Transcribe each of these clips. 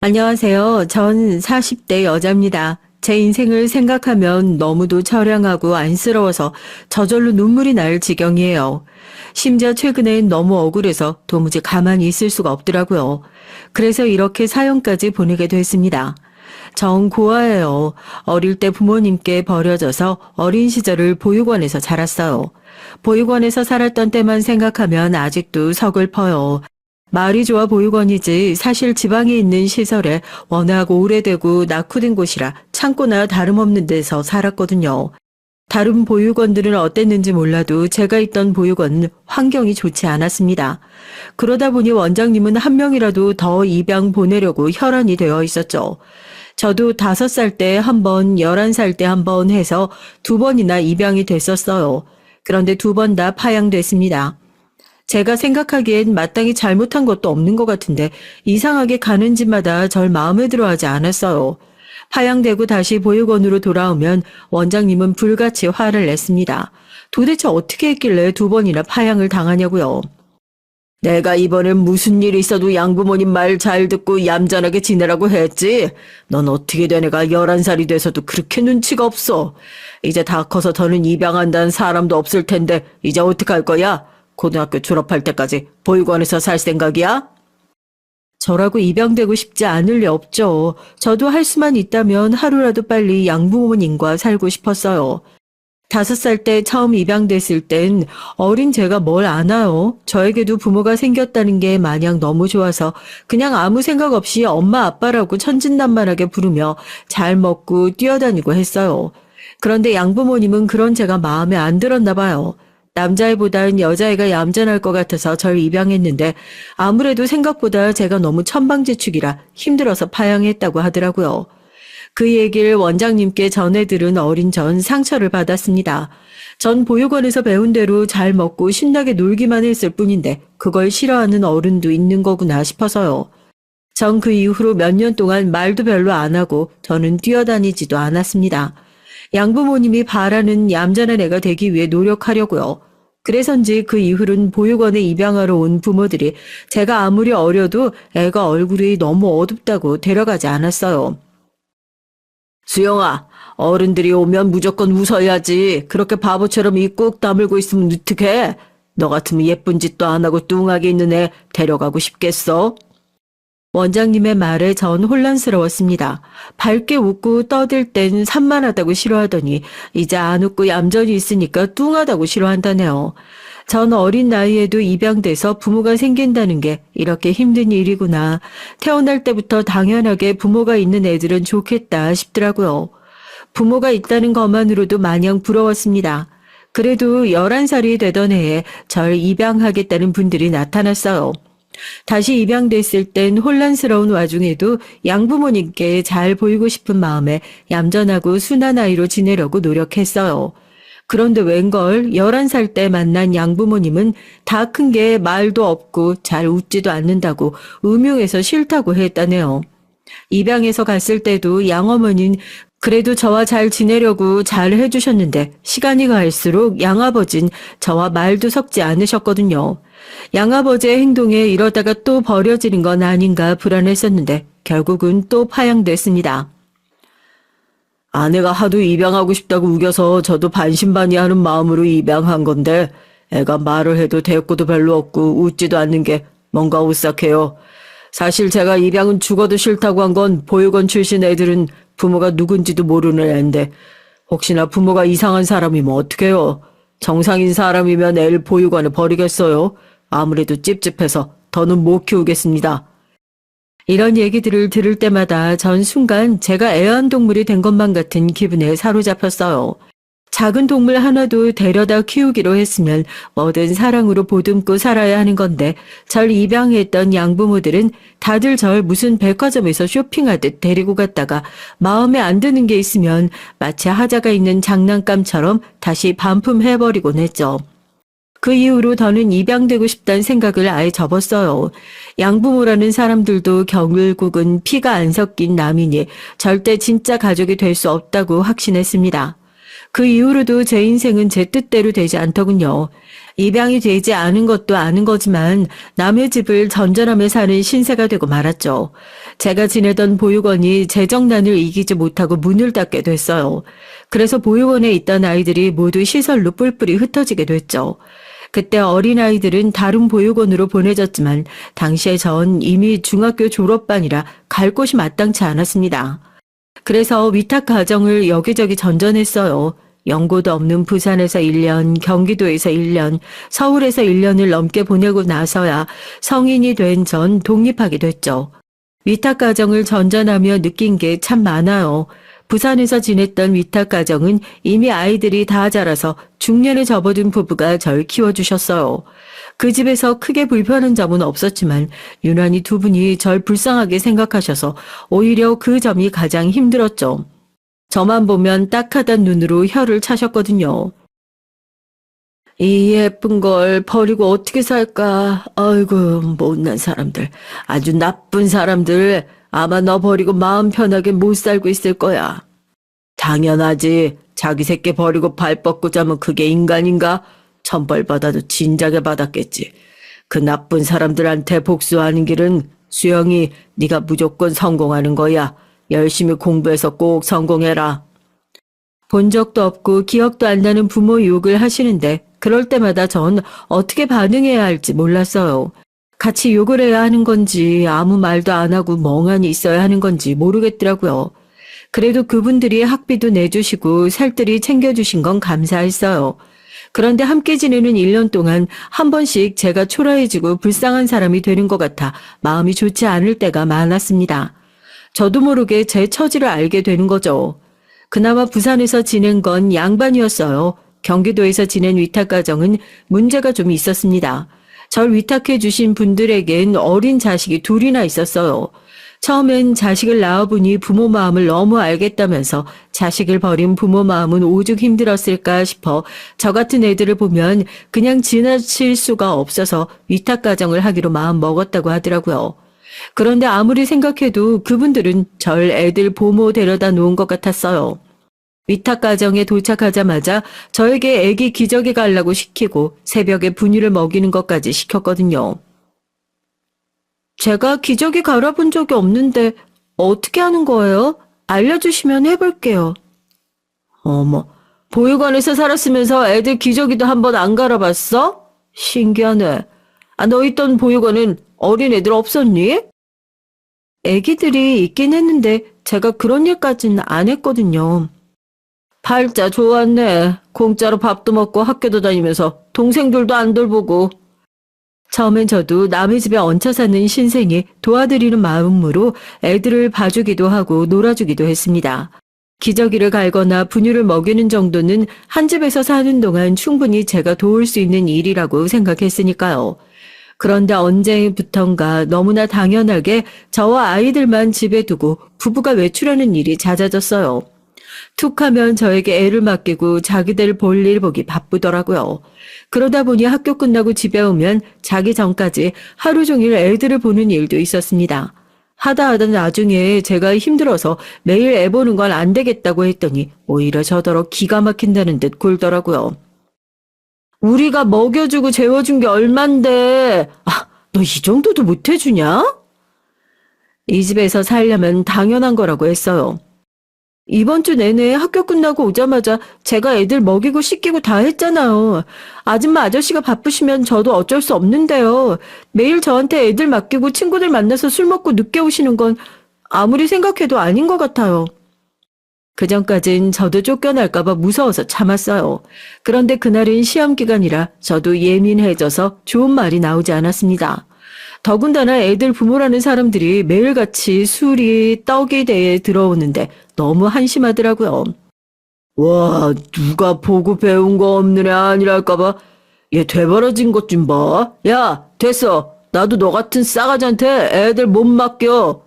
안녕하세요. 전 40대 여자입니다. 제 인생을 생각하면 너무도 처량하고 안쓰러워서 저절로 눈물이 날 지경이에요. 심지어 최근엔 너무 억울해서 도무지 가만히 있을 수가 없더라고요. 그래서 이렇게 사연까지 보내게 됐습니다. 정 고아예요. 어릴 때 부모님께 버려져서 어린 시절을 보육원에서 자랐어요. 보육원에서 살았던 때만 생각하면 아직도 서글퍼요. 말이 좋아 보육원이지 사실 지방에 있는 시설에 워낙 오래되고 낙후된 곳이라 창고나 다름없는 데서 살았거든요. 다른 보육원들은 어땠는지 몰라도 제가 있던 보육원은 환경이 좋지 않았습니다. 그러다 보니 원장님은 한 명이라도 더 입양 보내려고 혈안이 되어 있었죠. 저도 5살 때 한 번, 11살 때 한 번 해서 2번이나 입양이 됐었어요. 그런데 2번 다 파양됐습니다. 제가 생각하기엔 마땅히 잘못한 것도 없는 것 같은데 이상하게 가는 집마다 절 마음에 들어하지 않았어요. 파양되고 다시 보육원으로 돌아오면 원장님은 불같이 화를 냈습니다. 도대체 어떻게 했길래 2번이나 파양을 당하냐고요. 내가 이번엔 무슨 일이 있어도 양부모님 말 잘 듣고 얌전하게 지내라고 했지. 넌 어떻게 된 애가 11살이 돼서도 그렇게 눈치가 없어. 이제 다 커서 더는 입양한다는 사람도 없을 텐데 이제 어떡할 거야? 고등학교 졸업할 때까지 보육원에서 살 생각이야? 저라고 입양되고 싶지 않을 리 없죠. 저도 할 수만 있다면 하루라도 빨리 양부모님과 살고 싶었어요. 5살 때 처음 입양됐을 땐 어린 제가 뭘 아나요? 저에게도 부모가 생겼다는 게 마냥 너무 좋아서 그냥 아무 생각 없이 엄마 아빠라고 천진난만하게 부르며 잘 먹고 뛰어다니고 했어요. 그런데 양부모님은 그런 제가 마음에 안 들었나 봐요. 남자애보단 여자애가 얌전할 것 같아서 절 입양했는데 아무래도 생각보다 제가 너무 천방지축이라 힘들어서 파양했다고 하더라고요. 그 얘기를 원장님께 전해 들은 어린 전 상처를 받았습니다. 전 보육원에서 배운 대로 잘 먹고 신나게 놀기만 했을 뿐인데 그걸 싫어하는 어른도 있는 거구나 싶어서요. 전 그 이후로 몇 년 동안 말도 별로 안 하고 저는 뛰어다니지도 않았습니다. 양부모님이 바라는 얌전한 애가 되기 위해 노력하려고요. 그래서인지 그 이후로는 보육원에 입양하러 온 부모들이 제가 아무리 어려도 애가 얼굴이 너무 어둡다고 데려가지 않았어요. 수영아, 어른들이 오면 무조건 웃어야지. 그렇게 바보처럼 입 꾹 다물고 있으면 어떡해? 너 같으면 예쁜 짓도 안 하고 뚱하게 있는 애 데려가고 싶겠어? 원장님의 말에 전 혼란스러웠습니다. 밝게 웃고 떠들 땐 산만하다고 싫어하더니 이제 안 웃고 얌전히 있으니까 뚱하다고 싫어한다네요. 전 어린 나이에도 입양돼서 부모가 생긴다는 게 이렇게 힘든 일이구나. 태어날 때부터 당연하게 부모가 있는 애들은 좋겠다 싶더라고요. 부모가 있다는 것만으로도 마냥 부러웠습니다. 그래도 11살이 되던 해에 절 입양하겠다는 분들이 나타났어요. 다시 입양됐을 땐 혼란스러운 와중에도 양부모님께 잘 보이고 싶은 마음에 얌전하고 순한 아이로 지내려고 노력했어요. 그런데 웬걸 11살 때 만난 양부모님은 다 큰 게 말도 없고 잘 웃지도 않는다고 음흉해서 싫다고 했다네요. 입양해서 갔을 때도 양어머니는 그래도 저와 잘 지내려고 잘 해주셨는데 시간이 갈수록 양아버진 저와 말도 섞지 않으셨거든요. 양아버지의 행동에 이러다가 또 버려지는 건 아닌가 불안했었는데 결국은 또 파양됐습니다. 아내가 하도 입양하고 싶다고 우겨서 저도 반신반의하는 마음으로 입양한 건데 애가 말을 해도 대꾸도 별로 없고 웃지도 않는 게 뭔가 오싹해요. 사실 제가 입양은 죽어도 싫다고 한 건 보육원 출신 애들은 부모가 누군지도 모르는 애인데 혹시나 부모가 이상한 사람이면 어떡해요. 정상인 사람이면 애를 보육원에 버리겠어요. 아무래도 찝찝해서 더는 못 키우겠습니다. 이런 얘기들을 들을 때마다 전 순간 제가 애완동물이 된 것만 같은 기분에 사로잡혔어요. 작은 동물 하나도 데려다 키우기로 했으면 뭐든 사랑으로 보듬고 살아야 하는 건데 절 입양했던 양부모들은 다들 절 무슨 백화점에서 쇼핑하듯 데리고 갔다가 마음에 안 드는 게 있으면 마치 하자가 있는 장난감처럼 다시 반품해버리곤 했죠. 그 이후로 더는 입양되고 싶다는 생각을 아예 접었어요. 양부모라는 사람들도 결국은 피가 안 섞인 남이니 절대 진짜 가족이 될 수 없다고 확신했습니다. 그 이후로도 제 인생은 제 뜻대로 되지 않더군요. 입양이 되지 않은 것도 아는 거지만 남의 집을 전전하며 사는 신세가 되고 말았죠. 제가 지내던 보육원이 재정난을 이기지 못하고 문을 닫게 됐어요. 그래서 보육원에 있던 아이들이 모두 시설로 뿔뿔이 흩어지게 됐죠. 그때 어린아이들은 다른 보육원으로 보내졌지만 당시에 전 이미 중학교 졸업반이라 갈 곳이 마땅치 않았습니다. 그래서 위탁 가정을 여기저기 전전했어요. 연고도 없는 부산에서 1년, 경기도에서 1년, 서울에서 1년을 넘게 보내고 나서야 성인이 된 전 독립하게 됐죠. 위탁가정을 전전하며 느낀 게 참 많아요. 부산에서 지냈던 위탁가정은 이미 아이들이 다 자라서 중년에 접어든 부부가 절 키워주셨어요. 그 집에서 크게 불편한 점은 없었지만 유난히 두 분이 절 불쌍하게 생각하셔서 오히려 그 점이 가장 힘들었죠. 저만 보면 딱하단 눈으로 혀를 차셨거든요. 이 예쁜 걸 버리고 어떻게 살까? 아이고, 못난 사람들. 아주 나쁜 사람들. 아마 너 버리고 마음 편하게 못 살고 있을 거야. 당연하지. 자기 새끼 버리고 발 뻗고 자면 그게 인간인가? 천벌 받아도 진작에 받았겠지. 그 나쁜 사람들한테 복수하는 길은 수영이 네가 무조건 성공하는 거야. 열심히 공부해서 꼭 성공해라. 본 적도 없고 기억도 안 나는 부모 욕을 하시는데 그럴 때마다 전 어떻게 반응해야 할지 몰랐어요. 같이 욕을 해야 하는 건지 아무 말도 안 하고 멍하니 있어야 하는 건지 모르겠더라고요. 그래도 그분들이 학비도 내주시고 살뜰히 챙겨주신 건 감사했어요. 그런데 함께 지내는 1년 동안 한 번씩 제가 초라해지고 불쌍한 사람이 되는 것 같아 마음이 좋지 않을 때가 많았습니다. 저도 모르게 제 처지를 알게 되는 거죠. 그나마 부산에서 지낸 건 양반이었어요. 경기도에서 지낸 위탁가정은 문제가 좀 있었습니다. 절 위탁해 주신 분들에겐 어린 자식이 둘이나 있었어요. 처음엔 자식을 낳아보니 부모 마음을 너무 알겠다면서 자식을 버린 부모 마음은 오죽 힘들었을까 싶어 저 같은 애들을 보면 그냥 지나칠 수가 없어서 위탁가정을 하기로 마음 먹었다고 하더라고요. 그런데 아무리 생각해도 그분들은 절 애들 보모 데려다 놓은 것 같았어요. 위탁가정에 도착하자마자 저에게 애기 기저귀 갈라고 시키고 새벽에 분유를 먹이는 것까지 시켰거든요. 제가 기저귀 갈아본 적이 없는데 어떻게 하는 거예요? 알려주시면 해볼게요. 어머, 보육원에서 살았으면서 애들 기저귀도 한번 안 갈아봤어? 신기하네. 아, 너 있던 보육원은 어린애들 없었니? 애기들이 있긴 했는데 제가 그런 일까지는 안 했거든요. 팔자 좋았네. 공짜로 밥도 먹고 학교도 다니면서 동생들도 안 돌보고. 처음엔 저도 남의 집에 얹혀 사는 신생이 도와드리는 마음으로 애들을 봐주기도 하고 놀아주기도 했습니다. 기저귀를 갈거나 분유를 먹이는 정도는 한 집에서 사는 동안 충분히 제가 도울 수 있는 일이라고 생각했으니까요. 그런데 언제부턴가 너무나 당연하게 저와 아이들만 집에 두고 부부가 외출하는 일이 잦아졌어요. 툭 하면 저에게 애를 맡기고 자기들 볼일 보기 바쁘더라고요. 그러다 보니 학교 끝나고 집에 오면 자기 전까지 하루 종일 애들을 보는 일도 있었습니다. 하다 나중에 제가 힘들어서 매일 애 보는 건 안 되겠다고 했더니 오히려 저더러 기가 막힌다는 듯 굴더라고요. 우리가 먹여주고 재워준 게 얼만데, 아, 너 이 정도도 못 해주냐? 이 집에서 살려면 당연한 거라고 했어요. 이번 주 내내 학교 끝나고 오자마자 제가 애들 먹이고 씻기고 다 했잖아요. 아줌마 아저씨가 바쁘시면 저도 어쩔 수 없는데요. 매일 저한테 애들 맡기고 친구들 만나서 술 먹고 늦게 오시는 건 아무리 생각해도 아닌 것 같아요. 그전까진 저도 쫓겨날까봐 무서워서 참았어요. 그런데 그날은 시험 기간이라 저도 예민해져서 좋은 말이 나오지 않았습니다. 더군다나 애들 부모라는 사람들이 매일같이 술이 떡이 대에 들어오는데 너무 한심하더라고요. 와, 누가 보고 배운 거 없는 애 아니랄까봐 얘 되버러진 것 좀 봐. 야, 됐어. 나도 너 같은 싸가지한테 애들 못 맡겨.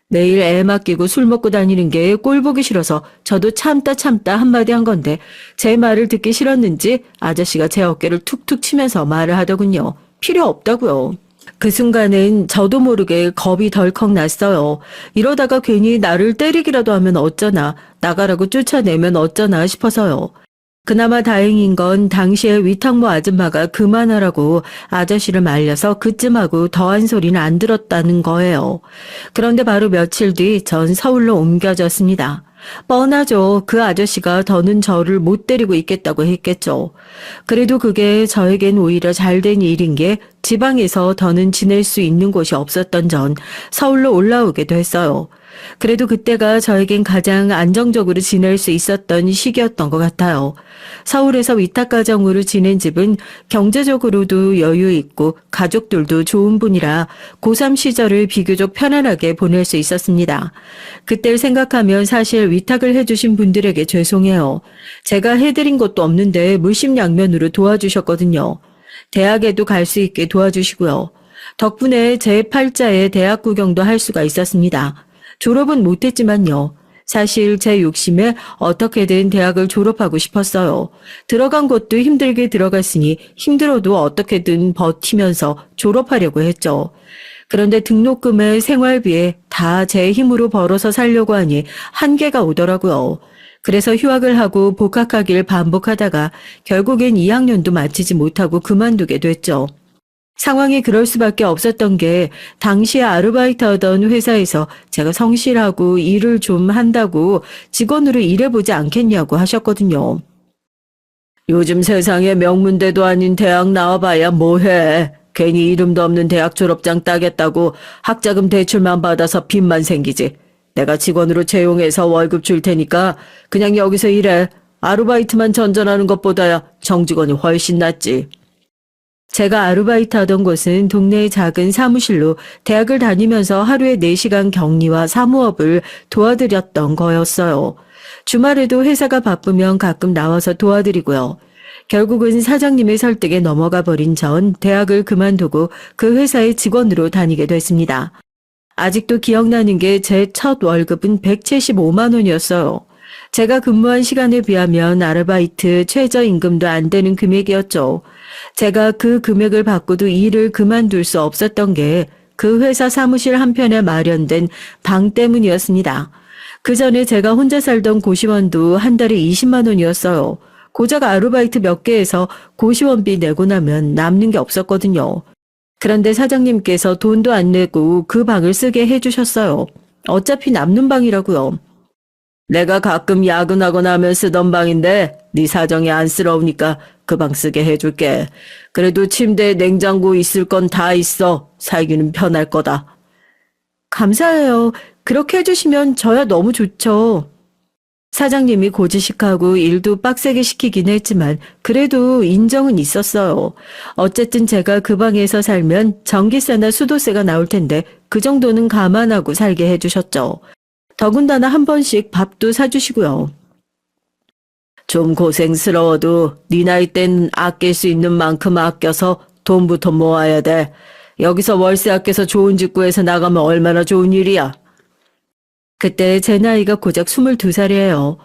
매일 애 맡기고 술 먹고 다니는 게 꼴 보기 싫어서 저도 참다 한마디 한 건데 제 말을 듣기 싫었는지 아저씨가 제 어깨를 툭툭 치면서 말을 하더군요. 필요 없다고요. 그 순간엔 저도 모르게 겁이 덜컥 났어요. 이러다가 괜히 나를 때리기라도 하면 어쩌나, 나가라고 쫓아내면 어쩌나 싶어서요. 그나마 다행인 건 당시에 위탁모 아줌마가 그만하라고 아저씨를 말려서 그쯤하고 더한 소리는 안 들었다는 거예요. 그런데 바로 며칠 뒤 전 서울로 옮겨졌습니다. 뻔하죠. 그 아저씨가 더는 저를 못 데리고 있겠다고 했겠죠. 그래도 그게 저에겐 오히려 잘된 일인 게 지방에서 더는 지낼 수 있는 곳이 없었던 전 서울로 올라오게 됐어요. 그래도 그때가 저에겐 가장 안정적으로 지낼 수 있었던 시기였던 것 같아요. 서울에서 위탁가정으로 지낸 집은 경제적으로도 여유 있고 가족들도 좋은 분이라 고3 시절을 비교적 편안하게 보낼 수 있었습니다. 그때를 생각하면 사실 위탁을 해주신 분들에게 죄송해요. 제가 해드린 것도 없는데 물심양면으로 도와주셨거든요. 대학에도 갈 수 있게 도와주시고요. 덕분에 제 팔자에 대학 구경도 할 수가 있었습니다. 졸업은 못했지만요. 사실 제 욕심에 어떻게든 대학을 졸업하고 싶었어요. 들어간 것도 힘들게 들어갔으니 힘들어도 어떻게든 버티면서 졸업하려고 했죠. 그런데 등록금에 생활비에 다 제 힘으로 벌어서 살려고 하니 한계가 오더라고요. 그래서 휴학을 하고 복학하길 반복하다가 결국엔 2학년도 마치지 못하고 그만두게 됐죠. 상황이 그럴 수밖에 없었던 게 당시에 아르바이트 하던 회사에서 제가 성실하고 일을 좀 한다고 직원으로 일해보지 않겠냐고 하셨거든요. 요즘 세상에 명문대도 아닌 대학 나와봐야 뭐해. 괜히 이름도 없는 대학 졸업장 따겠다고 학자금 대출만 받아서 빚만 생기지. 내가 직원으로 채용해서 월급 줄 테니까 그냥 여기서 일해. 아르바이트만 전전하는 것보다야 정직원이 훨씬 낫지. 제가 아르바이트 하던 곳은 동네의 작은 사무실로 대학을 다니면서 하루에 4시간 격리와 사무업을 도와드렸던 거였어요. 주말에도 회사가 바쁘면 가끔 나와서 도와드리고요. 결국은 사장님의 설득에 넘어가 버린 전 대학을 그만두고 그 회사의 직원으로 다니게 됐습니다. 아직도 기억나는 게 제 첫 월급은 175만 원이었어요. 제가 근무한 시간에 비하면 아르바이트 최저임금도 안 되는 금액이었죠. 제가 그 금액을 받고도 일을 그만둘 수 없었던 게 그 회사 사무실 한편에 마련된 방 때문이었습니다. 그 전에 제가 혼자 살던 고시원도 한 달에 20만 원이었어요. 고작 아르바이트 몇 개에서 고시원비 내고 나면 남는 게 없었거든요. 그런데 사장님께서 돈도 안 내고 그 방을 쓰게 해주셨어요. 어차피 남는 방이라고요. 내가 가끔 야근하거나 하면 쓰던 방인데 네 사정이 안쓰러우니까 그 방 쓰게 해줄게. 그래도 침대에 냉장고 있을 건 다 있어. 살기는 편할 거다. 감사해요. 그렇게 해주시면 저야 너무 좋죠. 사장님이 고지식하고 일도 빡세게 시키긴 했지만 그래도 인정은 있었어요. 어쨌든 제가 그 방에서 살면 전기세나 수도세가 나올 텐데 그 정도는 감안하고 살게 해주셨죠. 더군다나 한 번씩 밥도 사주시고요. 좀 고생스러워도 네 나이 땐 아낄 수 있는 만큼 아껴서 돈부터 모아야 돼. 여기서 월세 아껴서 좋은 집 구해서 나가면 얼마나 좋은 일이야. 그때 제 나이가 고작 22살이에요.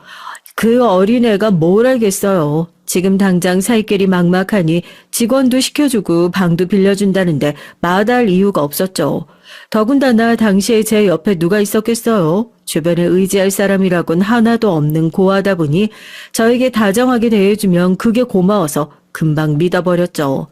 그 어린애가 뭘 알겠어요. 지금 당장 살 길이 막막하니 직원도 시켜주고 방도 빌려준다는데 마다할 이유가 없었죠. 더군다나 당시에 제 옆에 누가 있었겠어요. 주변에 의지할 사람이라곤 하나도 없는 고아다 보니 저에게 다정하게 대해주면 그게 고마워서 금방 믿어버렸죠.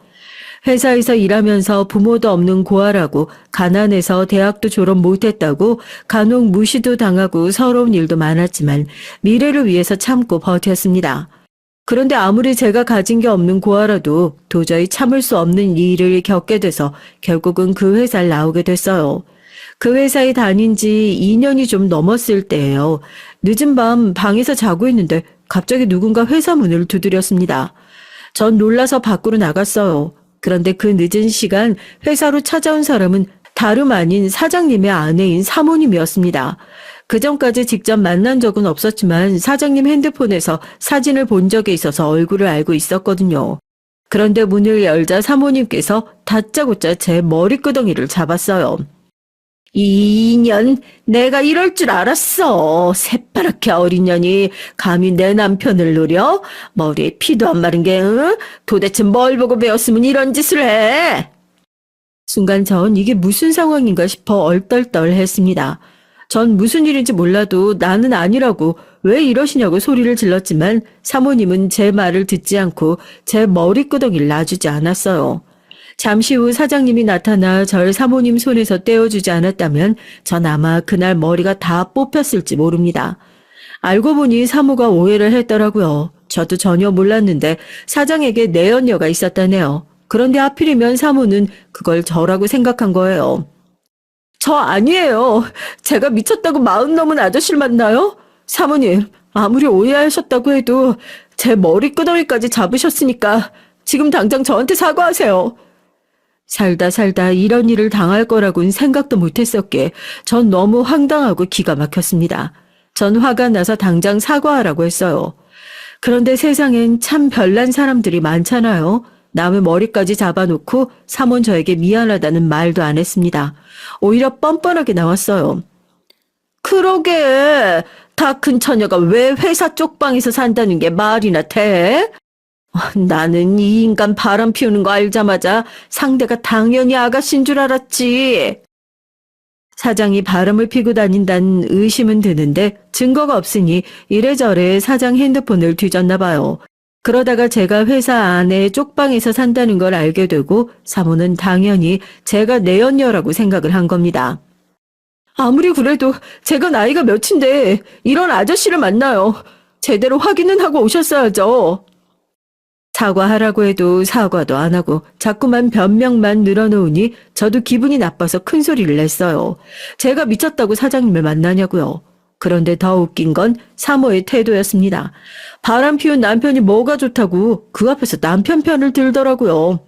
회사에서 일하면서 부모도 없는 고아라고 가난해서 대학도 졸업 못했다고 간혹 무시도 당하고 서러운 일도 많았지만 미래를 위해서 참고 버텼습니다. 그런데 아무리 제가 가진 게 없는 고아라도 도저히 참을 수 없는 일을 겪게 돼서 결국은 그 회사를 나오게 됐어요. 그 회사에 다닌 지 2년이 좀 넘었을 때예요. 늦은 밤 방에서 자고 있는데 갑자기 누군가 회사 문을 두드렸습니다. 전 놀라서 밖으로 나갔어요. 그런데 그 늦은 시간 회사로 찾아온 사람은 다름 아닌 사장님의 아내인 사모님이었습니다. 그전까지 직접 만난 적은 없었지만 사장님 핸드폰에서 사진을 본 적이 있어서 얼굴을 알고 있었거든요. 그런데 문을 열자 사모님께서 다짜고짜 제 머리끄덩이를 잡았어요. 이 인연, 내가 이럴 줄 알았어. 새파랗게 어린 년이 감히 내 남편을 노려? 머리에 피도 안 마른 게, 응? 도대체 뭘 보고 배웠으면 이런 짓을 해? 순간 전 이게 무슨 상황인가 싶어 얼떨떨했습니다. 전 무슨 일인지 몰라도 나는 아니라고 왜 이러시냐고 소리를 질렀지만 사모님은 제 말을 듣지 않고 제 머리끄덩이를 놔주지 않았어요. 잠시 후 사장님이 나타나 절 사모님 손에서 떼어주지 않았다면 전 아마 그날 머리가 다 뽑혔을지 모릅니다. 알고 보니 사모가 오해를 했더라고요. 저도 전혀 몰랐는데 사장에게 내연녀가 있었다네요. 그런데 하필이면 사모는 그걸 저라고 생각한 거예요. 저 아니에요. 제가 미쳤다고 마흔 넘은 아저씨를 만나요? 사모님, 아무리 오해하셨다고 해도 제 머리끄덩이까지 잡으셨으니까 지금 당장 저한테 사과하세요. 살다 살다 이런 일을 당할 거라고는 생각도 못했었기에 전 너무 황당하고 기가 막혔습니다. 전 화가 나서 당장 사과하라고 했어요. 그런데 세상엔 참 별난 사람들이 많잖아요. 남의 머리까지 잡아놓고 사모는 저에게 미안하다는 말도 안 했습니다. 오히려 뻔뻔하게 나왔어요. 그러게 다 큰 처녀가 왜 회사 쪽방에서 산다는 게 말이나 돼? 나는 이 인간 바람 피우는 거 알자마자 상대가 당연히 아가씨인 줄 알았지. 사장이 바람을 피고 다닌다는 의심은 드는데 증거가 없으니 이래저래 사장 핸드폰을 뒤졌나 봐요. 그러다가 제가 회사 안에 쪽방에서 산다는 걸 알게 되고 사모는 당연히 제가 내연녀라고 생각을 한 겁니다. 아무리 그래도 제가 나이가 몇인데 이런 아저씨를 만나요. 제대로 확인은 하고 오셨어야죠. 사과하라고 해도 사과도 안 하고 자꾸만 변명만 늘어놓으니 저도 기분이 나빠서 큰 소리를 냈어요. 제가 미쳤다고 사장님을 만나냐고요. 그런데 더 웃긴 건 사모의 태도였습니다. 바람 피운 남편이 뭐가 좋다고 그 앞에서 남편 편을 들더라고요.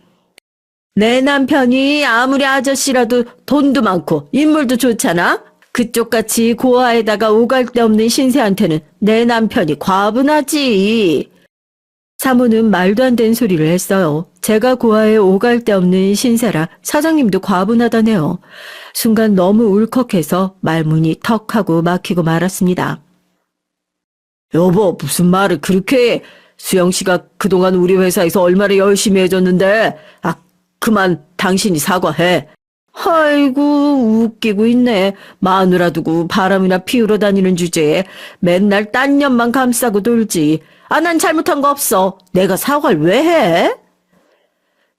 내 남편이 아무리 아저씨라도 돈도 많고 인물도 좋잖아? 그쪽같이 고아에다가 오갈 데 없는 신세한테는 내 남편이 과분하지. 사모는 말도 안 되는 소리를 했어요. 제가 고아에 오갈 데 없는 신세라 사장님도 과분하다네요. 순간 너무 울컥해서 말문이 턱 하고 막히고 말았습니다. 여보, 무슨 말을 그렇게 해? 수영 씨가 그동안 우리 회사에서 얼마나 열심히 해줬는데. 그만 당신이 사과해. 아이고 웃기고 있네. 마누라 두고 바람이나 피우러 다니는 주제에 맨날 딴 년만 감싸고 돌지. 난 잘못한 거 없어. 내가 사과를 왜 해?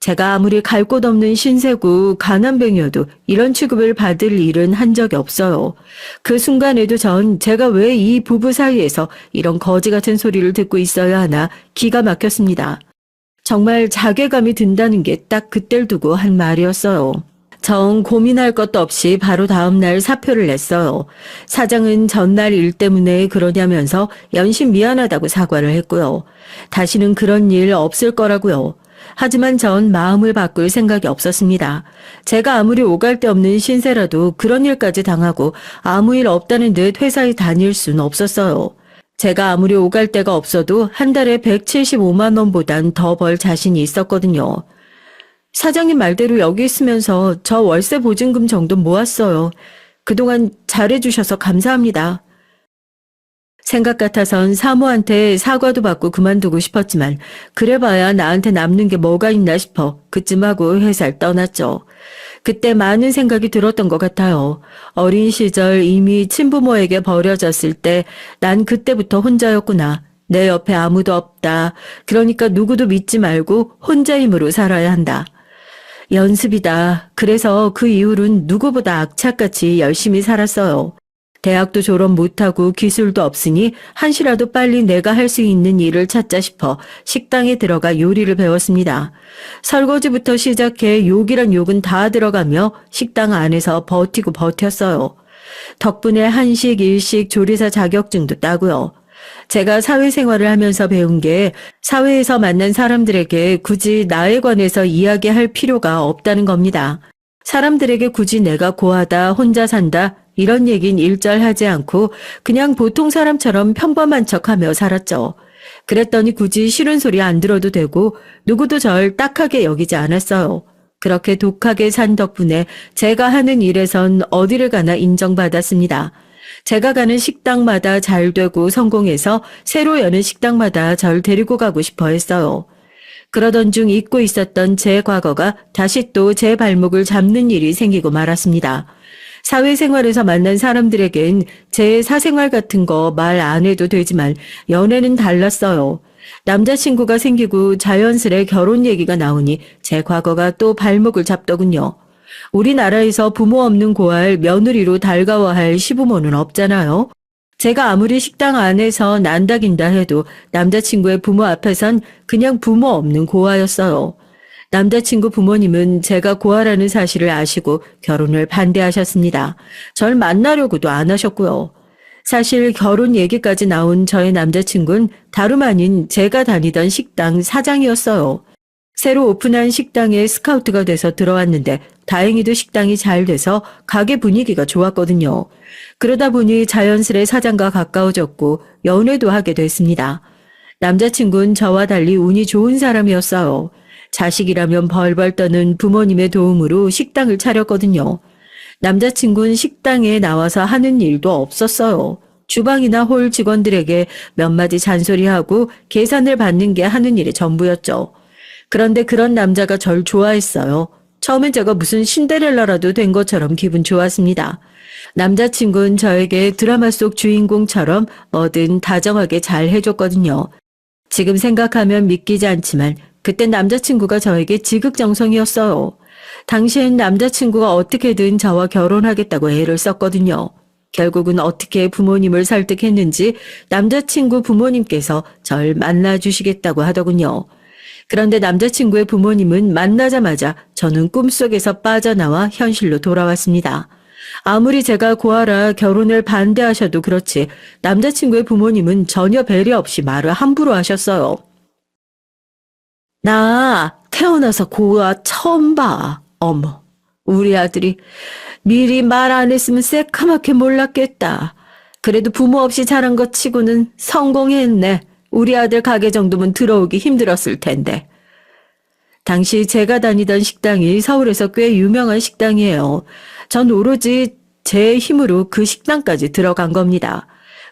제가 아무리 갈 곳 없는 신세고 가난뱅이여도 이런 취급을 받을 일은 한 적이 없어요. 그 순간에도 전 제가 왜 이 부부 사이에서 이런 거지 같은 소리를 듣고 있어야 하나 기가 막혔습니다. 정말 자괴감이 든다는 게 딱 그때를 두고 한 말이었어요. 정 고민할 것도 없이 바로 다음날 사표를 냈어요. 사장은 전날 일 때문에 그러냐면서 연신 미안하다고 사과를 했고요. 다시는 그런 일 없을 거라고요. 하지만 전 마음을 바꿀 생각이 없었습니다. 제가 아무리 오갈 데 없는 신세라도 그런 일까지 당하고 아무 일 없다는 듯 회사에 다닐 순 없었어요. 제가 아무리 오갈 데가 없어도 한 달에 175만 원보단 더 벌 자신이 있었거든요. 사장님 말대로 여기 있으면서 저 월세 보증금 정도 모았어요. 그동안 잘해주셔서 감사합니다. 생각 같아선 사모한테 사과도 받고 그만두고 싶었지만 그래봐야 나한테 남는 게 뭐가 있나 싶어 그쯤 하고 회사를 떠났죠. 그때 많은 생각이 들었던 것 같아요. 어린 시절 이미 친부모에게 버려졌을 때 난 그때부터 혼자였구나. 내 옆에 아무도 없다. 그러니까 누구도 믿지 말고 혼자 힘으로 살아야 한다. 연습이다. 그래서 그 이후로는 누구보다 악착같이 열심히 살았어요. 대학도 졸업 못하고 기술도 없으니 한시라도 빨리 내가 할 수 있는 일을 찾자 싶어 식당에 들어가 요리를 배웠습니다. 설거지부터 시작해 욕이란 욕은 다 들어가며 식당 안에서 버티고 버텼어요. 덕분에 한식, 일식, 조리사 자격증도 따고요. 제가 사회생활을 하면서 배운 게 사회에서 만난 사람들에게 굳이 나에 관해서 이야기할 필요가 없다는 겁니다. 사람들에게 굳이 내가 고하다, 혼자 산다 이런 얘긴 일절하지 않고 그냥 보통 사람처럼 평범한 척하며 살았죠. 그랬더니 굳이 싫은 소리 안 들어도 되고 누구도 절 딱하게 여기지 않았어요. 그렇게 독하게 산 덕분에 제가 하는 일에선 어디를 가나 인정받았습니다. 제가 가는 식당마다 잘 되고 성공해서 새로 여는 식당마다 절 데리고 가고 싶어 했어요. 그러던 중 잊고 있었던 제 과거가 다시 또 제 발목을 잡는 일이 생기고 말았습니다. 사회생활에서 만난 사람들에겐 제 사생활 같은 거 말 안 해도 되지만 연애는 달랐어요. 남자친구가 생기고 자연스레 결혼 얘기가 나오니 제 과거가 또 발목을 잡더군요. 우리나라에서 부모 없는 고아를 며느리로 달가워할 시부모는 없잖아요. 제가 아무리 식당 안에서 난다긴다 해도 남자친구의 부모 앞에선 그냥 부모 없는 고아였어요. 남자친구 부모님은 제가 고아라는 사실을 아시고 결혼을 반대하셨습니다. 절 만나려고도 안 하셨고요. 사실 결혼 얘기까지 나온 저의 남자친구는 다름 아닌 제가 다니던 식당 사장이었어요. 새로 오픈한 식당에 스카우트가 돼서 들어왔는데 다행히도 식당이 잘 돼서 가게 분위기가 좋았거든요. 그러다 보니 자연스레 사장과 가까워졌고 연애도 하게 됐습니다. 남자친구는 저와 달리 운이 좋은 사람이었어요. 자식이라면 벌벌 떠는 부모님의 도움으로 식당을 차렸거든요. 남자친구는 식당에 나와서 하는 일도 없었어요. 주방이나 홀 직원들에게 몇 마디 잔소리하고 계산을 받는 게 하는 일의 전부였죠. 그런데 그런 남자가 절 좋아했어요. 처음엔 제가 무슨 신데렐라라도 된 것처럼 기분 좋았습니다. 남자친구는 저에게 드라마 속 주인공처럼 뭐든 다정하게 잘 해줬거든요. 지금 생각하면 믿기지 않지만 그땐 남자친구가 저에게 지극정성이었어요. 당시엔 남자친구가 어떻게든 저와 결혼하겠다고 애를 썼거든요. 결국은 어떻게 부모님을 설득했는지 남자친구 부모님께서 절 만나주시겠다고 하더군요. 그런데 남자친구의 부모님은 만나자마자 저는 꿈속에서 빠져나와 현실로 돌아왔습니다. 아무리 제가 고아라 결혼을 반대하셔도 그렇지 남자친구의 부모님은 전혀 배려 없이 말을 함부로 하셨어요. 나 태어나서 고아 처음 봐. 어머, 우리 아들이 미리 말 안 했으면 새카맣게 몰랐겠다. 그래도 부모 없이 자란 것 치고는 성공했네. 우리 아들 가게 정도면 들어오기 힘들었을 텐데. 당시 제가 다니던 식당이 서울에서 꽤 유명한 식당이에요. 전 오로지 제 힘으로 그 식당까지 들어간 겁니다.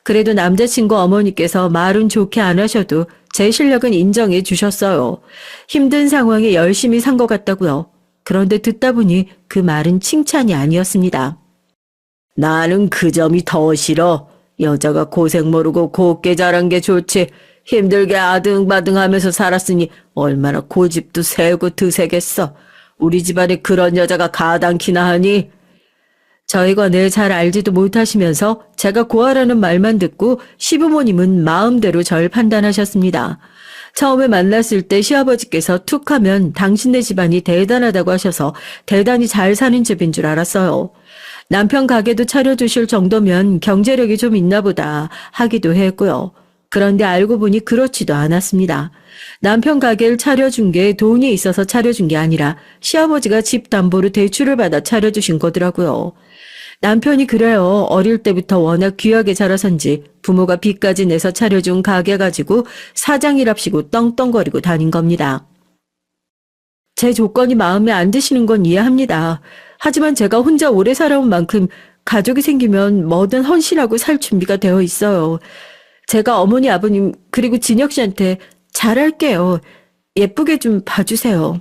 그래도 남자친구 어머니께서 말은 좋게 안 하셔도 제 실력은 인정해 주셨어요. 힘든 상황에 열심히 산 것 같다고요. 그런데 듣다 보니 그 말은 칭찬이 아니었습니다. 나는 그 점이 더 싫어. 여자가 고생 모르고 곱게 자란 게 좋지. 힘들게 아등바등하면서 살았으니 얼마나 고집도 세고 드세겠어. 우리 집안에 그런 여자가 가당키나 하니? 저희가 잘 알지도 못하시면서 제가 고아라는 말만 듣고 시부모님은 마음대로 절 판단하셨습니다. 처음에 만났을 때 시아버지께서 툭 하면 당신네 집안이 대단하다고 하셔서 대단히 잘 사는 집인 줄 알았어요. 남편 가게도 차려주실 정도면 경제력이 좀 있나 보다 하기도 했고요. 그런데 알고 보니 그렇지도 않았습니다. 남편 가게를 차려준 게 돈이 있어서 차려준 게 아니라 시아버지가 집 담보로 대출을 받아 차려주신 거더라고요. 남편이 그래요. 어릴 때부터 워낙 귀하게 자라선지 부모가 빚까지 내서 차려준 가게 가지고 사장이랍시고 떵떵거리고 다닌 겁니다. 제 조건이 마음에 안 드시는 건 이해합니다. 하지만 제가 혼자 오래 살아온 만큼 가족이 생기면 뭐든 헌신하고 살 준비가 되어 있어요. 제가 어머니 아버님 그리고 진혁 씨한테 잘할게요. 예쁘게 좀 봐주세요.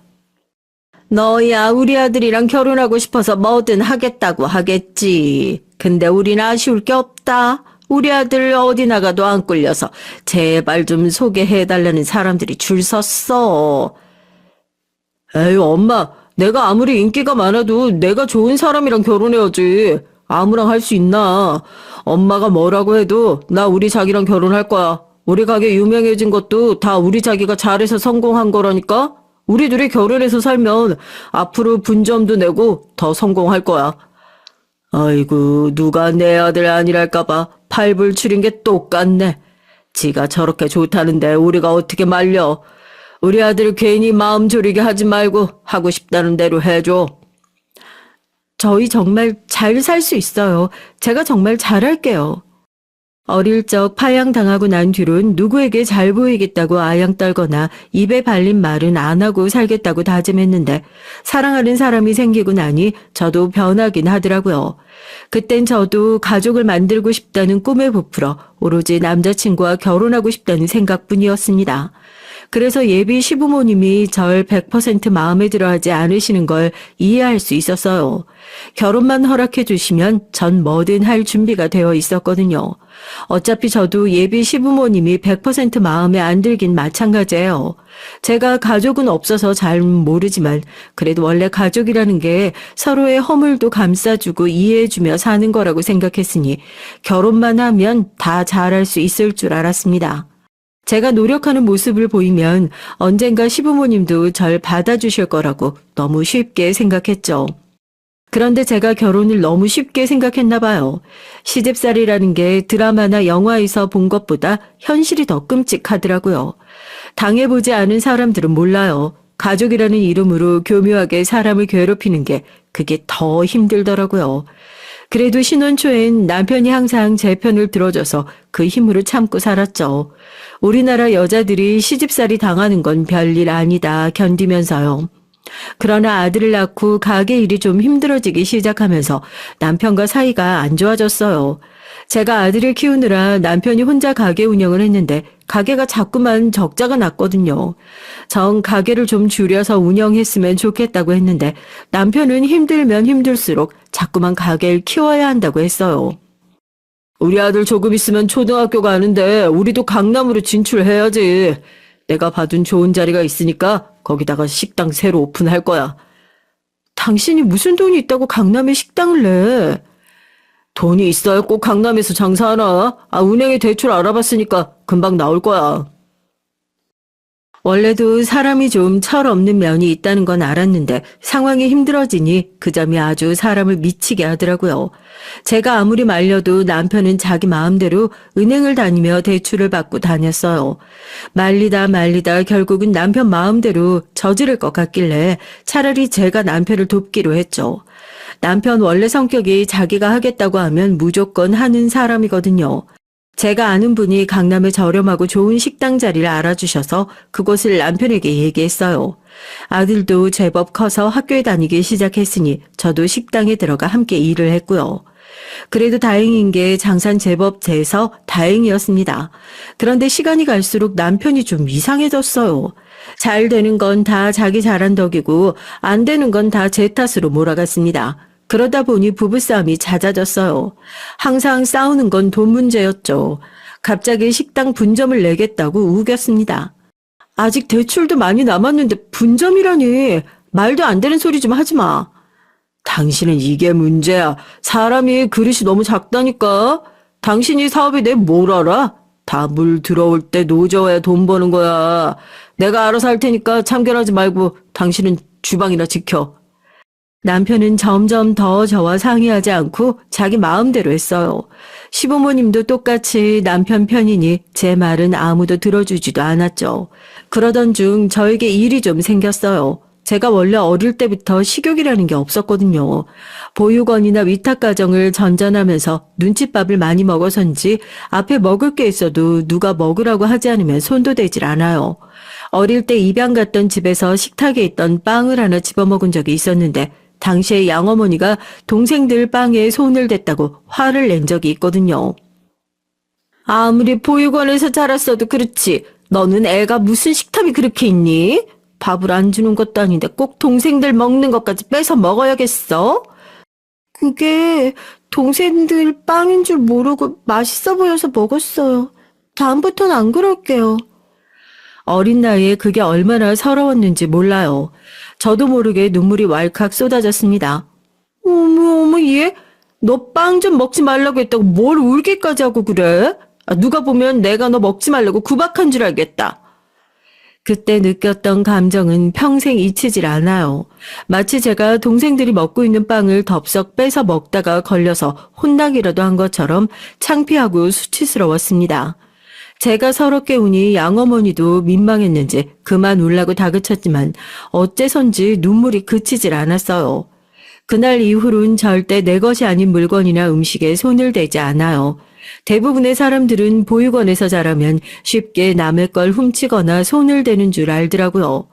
너야 우리 아들이랑 결혼하고 싶어서 뭐든 하겠다고 하겠지. 근데 우린 아쉬울 게 없다. 우리 아들 어디 나가도 안 끌려서 제발 좀 소개해달라는 사람들이 줄 섰어. 에이 엄마, 내가 아무리 인기가 많아도 내가 좋은 사람이랑 결혼해야지. 아무랑 할 수 있나. 엄마가 뭐라고 해도 나 우리 자기랑 결혼할 거야. 우리 가게 유명해진 것도 다 우리 자기가 잘해서 성공한 거라니까. 우리 둘이 결혼해서 살면 앞으로 분점도 내고 더 성공할 거야. 아이고 누가 내 아들 아니랄까봐 팔불출인 게 똑같네. 지가 저렇게 좋다는데 우리가 어떻게 말려. 우리 아들 괜히 마음 졸이게 하지 말고 하고 싶다는 대로 해줘. 저희 정말 잘 살 수 있어요. 제가 정말 잘할게요. 어릴 적 파양당하고 난 뒤론 누구에게 잘 보이겠다고 아양 떨거나 입에 발린 말은 안 하고 살겠다고 다짐했는데 사랑하는 사람이 생기고 나니 저도 변하긴 하더라고요. 그땐 저도 가족을 만들고 싶다는 꿈에 부풀어 오로지 남자친구와 결혼하고 싶다는 생각뿐이었습니다. 그래서 예비 시부모님이 절 100% 마음에 들어 하지 않으시는 걸 이해할 수 있었어요. 결혼만 허락해 주시면 전 뭐든 할 준비가 되어 있었거든요. 어차피 저도 예비 시부모님이 100% 마음에 안 들긴 마찬가지예요. 제가 가족은 없어서 잘 모르지만 그래도 원래 가족이라는 게 서로의 허물도 감싸주고 이해해주며 사는 거라고 생각했으니 결혼만 하면 다 잘할 수 있을 줄 알았습니다. 제가 노력하는 모습을 보이면 언젠가 시부모님도 절 받아주실 거라고 너무 쉽게 생각했죠. 그런데 제가 결혼을 너무 쉽게 생각했나 봐요. 시집살이라는 게 드라마나 영화에서 본 것보다 현실이 더 끔찍하더라고요. 당해보지 않은 사람들은 몰라요. 가족이라는 이름으로 교묘하게 사람을 괴롭히는 게 그게 더 힘들더라고요. 그래도 신혼 초엔 남편이 항상 제 편을 들어줘서 그 힘으로 참고 살았죠. 우리나라 여자들이 시집살이 당하는 건 별일 아니다 견디면서요. 그러나 아들을 낳고 가게 일이 좀 힘들어지기 시작하면서 남편과 사이가 안 좋아졌어요. 제가 아들을 키우느라 남편이 혼자 가게 운영을 했는데 가게가 자꾸만 적자가 났거든요. 정 가게를 좀 줄여서 운영했으면 좋겠다고 했는데 남편은 힘들면 힘들수록 자꾸만 가게를 키워야 한다고 했어요. 우리 아들 조금 있으면 초등학교 가는데 우리도 강남으로 진출해야지. 내가 봐둔 좋은 자리가 있으니까 거기다가 식당 새로 오픈할 거야. 당신이 무슨 돈이 있다고 강남에 식당을 내? 돈이 있어야 꼭 강남에서 장사하나? 은행에 대출 알아봤으니까 금방 나올 거야. 원래도 사람이 좀 철없는 면이 있다는 건 알았는데 상황이 힘들어지니 그 점이 아주 사람을 미치게 하더라고요. 제가 아무리 말려도 남편은 자기 마음대로 은행을 다니며 대출을 받고 다녔어요. 말리다 결국은 남편 마음대로 저지를 것 같길래 차라리 제가 남편을 돕기로 했죠. 남편 원래 성격이 자기가 하겠다고 하면 무조건 하는 사람이거든요. 제가 아는 분이 강남에 저렴하고 좋은 식당 자리를 알아주셔서 그곳을 남편에게 얘기했어요. 아들도 제법 커서 학교에 다니기 시작했으니 저도 식당에 들어가 함께 일을 했고요. 그래도 다행인 게 장사는 제법 돼서 다행이었습니다. 그런데 시간이 갈수록 남편이 좀 이상해졌어요. 잘 되는 건 다 자기 잘한 덕이고 안 되는 건 다 제 탓으로 몰아갔습니다. 그러다 보니 부부싸움이 잦아졌어요. 항상 싸우는 건 돈 문제였죠. 갑자기 식당 분점을 내겠다고 우겼습니다. 아직 대출도 많이 남았는데 분점이라니. 말도 안 되는 소리 좀 하지 마. 당신은 이게 문제야. 사람이 그릇이 너무 작다니까. 당신이 사업에 대해 뭘 알아? 다 물 들어올 때 노져야 돈 버는 거야. 내가 알아서 할 테니까 참견하지 말고 당신은 주방이나 지켜. 남편은 점점 더 저와 상의하지 않고 자기 마음대로 했어요. 시부모님도 똑같이 남편 편이니 제 말은 아무도 들어주지도 않았죠. 그러던 중 저에게 일이 좀 생겼어요. 제가 원래 어릴 때부터 식욕이라는 게 없었거든요. 보육원이나 위탁가정을 전전하면서 눈칫밥을 많이 먹어서인지 앞에 먹을 게 있어도 누가 먹으라고 하지 않으면 손도 대질 않아요. 어릴 때 입양 갔던 집에서 식탁에 있던 빵을 하나 집어먹은 적이 있었는데 당시에 양어머니가 동생들 빵에 손을 댔다고 화를 낸 적이 있거든요. 아무리 보육원에서 자랐어도 그렇지. 너는 애가 무슨 식탐이 그렇게 있니? 밥을 안 주는 것도 아닌데 꼭 동생들 먹는 것까지 뺏어 먹어야겠어? 그게 동생들 빵인 줄 모르고 맛있어 보여서 먹었어요. 다음부터는 안 그럴게요. 어린 나이에 그게 얼마나 서러웠는지 몰라요. 저도 모르게 눈물이 왈칵 쏟아졌습니다. 어머, 얘? 너 빵 좀 먹지 말라고 했다고 뭘 울기까지 하고 그래? 누가 보면 내가 너 먹지 말라고 구박한 줄 알겠다. 그때 느꼈던 감정은 평생 잊히질 않아요. 마치 제가 동생들이 먹고 있는 빵을 덥석 뺏어 먹다가 걸려서 혼나기라도 한 것처럼 창피하고 수치스러웠습니다. 제가 서럽게 우니 양어머니도 민망했는지 그만 울라고 다그쳤지만 어째선지 눈물이 그치질 않았어요. 그날 이후로는 절대 내 것이 아닌 물건이나 음식에 손을 대지 않아요. 대부분의 사람들은 보육원에서 자라면 쉽게 남의 걸 훔치거나 손을 대는 줄 알더라고요.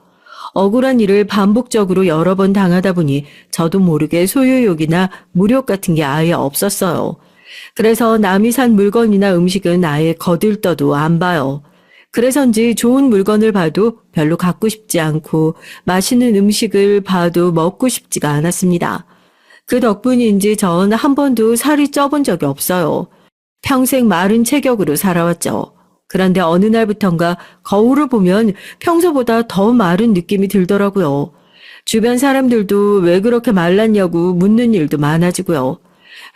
억울한 일을 반복적으로 여러 번 당하다 보니 저도 모르게 소유욕이나 무력 같은 게 아예 없었어요. 그래서 남이 산 물건이나 음식은 아예 거들떠도 안 봐요. 그래서인지 좋은 물건을 봐도 별로 갖고 싶지 않고 맛있는 음식을 봐도 먹고 싶지가 않았습니다. 그 덕분인지 전 한 번도 살이 쪄본 적이 없어요. 평생 마른 체격으로 살아왔죠. 그런데 어느 날부턴가 거울을 보면 평소보다 더 마른 느낌이 들더라고요. 주변 사람들도 왜 그렇게 말랐냐고 묻는 일도 많아지고요.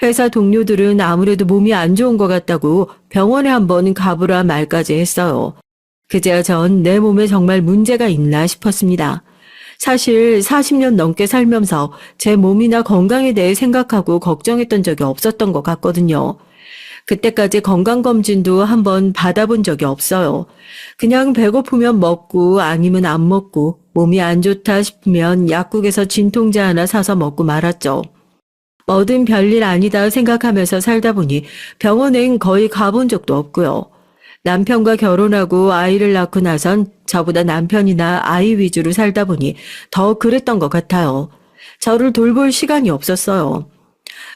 회사 동료들은 아무래도 몸이 안 좋은 것 같다고 병원에 한번 가보라 말까지 했어요. 그제야 전 내 몸에 정말 문제가 있나 싶었습니다. 사실 40년 넘게 살면서 제 몸이나 건강에 대해 생각하고 걱정했던 적이 없었던 것 같거든요. 그때까지 건강검진도 한번 받아본 적이 없어요. 그냥 배고프면 먹고 아니면 안 먹고 몸이 안 좋다 싶으면 약국에서 진통제 하나 사서 먹고 말았죠. 뭐든 별일 아니다 생각하면서 살다 보니 병원엔 거의 가본 적도 없고요. 남편과 결혼하고 아이를 낳고 나선 저보다 남편이나 아이 위주로 살다 보니 더 그랬던 것 같아요. 저를 돌볼 시간이 없었어요.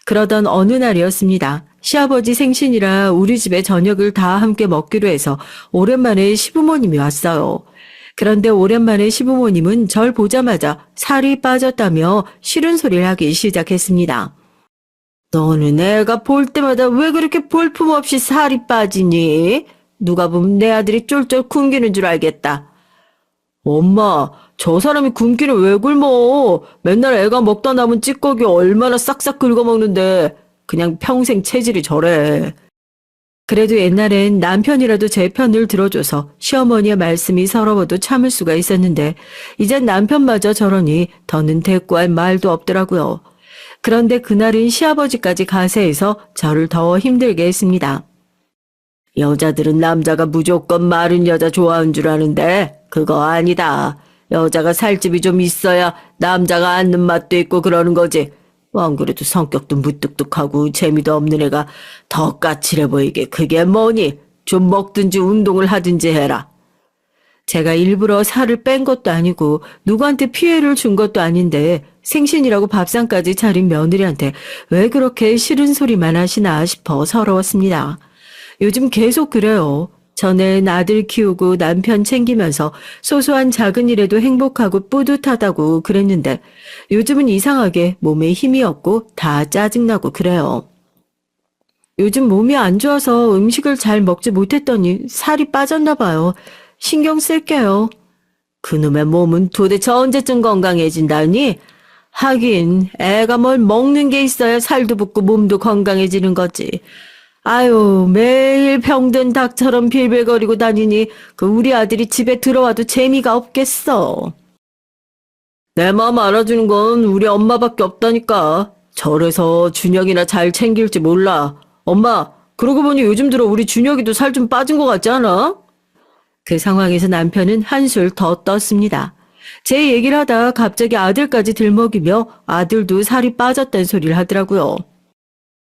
그러던 어느 날이었습니다. 시아버지 생신이라 우리 집에 저녁을 다 함께 먹기로 해서 오랜만에 시부모님이 왔어요. 그런데 오랜만에 시부모님은 절 보자마자 살이 빠졌다며 싫은 소리를 하기 시작했습니다. 너는 애가 볼 때마다 왜 그렇게 볼품없이 살이 빠지니? 누가 보면 내 아들이 쫄쫄 굶기는 줄 알겠다. 엄마, 저 사람이 굶기는 왜 굶어? 맨날 애가 먹다 남은 찌꺼기 얼마나 싹싹 긁어먹는데 그냥 평생 체질이 저래. 그래도 옛날엔 남편이라도 제 편을 들어줘서 시어머니의 말씀이 서러워도 참을 수가 있었는데 이젠 남편마저 저러니 더는 대꾸할 말도 없더라고요. 그런데 그날은 시아버지까지 가세해서 저를 더 힘들게 했습니다. 여자들은 남자가 무조건 마른 여자 좋아하는 줄 아는데 그거 아니다. 여자가 살집이 좀 있어야 남자가 앉는 맛도 있고 그러는 거지. 안 그래도 성격도 무뚝뚝하고 재미도 없는 애가 더 까칠해 보이게 그게 뭐니? 좀 먹든지 운동을 하든지 해라. 제가 일부러 살을 뺀 것도 아니고 누구한테 피해를 준 것도 아닌데 생신이라고 밥상까지 차린 며느리한테 왜 그렇게 싫은 소리만 하시나 싶어 서러웠습니다. 요즘 계속 그래요. 전엔 아들 키우고 남편 챙기면서 소소한 작은 일에도 행복하고 뿌듯하다고 그랬는데 요즘은 이상하게 몸에 힘이 없고 다 짜증나고 그래요. 요즘 몸이 안 좋아서 음식을 잘 먹지 못했더니 살이 빠졌나 봐요. 신경 쓸게요. 그놈의 몸은 도대체 언제쯤 건강해진다니? 하긴 애가 뭘 먹는 게 있어야 살도 붙고 몸도 건강해지는 거지. 아유, 매일 병든 닭처럼 빌빌거리고 다니니 그 우리 아들이 집에 들어와도 재미가 없겠어. 내 마음 알아주는 건 우리 엄마밖에 없다니까. 저래서 준혁이나 잘 챙길지 몰라. 엄마, 그러고 보니 요즘 들어 우리 준혁이도 살 좀 빠진 것 같지 않아? 그 상황에서 남편은 한술 더 떴습니다. 제 얘기를 하다 갑자기 아들까지 들먹이며 아들도 살이 빠졌다는 소리를 하더라고요.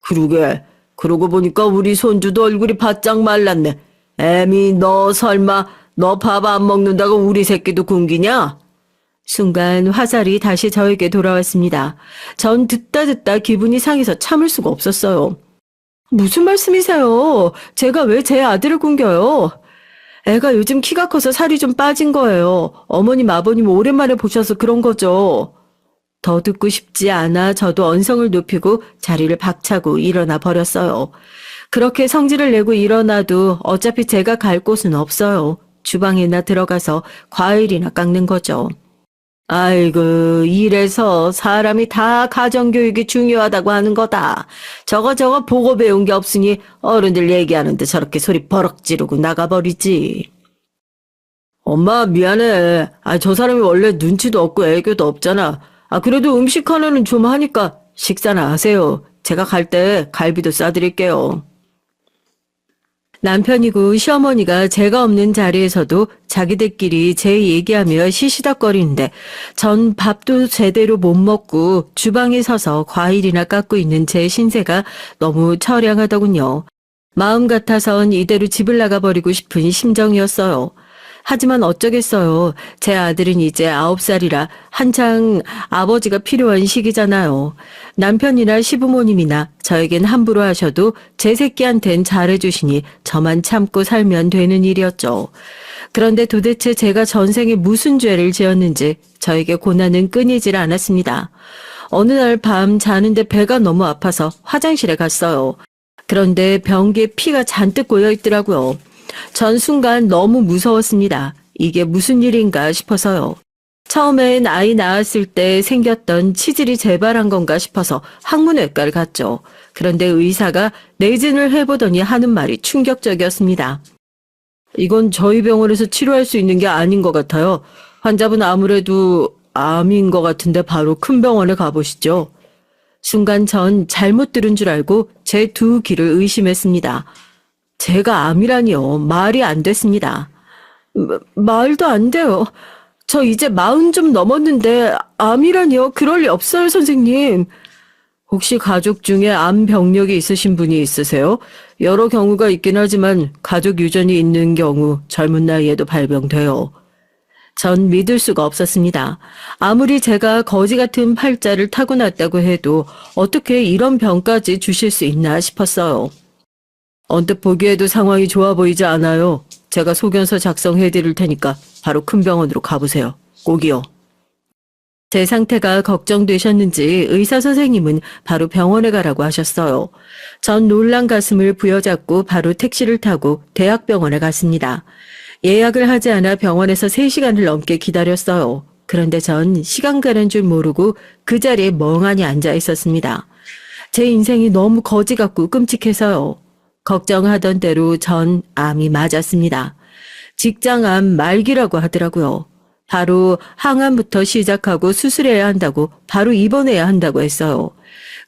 그러게. 그러고 보니까 우리 손주도 얼굴이 바짝 말랐네. 애미 너 설마 너 밥 안 먹는다고 우리 새끼도 굶기냐? 순간 화살이 다시 저에게 돌아왔습니다. 전 듣다 기분이 상해서 참을 수가 없었어요. 무슨 말씀이세요? 제가 왜 제 아들을 굶겨요? 애가 요즘 키가 커서 살이 좀 빠진 거예요. 어머님 아버님 오랜만에 보셔서 그런 거죠. 더 듣고 싶지 않아 저도 언성을 높이고 자리를 박차고 일어나 버렸어요. 그렇게 성질을 내고 일어나도 어차피 제가 갈 곳은 없어요. 주방에나 들어가서 과일이나 깎는 거죠. 아이고, 이래서 사람이 다 가정교육이 중요하다고 하는 거다. 저거 보고 배운 게 없으니 어른들 얘기하는데 저렇게 소리 버럭 지르고 나가버리지. 엄마 미안해. 저 사람이 원래 눈치도 없고 애교도 없잖아. 그래도 음식 하나는 좀 하니까 식사나 하세요. 제가 갈 때 갈비도 싸드릴게요. 남편이고 시어머니가 제가 없는 자리에서도 자기들끼리 제 얘기하며 시시덕거리는데 전 밥도 제대로 못 먹고 주방에 서서 과일이나 깎고 있는 제 신세가 너무 처량하더군요. 마음 같아선 이대로 집을 나가버리고 싶은 심정이었어요. 하지만 어쩌겠어요. 제 아들은 이제 9살이라 한창 아버지가 필요한 시기잖아요. 남편이나 시부모님이나 저에겐 함부로 하셔도 제 새끼한텐 잘해주시니 저만 참고 살면 되는 일이었죠. 그런데 도대체 제가 전생에 무슨 죄를 지었는지 저에게 고난은 끊이질 않았습니다. 어느 날 밤 자는데 배가 너무 아파서 화장실에 갔어요. 그런데 변기에 피가 잔뜩 고여 있더라고요. 전 순간 너무 무서웠습니다. 이게 무슨 일인가 싶어서요. 처음엔 아이 낳았을 때 생겼던 치질이 재발한 건가 싶어서 학문외과를 갔죠. 그런데 의사가 내진을 해보더니 하는 말이 충격적이었습니다. 이건 저희 병원에서 치료할 수 있는 게 아닌 것 같아요. 환자분 아무래도 암인 것 같은데 바로 큰 병원에 가보시죠. 순간 전 잘못 들은 줄 알고 제 두 귀를 의심했습니다. 제가 암이라니요. 말이 안 됐습니다. 말도 안 돼요. 저 이제 40 좀 넘었는데 암이라니요. 그럴 리 없어요, 선생님. 혹시 가족 중에 암 병력이 있으신 분이 있으세요? 여러 경우가 있긴 하지만 가족 유전이 있는 경우 젊은 나이에도 발병돼요. 전 믿을 수가 없었습니다. 아무리 제가 거지 같은 팔자를 타고났다고 해도 어떻게 이런 병까지 주실 수 있나 싶었어요. 언뜻 보기에도 상황이 좋아 보이지 않아요. 제가 소견서 작성해 드릴 테니까 바로 큰 병원으로 가보세요. 꼭이요. 제 상태가 걱정되셨는지 의사 선생님은 바로 병원에 가라고 하셨어요. 전 놀란 가슴을 부여잡고 바로 택시를 타고 대학병원에 갔습니다. 예약을 하지 않아 병원에서 3시간을 넘게 기다렸어요. 그런데 전 시간 가는 줄 모르고 그 자리에 멍하니 앉아 있었습니다. 제 인생이 너무 거지 같고 끔찍해서요. 걱정하던 대로 전 암이 맞았습니다. 직장암 말기라고 하더라고요. 바로 항암부터 시작하고 수술해야 한다고 바로 입원해야 한다고 했어요.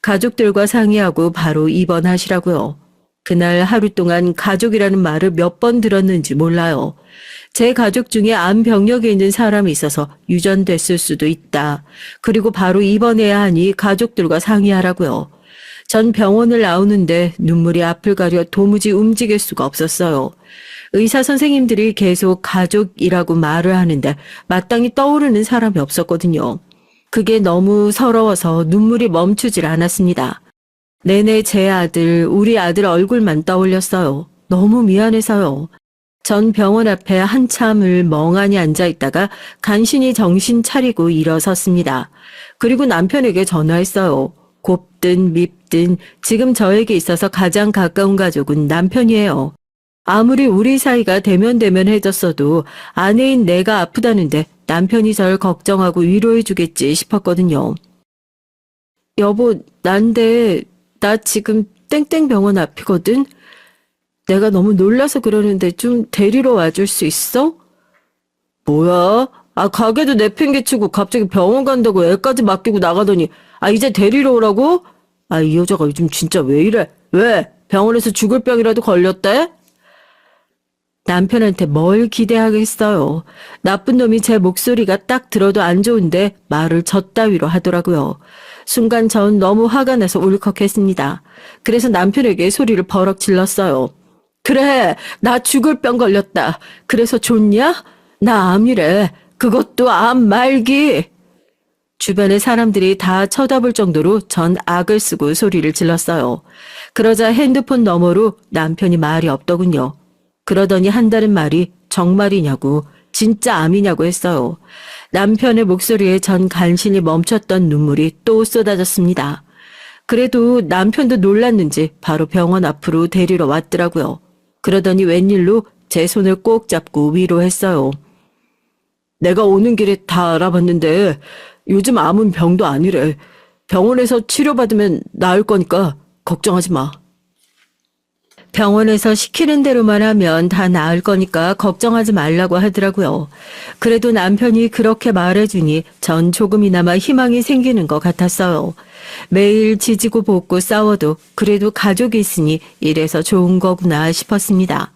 가족들과 상의하고 바로 입원하시라고요. 그날 하루 동안 가족이라는 말을 몇 번 들었는지 몰라요. 제 가족 중에 암 병력에 있는 사람이 있어서 유전됐을 수도 있다. 그리고 바로 입원해야 하니 가족들과 상의하라고요. 전 병원을 나오는데 눈물이 앞을 가려 도무지 움직일 수가 없었어요. 의사 선생님들이 계속 가족이라고 말을 하는데 마땅히 떠오르는 사람이 없었거든요. 그게 너무 서러워서 눈물이 멈추질 않았습니다. 내내 제 아들, 우리 아들 얼굴만 떠올렸어요. 너무 미안해서요. 전 병원 앞에 한참을 멍하니 앉아 있다가 간신히 정신 차리고 일어섰습니다. 그리고 남편에게 전화했어요. 곱든 밉든 지금 저에게 있어서 가장 가까운 가족은 남편이에요. 아무리 우리 사이가 대면대면해졌어도 아내인 내가 아프다는데 남편이 절 걱정하고 위로해주겠지 싶었거든요. 여보, 나 지금 땡땡병원 앞이거든? 내가 너무 놀라서 그러는데 좀 데리러 와줄 수 있어? 뭐야? 가게도 내팽개치고 갑자기 병원 간다고 애까지 맡기고 나가더니 이제 데리러 오라고? 이 여자가 요즘 진짜 왜 이래? 왜? 병원에서 죽을 병이라도 걸렸대? 남편한테 뭘 기대하겠어요. 나쁜 놈이 제 목소리가 딱 들어도 안 좋은데 말을 젖따위로 하더라고요. 순간 전 너무 화가 나서 울컥했습니다. 그래서 남편에게 소리를 버럭 질렀어요. 그래, 나 죽을 병 걸렸다. 그래서 좋냐? 나 암이래. 그것도 암 말기. 주변의 사람들이 다 쳐다볼 정도로 전 악을 쓰고 소리를 질렀어요. 그러자 핸드폰 너머로 남편이 말이 없더군요. 그러더니 한다는 말이 정말이냐고, 진짜 암이냐고 했어요. 남편의 목소리에 전 간신히 멈췄던 눈물이 또 쏟아졌습니다. 그래도 남편도 놀랐는지 바로 병원 앞으로 데리러 왔더라고요. 그러더니 웬일로 제 손을 꼭 잡고 위로했어요. 내가 오는 길에 다 알아봤는데 요즘 암은 병도 아니래. 병원에서 치료받으면 나을 거니까 걱정하지 마. 병원에서 시키는 대로만 하면 다 나을 거니까 걱정하지 말라고 하더라고요. 그래도 남편이 그렇게 말해주니 전 조금이나마 희망이 생기는 것 같았어요. 매일 지지고 볶고 싸워도 그래도 가족이 있으니 이래서 좋은 거구나 싶었습니다.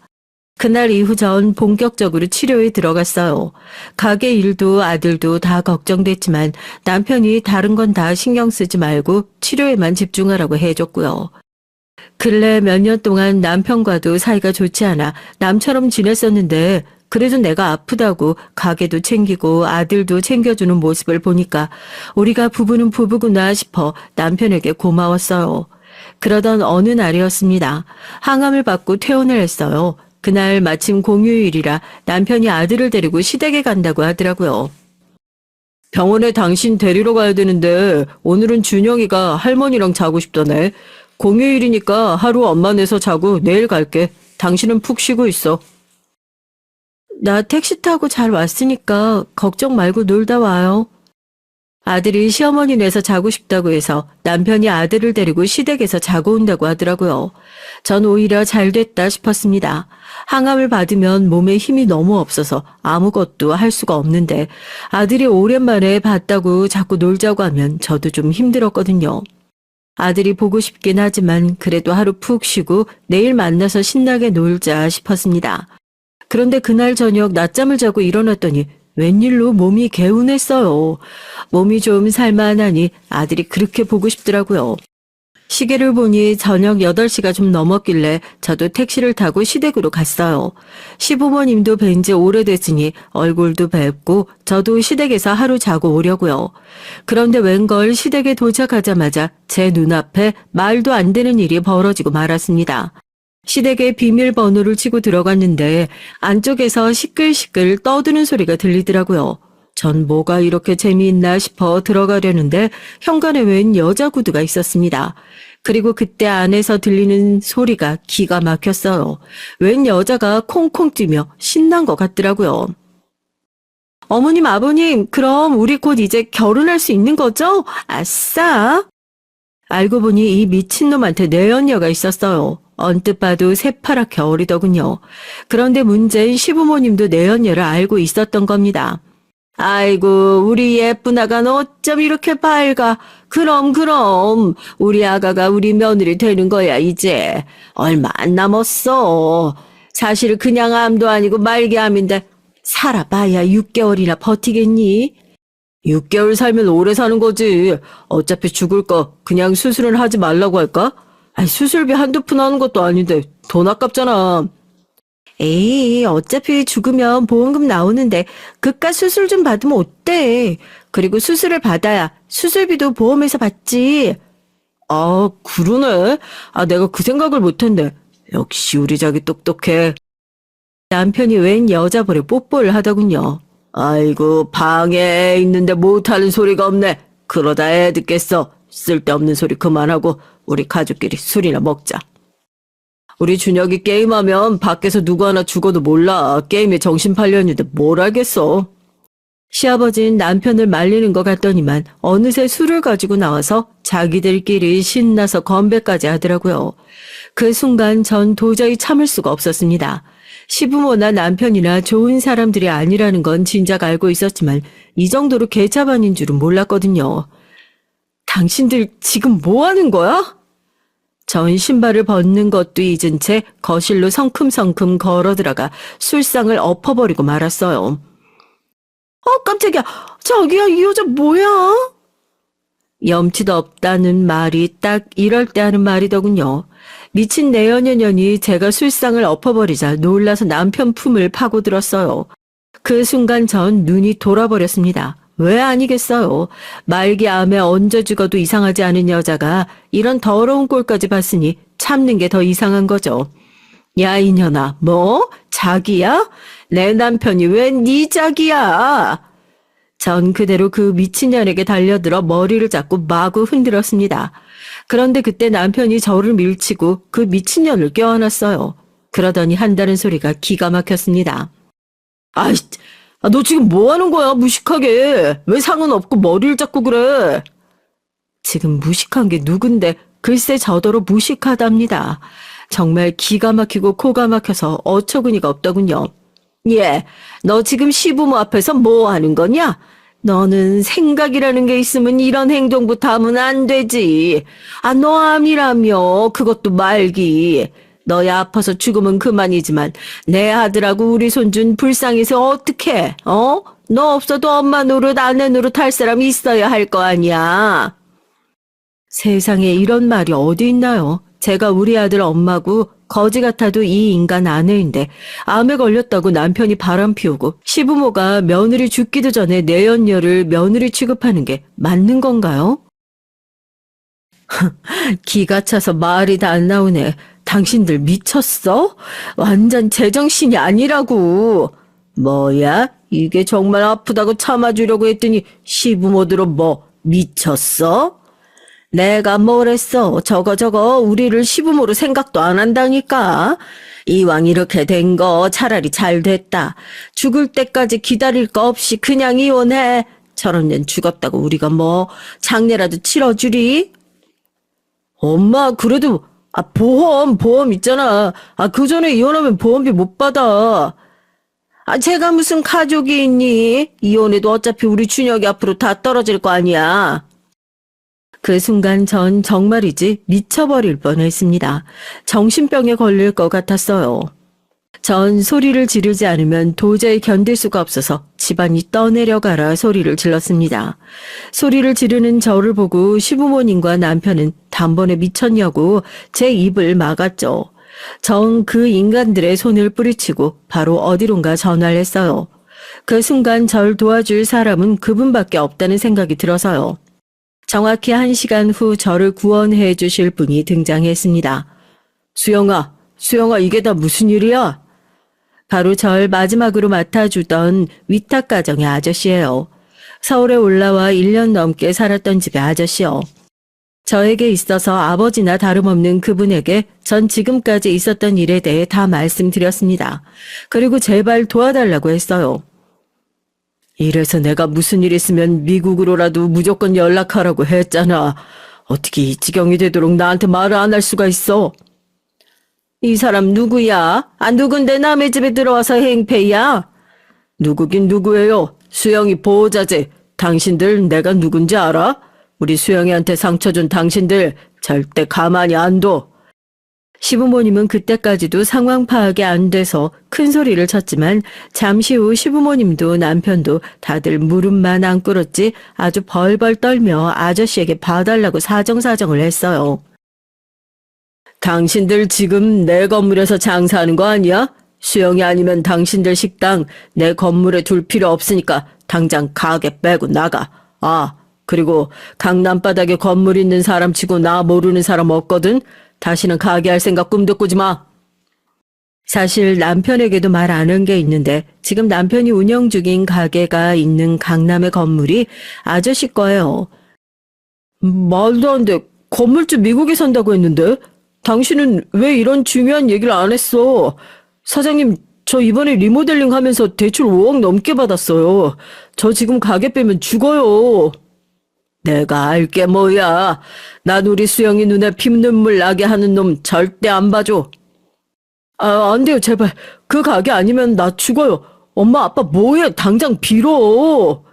그날 이후 전 본격적으로 치료에 들어갔어요. 가게 일도 아들도 다 걱정됐지만 남편이 다른 건 다 신경 쓰지 말고 치료에만 집중하라고 해줬고요. 근래 몇 년 동안 남편과도 사이가 좋지 않아 남처럼 지냈었는데 그래도 내가 아프다고 가게도 챙기고 아들도 챙겨주는 모습을 보니까 우리가 부부는 부부구나 싶어 남편에게 고마웠어요. 그러던 어느 날이었습니다. 항암을 받고 퇴원을 했어요. 그날 마침 공휴일이라 남편이 아들을 데리고 시댁에 간다고 하더라고요. 병원에 당신 데리러 가야 되는데 오늘은 준영이가 할머니랑 자고 싶다네. 공휴일이니까 하루 엄마 내서 자고 내일 갈게. 당신은 푹 쉬고 있어. 나 택시 타고 잘 왔으니까 걱정 말고 놀다 와요. 아들이 시어머니 내서 자고 싶다고 해서 남편이 아들을 데리고 시댁에서 자고 온다고 하더라고요. 전 오히려 잘 됐다 싶었습니다. 항암을 받으면 몸에 힘이 너무 없어서 아무것도 할 수가 없는데 아들이 오랜만에 봤다고 자꾸 놀자고 하면 저도 좀 힘들었거든요. 아들이 보고 싶긴 하지만 그래도 하루 푹 쉬고 내일 만나서 신나게 놀자 싶었습니다. 그런데 그날 저녁 낮잠을 자고 일어났더니 웬일로 몸이 개운했어요. 몸이 좀 살만하니 아들이 그렇게 보고 싶더라고요. 시계를 보니 저녁 8시가 좀 넘었길래 저도 택시를 타고 시댁으로 갔어요. 시부모님도 뵌 지 오래됐으니 얼굴도 뵙고 저도 시댁에서 하루 자고 오려고요. 그런데 웬걸 시댁에 도착하자마자 제 눈앞에 말도 안 되는 일이 벌어지고 말았습니다. 시댁에 비밀번호를 치고 들어갔는데 안쪽에서 시끌시끌 떠드는 소리가 들리더라고요. 전 뭐가 이렇게 재미있나 싶어 들어가려는데 현관에 웬 여자 구두가 있었습니다. 그리고 그때 안에서 들리는 소리가 기가 막혔어요. 웬 여자가 콩콩 뛰며 신난 것 같더라고요. 어머님, 아버님, 그럼 우리 곧 이제 결혼할 수 있는 거죠? 아싸! 알고 보니 이 미친놈한테 내연녀가 있었어요. 언뜻 봐도 새파랗게 어리더군요. 그런데 문제는 시부모님도 내연녀를 알고 있었던 겁니다. 아이고, 우리 예쁜 아가는 어쩜 이렇게 밝아. 그럼 우리 아가가 우리 며느리 되는 거야 이제. 얼마 안 남았어. 사실 그냥 암도 아니고 말기암인데 살아봐야 6개월이나 버티겠니? 6개월 살면 오래 사는 거지. 어차피 죽을 거 그냥 수술은 하지 말라고 할까? 아니, 수술비 한두 푼 하는 것도 아닌데 돈 아깝잖아. 에이, 어차피 죽으면 보험금 나오는데 그깟 수술 좀 받으면 어때? 그리고 수술을 받아야 수술비도 보험에서 받지. 아, 그러네. 아, 내가 그 생각을 못했네. 역시 우리 자기 똑똑해. 남편이 웬 여자 볼에 뽀뽀를 하더군요. 아이고, 방에 있는데 못하는 소리가 없네. 그러다 애 듣겠어. 쓸데없는 소리 그만하고 우리 가족끼리 술이나 먹자. 우리 준혁이 게임하면 밖에서 누구 하나 죽어도 몰라. 게임에 정신 팔렸는데 뭘 알겠어. 시아버지는 남편을 말리는 것 같더니만 어느새 술을 가지고 나와서 자기들끼리 신나서 건배까지 하더라고요. 그 순간 전 도저히 참을 수가 없었습니다. 시부모나 남편이나 좋은 사람들이 아니라는 건 진작 알고 있었지만 이 정도로 개차반인 줄은 몰랐거든요. 당신들 지금 뭐 하는 거야? 전 신발을 벗는 것도 잊은 채 거실로 성큼성큼 걸어 들어가 술상을 엎어버리고 말았어요. 깜짝이야. 자기야, 이 여자 뭐야? 염치도 없다는 말이 딱 이럴 때 하는 말이더군요. 미친 내연녀년이 제가 술상을 엎어버리자 놀라서 남편 품을 파고들었어요. 그 순간 전 눈이 돌아버렸습니다. 왜 아니겠어요. 말기암에 얹어 죽어도 이상하지 않은 여자가 이런 더러운 꼴까지 봤으니 참는 게 더 이상한 거죠. 야, 이년아, 뭐? 자기야? 내 남편이 왜 네 자기야? 전 그대로 그 미친년에게 달려들어 머리를 잡고 마구 흔들었습니다. 그런데 그때 남편이 저를 밀치고 그 미친년을 껴안았어요. 그러더니 한다는 소리가 기가 막혔습니다. 아이, 너 지금 뭐 하는 거야, 무식하게. 왜 상은 없고 머리를 잡고 그래? 지금 무식한 게 누군데 글쎄 저더러 무식하답니다. 정말 기가 막히고 코가 막혀서 어처구니가 없더군요. 예, 너 지금 시부모 앞에서 뭐 하는 거냐? 너는 생각이라는 게 있으면 이런 행동부터 하면 안 되지. 아, 너 암이라며. 그것도 말기. 너야 아파서 죽으면 그만이지만 내 아들하고 우리 손주는 불쌍해서 어떡해? 너 없어도 엄마 노릇 아내 노릇 할 사람이 있어야 할 거 아니야. 세상에 이런 말이 어디 있나요? 제가 우리 아들 엄마고 거지 같아도 이 인간 아내인데 암에 걸렸다고 남편이 바람 피우고 시부모가 며느리 죽기도 전에 내연녀를 며느리 취급하는 게 맞는 건가요? 기가 차서 말이 다 안 나오네. 당신들 미쳤어? 완전 제정신이 아니라고. 뭐야? 이게 정말 아프다고 참아주려고 했더니 시부모들은 뭐 미쳤어? 내가 뭘 했어? 저거 우리를 시부모로 생각도 안 한다니까. 이왕 이렇게 된 거 차라리 잘 됐다. 죽을 때까지 기다릴 거 없이 그냥 이혼해. 저런 년 죽었다고 우리가 뭐 장례라도 치러주리? 엄마, 그래도, 보험 있잖아. 그 전에 이혼하면 보험비 못 받아. 제가 무슨 가족이 있니? 이혼해도 어차피 우리 준혁이 앞으로 다 떨어질 거 아니야. 그 순간 전 정말이지 미쳐버릴 뻔했습니다. 정신병에 걸릴 것 같았어요. 전 소리를 지르지 않으면 도저히 견딜 수가 없어서 집안이 떠내려가라 소리를 질렀습니다. 소리를 지르는 저를 보고 시부모님과 남편은 단번에 미쳤냐고 제 입을 막았죠. 전 그 인간들의 손을 뿌리치고 바로 어디론가 전화를 했어요. 그 순간 절 도와줄 사람은 그분밖에 없다는 생각이 들어서요. 정확히 1시간 후 저를 구원해 주실 분이 등장했습니다. 수영아, 이게 다 무슨 일이야? 바로 절 마지막으로 맡아주던 위탁가정의 아저씨예요. 서울에 올라와 1년 넘게 살았던 집의 아저씨요. 저에게 있어서 아버지나 다름없는 그분에게 전 지금까지 있었던 일에 대해 다 말씀드렸습니다. 그리고 제발 도와달라고 했어요. 이래서 내가 무슨 일 있으면 미국으로라도 무조건 연락하라고 했잖아. 어떻게 이 지경이 되도록 나한테 말을 안 할 수가 있어? 이 사람 누구야? 누군데 남의 집에 들어와서 행패야? 누구긴 누구예요? 수영이 보호자지. 당신들 내가 누군지 알아? 우리 수영이한테 상처 준 당신들 절대 가만히 안 둬. 시부모님은 그때까지도 상황 파악이 안 돼서 큰 소리를 쳤지만 잠시 후 시부모님도 남편도 다들 무릎만 안 꿇었지 아주 벌벌 떨며 아저씨에게 봐달라고 사정사정을 했어요. 당신들 지금 내 건물에서 장사하는 거 아니야? 수영이 아니면 당신들 식당 내 건물에 둘 필요 없으니까 당장 가게 빼고 나가. 그리고 강남 바닥에 건물 있는 사람 치고 나 모르는 사람 없거든. 다시는 가게 할 생각 꿈도 꾸지 마. 사실 남편에게도 말 안 한 게 있는데 지금 남편이 운영 중인 가게가 있는 강남의 건물이 아저씨 거예요. 말도 안 돼. 건물주 미국에 산다고 했는데? 당신은 왜 이런 중요한 얘기를 안 했어? 사장님, 저 이번에 리모델링 하면서 대출 5억 넘게 받았어요. 저 지금 가게 빼면 죽어요. 내가 알게 뭐야. 난 우리 수영이 눈에 피눈물 나게 하는 놈 절대 안 봐줘. 안 돼요, 제발. 그 가게 아니면 나 죽어요. 엄마, 아빠 뭐해? 당장 빌어.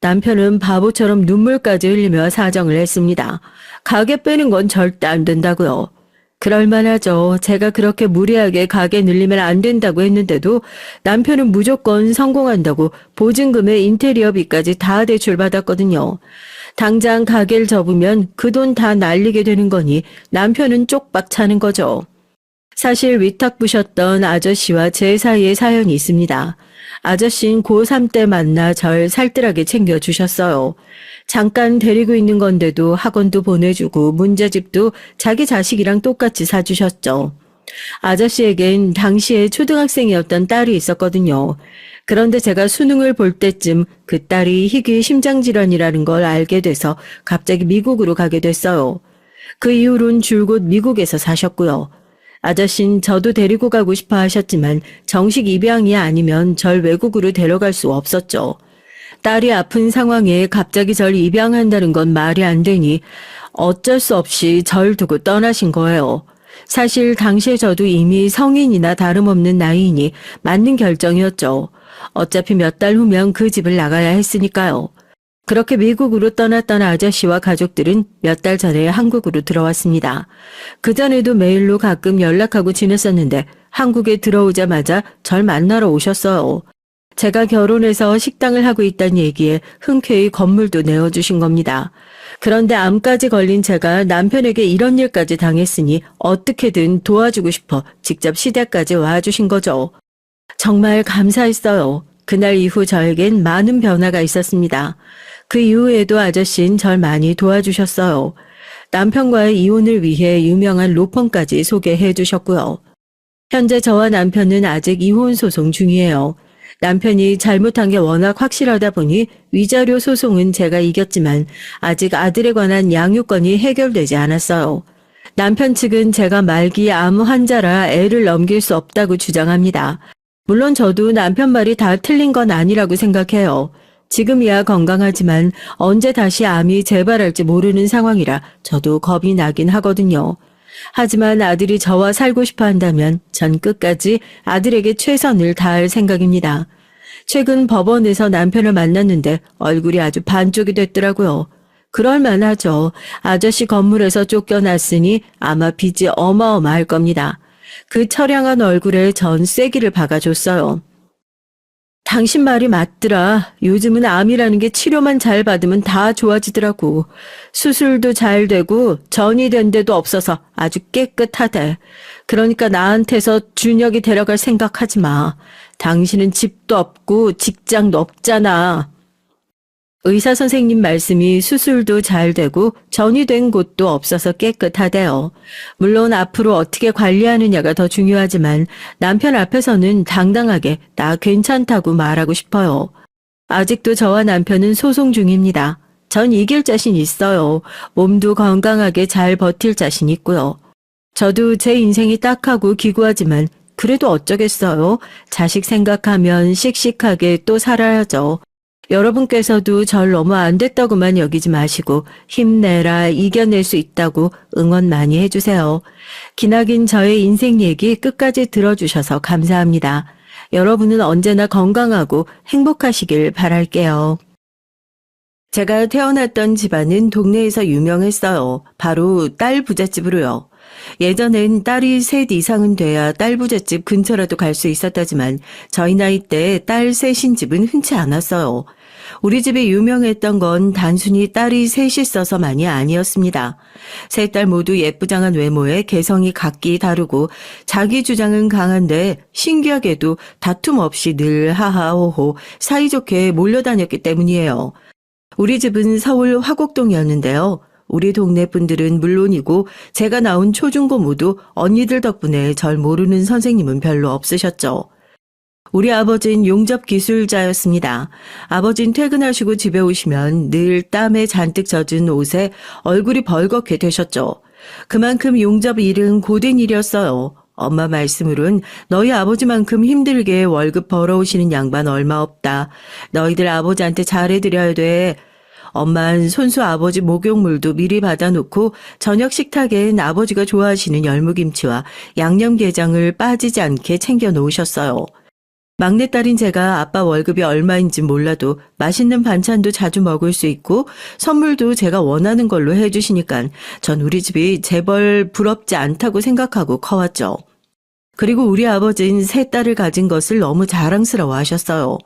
남편은 바보처럼 눈물까지 흘리며 사정을 했습니다. 가게 빼는 건 절대 안 된다고요. 그럴만하죠. 제가 그렇게 무리하게 가게 늘리면 안 된다고 했는데도 남편은 무조건 성공한다고 보증금에 인테리어비까지 다 대출받았거든요. 당장 가게를 접으면 그 돈 다 날리게 되는 거니 남편은 쪽박 차는 거죠. 사실 위탁 부셨던 아저씨와 제 사이에 사연이 있습니다. 아저씨는 고3 때 만나 절 살뜰하게 챙겨주셨어요. 잠깐 데리고 있는 건데도 학원도 보내주고 문제집도 자기 자식이랑 똑같이 사주셨죠. 아저씨에겐 당시에 초등학생이었던 딸이 있었거든요. 그런데 제가 수능을 볼 때쯤 그 딸이 희귀 심장질환이라는 걸 알게 돼서 갑자기 미국으로 가게 됐어요. 그 이후론 줄곧 미국에서 사셨고요. 아저씨는 저도 데리고 가고 싶어 하셨지만 정식 입양이 아니면 절 외국으로 데려갈 수 없었죠. 딸이 아픈 상황에 갑자기 절 입양한다는 건 말이 안 되니 어쩔 수 없이 절 두고 떠나신 거예요. 사실 당시에 저도 이미 성인이나 다름없는 나이이니 맞는 결정이었죠. 어차피 몇 달 후면 그 집을 나가야 했으니까요. 그렇게 미국으로 떠났던 아저씨와 가족들은 몇 달 전에 한국으로 들어왔습니다. 그전에도 메일로 가끔 연락하고 지냈었는데 한국에 들어오자마자 절 만나러 오셨어요. 제가 결혼해서 식당을 하고 있다는 얘기에 흔쾌히 건물도 내어주신 겁니다. 그런데 암까지 걸린 제가 남편에게 이런 일까지 당했으니 어떻게든 도와주고 싶어 직접 시댁까지 와주신 거죠. 정말 감사했어요. 그날 이후 저에겐 많은 변화가 있었습니다. 그 이후에도 아저씨는 절 많이 도와주셨어요. 남편과의 이혼을 위해 유명한 로펌까지 소개해 주셨고요. 현재 저와 남편은 아직 이혼 소송 중이에요. 남편이 잘못한 게 워낙 확실하다 보니 위자료 소송은 제가 이겼지만 아직 아들에 관한 양육권이 해결되지 않았어요. 남편 측은 제가 말기 암 환자라 애를 넘길 수 없다고 주장합니다. 물론 저도 남편 말이 다 틀린 건 아니라고 생각해요. 지금이야 건강하지만 언제 다시 암이 재발할지 모르는 상황이라 저도 겁이 나긴 하거든요. 하지만 아들이 저와 살고 싶어 한다면 전 끝까지 아들에게 최선을 다할 생각입니다. 최근 법원에서 남편을 만났는데 얼굴이 아주 반쪽이 됐더라고요. 그럴 만하죠. 아저씨 건물에서 쫓겨났으니 아마 빚이 어마어마할 겁니다. 그 처량한 얼굴에 전 쐐기를 박아줬어요. 당신 말이 맞더라. 요즘은 암이라는 게 치료만 잘 받으면 다 좋아지더라고. 수술도 잘 되고 전이 된 데도 없어서 아주 깨끗하대. 그러니까 나한테서 준혁이 데려갈 생각하지 마. 당신은 집도 없고 직장도 없잖아. 의사 선생님 말씀이 수술도 잘 되고 전이 된 곳도 없어서 깨끗하대요. 물론 앞으로 어떻게 관리하느냐가 더 중요하지만 남편 앞에서는 당당하게 나 괜찮다고 말하고 싶어요. 아직도 저와 남편은 소송 중입니다. 전 이길 자신 있어요. 몸도 건강하게 잘 버틸 자신 있고요. 저도 제 인생이 딱하고 기구하지만 그래도 어쩌겠어요. 자식 생각하면 씩씩하게 또 살아야죠. 여러분께서도 절 너무 안 됐다고만 여기지 마시고 힘내라, 이겨낼 수 있다고 응원 많이 해주세요. 기나긴 저의 인생 얘기 끝까지 들어주셔서 감사합니다. 여러분은 언제나 건강하고 행복하시길 바랄게요. 제가 태어났던 집안은 동네에서 유명했어요. 바로 딸 부잣집으로요. 예전엔 딸이 셋 이상은 돼야 딸 부잣집 근처라도 갈 수 있었다지만 저희 나이 때 딸 셋인 집은 흔치 않았어요. 우리 집이 유명했던 건 단순히 딸이 셋이 있어서만이 아니었습니다. 세 딸 모두 예쁘장한 외모에 개성이 각기 다르고 자기 주장은 강한데 신기하게도 다툼 없이 늘 하하호호 사이좋게 몰려다녔기 때문이에요. 우리 집은 서울 화곡동이었는데요. 우리 동네 분들은 물론이고 제가 나온 초중고 모두 언니들 덕분에 절 모르는 선생님은 별로 없으셨죠. 우리 아버지는 용접 기술자였습니다. 아버지는 퇴근하시고 집에 오시면 늘 땀에 잔뜩 젖은 옷에 얼굴이 벌겋게 되셨죠. 그만큼 용접 일은 고된 일이었어요. 엄마 말씀으론 너희 아버지만큼 힘들게 월급 벌어오시는 양반 얼마 없다. 너희들 아버지한테 잘해드려야 돼. 엄만 손수 아버지 목욕물도 미리 받아놓고 저녁 식탁엔 아버지가 좋아하시는 열무김치와 양념게장을 빠지지 않게 챙겨 놓으셨어요. 막내딸인 제가 아빠 월급이 얼마인지 몰라도 맛있는 반찬도 자주 먹을 수 있고 선물도 제가 원하는 걸로 해주시니까 전 우리 집이 재벌 부럽지 않다고 생각하고 커왔죠. 그리고 우리 아버지는 세 딸을 가진 것을 너무 자랑스러워 하셨어요.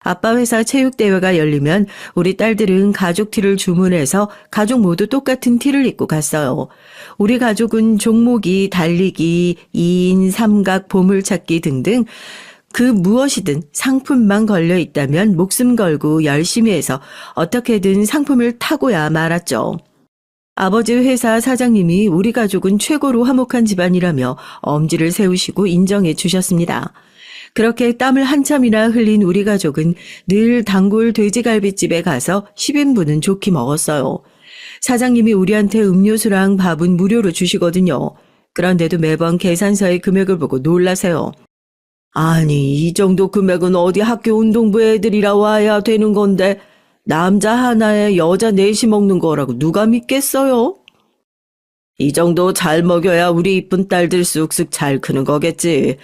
아빠 회사 체육대회가 열리면 우리 딸들은 가족 티를 주문해서 가족 모두 똑같은 티를 입고 갔어요. 우리 가족은 종목이 달리기, 2인, 삼각, 보물찾기 등등 그 무엇이든 상품만 걸려 있다면 목숨 걸고 열심히 해서 어떻게든 상품을 타고야 말았죠. 아버지 회사 사장님이 우리 가족은 최고로 화목한 집안이라며 엄지를 세우시고 인정해 주셨습니다. 그렇게 땀을 한참이나 흘린 우리 가족은 늘 단골 돼지갈비집에 가서 10인분은 좋게 먹었어요. 사장님이 우리한테 음료수랑 밥은 무료로 주시거든요. 그런데도 매번 계산서의 금액을 보고 놀라세요. 아니, 이 정도 금액은 어디 학교 운동부 애들이라 와야 되는 건데 남자 하나에 여자 넷이 먹는 거라고 누가 믿겠어요? 이 정도 잘 먹여야 우리 이쁜 딸들 쑥쑥 잘 크는 거겠지.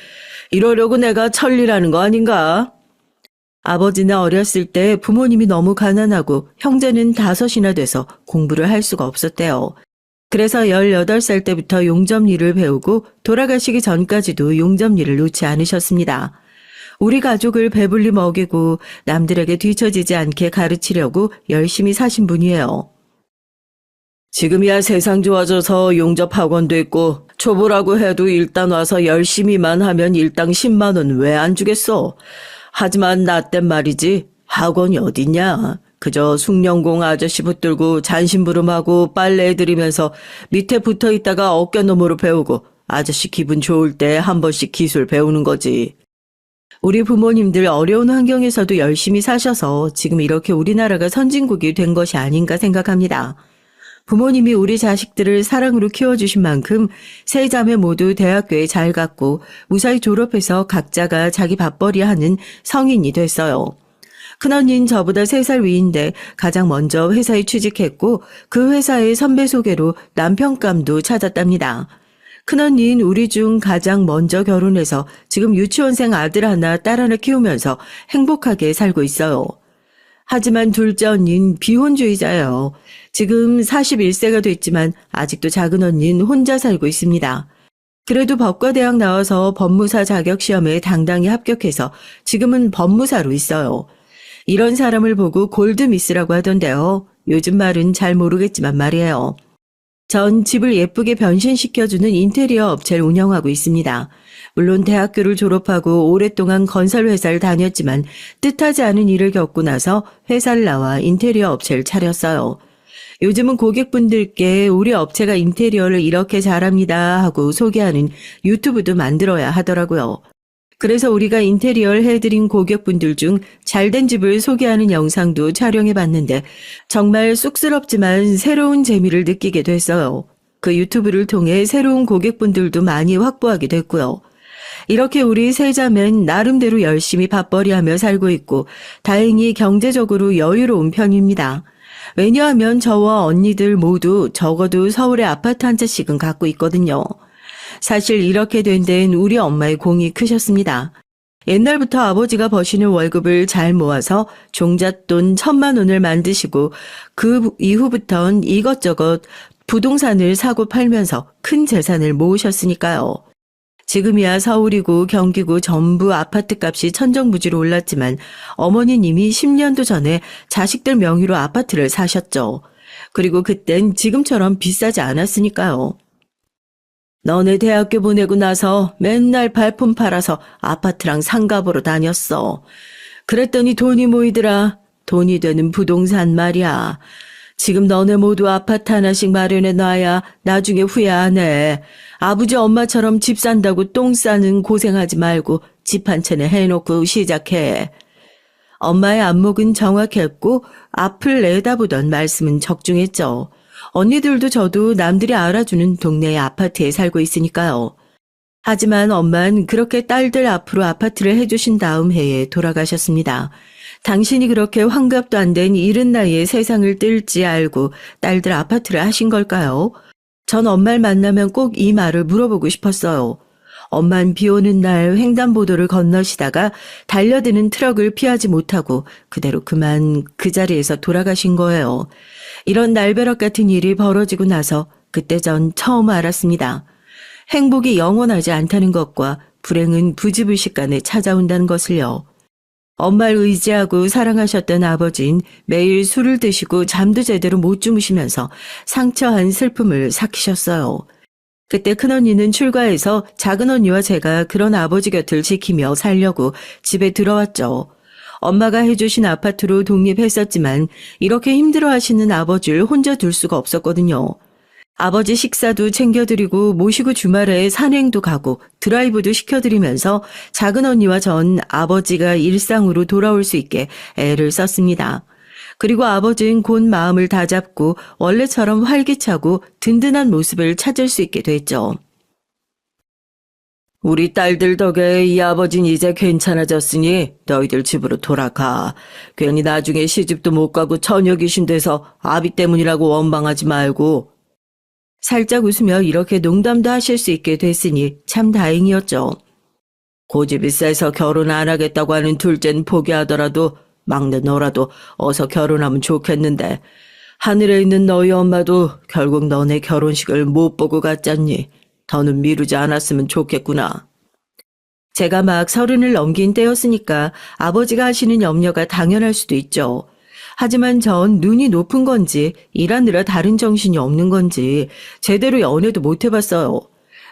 이러려고 내가 천리라는 거 아닌가? 아버지는 어렸을 때 부모님이 너무 가난하고 형제는 5이나 돼서 공부를 할 수가 없었대요. 그래서 18살 때부터 용접일을 배우고 돌아가시기 전까지도 용접일을 놓지 않으셨습니다. 우리 가족을 배불리 먹이고 남들에게 뒤처지지 않게 가르치려고 열심히 사신 분이에요. 지금이야 세상 좋아져서 용접 학원도 있고 초보라고 해도 일단 와서 열심히만 하면 일당 10만 원 왜 안 주겠어? 하지만 나 땐 말이지 학원이 어딨냐? 그저 숭늉공 아저씨 붙들고 잔심부름하고 빨래 해드리면서 밑에 붙어 있다가 어깨너머로 배우고 아저씨 기분 좋을 때 한 번씩 기술 배우는 거지. 우리 부모님들 어려운 환경에서도 열심히 사셔서 지금 이렇게 우리나라가 선진국이 된 것이 아닌가 생각합니다. 부모님이 우리 자식들을 사랑으로 키워주신 만큼 세 자매 모두 대학교에 잘 갔고 무사히 졸업해서 각자가 자기 밥벌이 하는 성인이 됐어요. 큰언니는 저보다 3살 위인데 가장 먼저 회사에 취직했고 그 회사의 선배 소개로 남편감도 찾았답니다. 큰언니는 우리 중 가장 먼저 결혼해서 지금 유치원생 아들 하나 딸 하나 키우면서 행복하게 살고 있어요. 하지만 둘째 언니는 비혼주의자예요. 지금 41세가 됐지만 아직도 작은 언니는 혼자 살고 있습니다. 그래도 법과대학 나와서 법무사 자격시험에 당당히 합격해서 지금은 법무사로 있어요. 이런 사람을 보고 골드미스라고 하던데요. 요즘 말은 잘 모르겠지만 말이에요. 전 집을 예쁘게 변신시켜주는 인테리어 업체를 운영하고 있습니다. 물론 대학교를 졸업하고 오랫동안 건설회사를 다녔지만 뜻하지 않은 일을 겪고 나서 회사를 나와 인테리어 업체를 차렸어요. 요즘은 고객분들께 우리 업체가 인테리어를 이렇게 잘합니다 하고 소개하는 유튜브도 만들어야 하더라고요. 그래서 우리가 인테리어를 해드린 고객분들 중 잘된 집을 소개하는 영상도 촬영해봤는데 정말 쑥스럽지만 새로운 재미를 느끼게 됐어요. 그 유튜브를 통해 새로운 고객분들도 많이 확보하게 됐고요. 이렇게 우리 세 자매는 나름대로 열심히 밥벌이하며 살고 있고 다행히 경제적으로 여유로운 편입니다. 왜냐하면 저와 언니들 모두 적어도 서울에 아파트 한 채씩은 갖고 있거든요. 사실 이렇게 된 데는 우리 엄마의 공이 크셨습니다. 옛날부터 아버지가 버시는 월급을 잘 모아서 종잣돈 1,000만 원을 만드시고 그 이후부턴 이것저것 부동산을 사고 팔면서 큰 재산을 모으셨으니까요. 지금이야 서울이고 경기고 전부 아파트값이 천정부지로 올랐지만 어머니는 이미 10년도 전에 자식들 명의로 아파트를 사셨죠. 그리고 그땐 지금처럼 비싸지 않았으니까요. 너네 대학교 보내고 나서 맨날 발품 팔아서 아파트랑 상가 보러 다녔어. 그랬더니 돈이 모이더라. 돈이 되는 부동산 말이야. 지금 너네 모두 아파트 하나씩 마련해 놔야 나중에 후회 안 해. 아버지 엄마처럼 집 산다고 똥 싸는 고생하지 말고 집 한 채는 해놓고 시작해. 엄마의 안목은 정확했고 앞을 내다보던 말씀은 적중했죠. 언니들도 저도 남들이 알아주는 동네의 아파트에 살고 있으니까요. 하지만 엄마는 그렇게 딸들 앞으로 아파트를 해주신 다음 해에 돌아가셨습니다. 당신이 그렇게 환갑도 안 된 이른 나이에 세상을 뜰지 알고 딸들 아파트를 하신 걸까요? 전 엄마를 만나면 꼭 이 말을 물어보고 싶었어요. 엄만 비 오는 날 횡단보도를 건너시다가 달려드는 트럭을 피하지 못하고 그대로 그만 그 자리에서 돌아가신 거예요. 이런 날벼락 같은 일이 벌어지고 나서 그때 전 처음 알았습니다. 행복이 영원하지 않다는 것과 불행은 부지불식간에 찾아온다는 것을요. 엄마를 의지하고 사랑하셨던 아버진 매일 술을 드시고 잠도 제대로 못 주무시면서 상처한 슬픔을 삭히셨어요. 그때 큰언니는 출가해서 작은언니와 제가 그런 아버지 곁을 지키며 살려고 집에 들어왔죠. 엄마가 해주신 아파트로 독립했었지만 이렇게 힘들어하시는 아버지를 혼자 둘 수가 없었거든요. 아버지 식사도 챙겨드리고 모시고 주말에 산행도 가고 드라이브도 시켜드리면서 작은언니와 전 아버지가 일상으로 돌아올 수 있게 애를 썼습니다. 그리고 아버지는 곧 마음을 다잡고 원래처럼 활기차고 든든한 모습을 찾을 수 있게 됐죠. 우리 딸들 덕에 이 아버지는 이제 괜찮아졌으니 너희들 집으로 돌아가. 괜히 나중에 시집도 못 가고 처녀 귀신 돼서 아비 때문이라고 원망하지 말고. 살짝 웃으며 이렇게 농담도 하실 수 있게 됐으니 참 다행이었죠. 고집이 세서 결혼 안 하겠다고 하는 둘째는 포기하더라도 막내 너라도 어서 결혼하면 좋겠는데 하늘에 있는 너희 엄마도 결국 너네 결혼식을 못 보고 갔잖니. 더는 미루지 않았으면 좋겠구나. 제가 막 30을 넘긴 때였으니까 아버지가 하시는 염려가 당연할 수도 있죠. 하지만 전 눈이 높은 건지 일하느라 다른 정신이 없는 건지 제대로 연애도 못 해봤어요.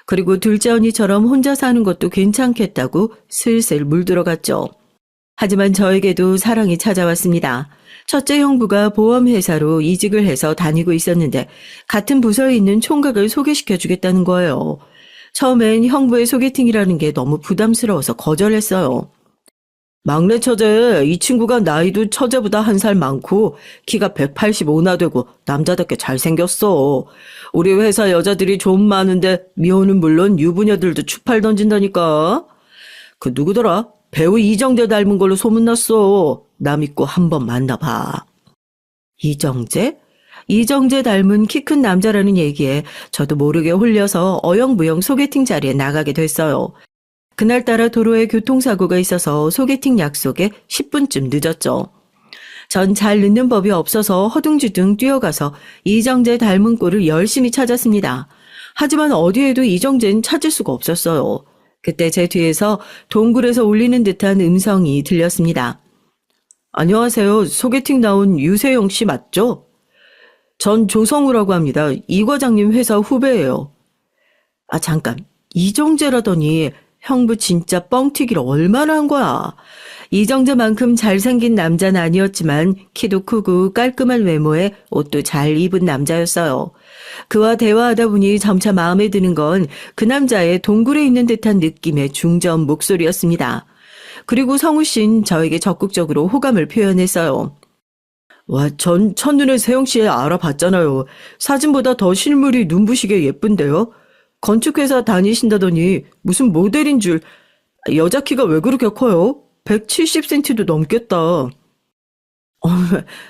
그리고 둘째 언니처럼 혼자 사는 것도 괜찮겠다고 슬슬 물들어갔죠. 하지만 저에게도 사랑이 찾아왔습니다. 첫째 형부가 보험회사로 이직을 해서 다니고 있었는데 같은 부서에 있는 총각을 소개시켜 주겠다는 거예요. 처음엔 형부의 소개팅이라는 게 너무 부담스러워서 거절했어요. 막내 처제, 이 친구가 나이도 처제보다 한 살 많고 키가 185나 되고 남자답게 잘생겼어. 우리 회사 여자들이 좀 많은데 미호는 물론 유부녀들도 추팔 던진다니까. 그 누구더라? 배우 이정재 닮은 걸로 소문났어. 나 믿고 한번 만나봐. 이정재? 이정재 닮은 키 큰 남자라는 얘기에 저도 모르게 홀려서 어영부영 소개팅 자리에 나가게 됐어요. 그날따라 도로에 교통사고가 있어서 소개팅 약속에 10분쯤 늦었죠. 전 잘 늦는 법이 없어서 허둥지둥 뛰어가서 이정재 닮은 꼴을 열심히 찾았습니다. 하지만 어디에도 이정재는 찾을 수가 없었어요. 그때 제 뒤에서 동굴에서 울리는 듯한 음성이 들렸습니다. 안녕하세요. 소개팅 나온 유세영 씨 맞죠? 전 조성우라고 합니다. 이 과장님 회사 후배예요. 아 잠깐, 이정재라더니 형부 진짜 뻥튀기를 얼마나 한 거야. 이정재만큼 잘생긴 남자는 아니었지만 키도 크고 깔끔한 외모에 옷도 잘 입은 남자였어요. 그와 대화하다 보니 점차 마음에 드는 건 그 남자의 동굴에 있는 듯한 느낌의 중저음 목소리였습니다. 그리고 성우 씨는 저에게 적극적으로 호감을 표현했어요. 와, 전 첫눈에 세영 씨 알아봤잖아요. 사진보다 더 실물이 눈부시게 예쁜데요. 건축회사 다니신다더니 무슨 모델인 줄. 여자 키가 왜 그렇게 커요? 170cm도 넘겠다.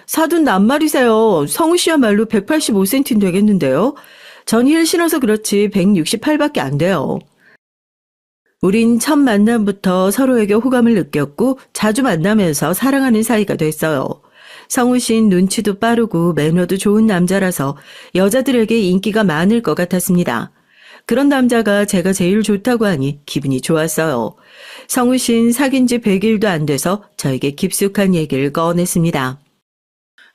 사돈 낱말이세요. 성우 씨야말로 185cm 되겠는데요. 전 힐 신어서 그렇지 168밖에 안 돼요. 우린 첫 만남부터 서로에게 호감을 느꼈고 자주 만나면서 사랑하는 사이가 됐어요. 성우 씨는 눈치도 빠르고 매너도 좋은 남자라서 여자들에게 인기가 많을 것 같았습니다. 그런 남자가 제가 제일 좋다고 하니 기분이 좋았어요. 성우 씨는 사귄 지 100일도 안 돼서 저에게 깊숙한 얘기를 꺼냈습니다.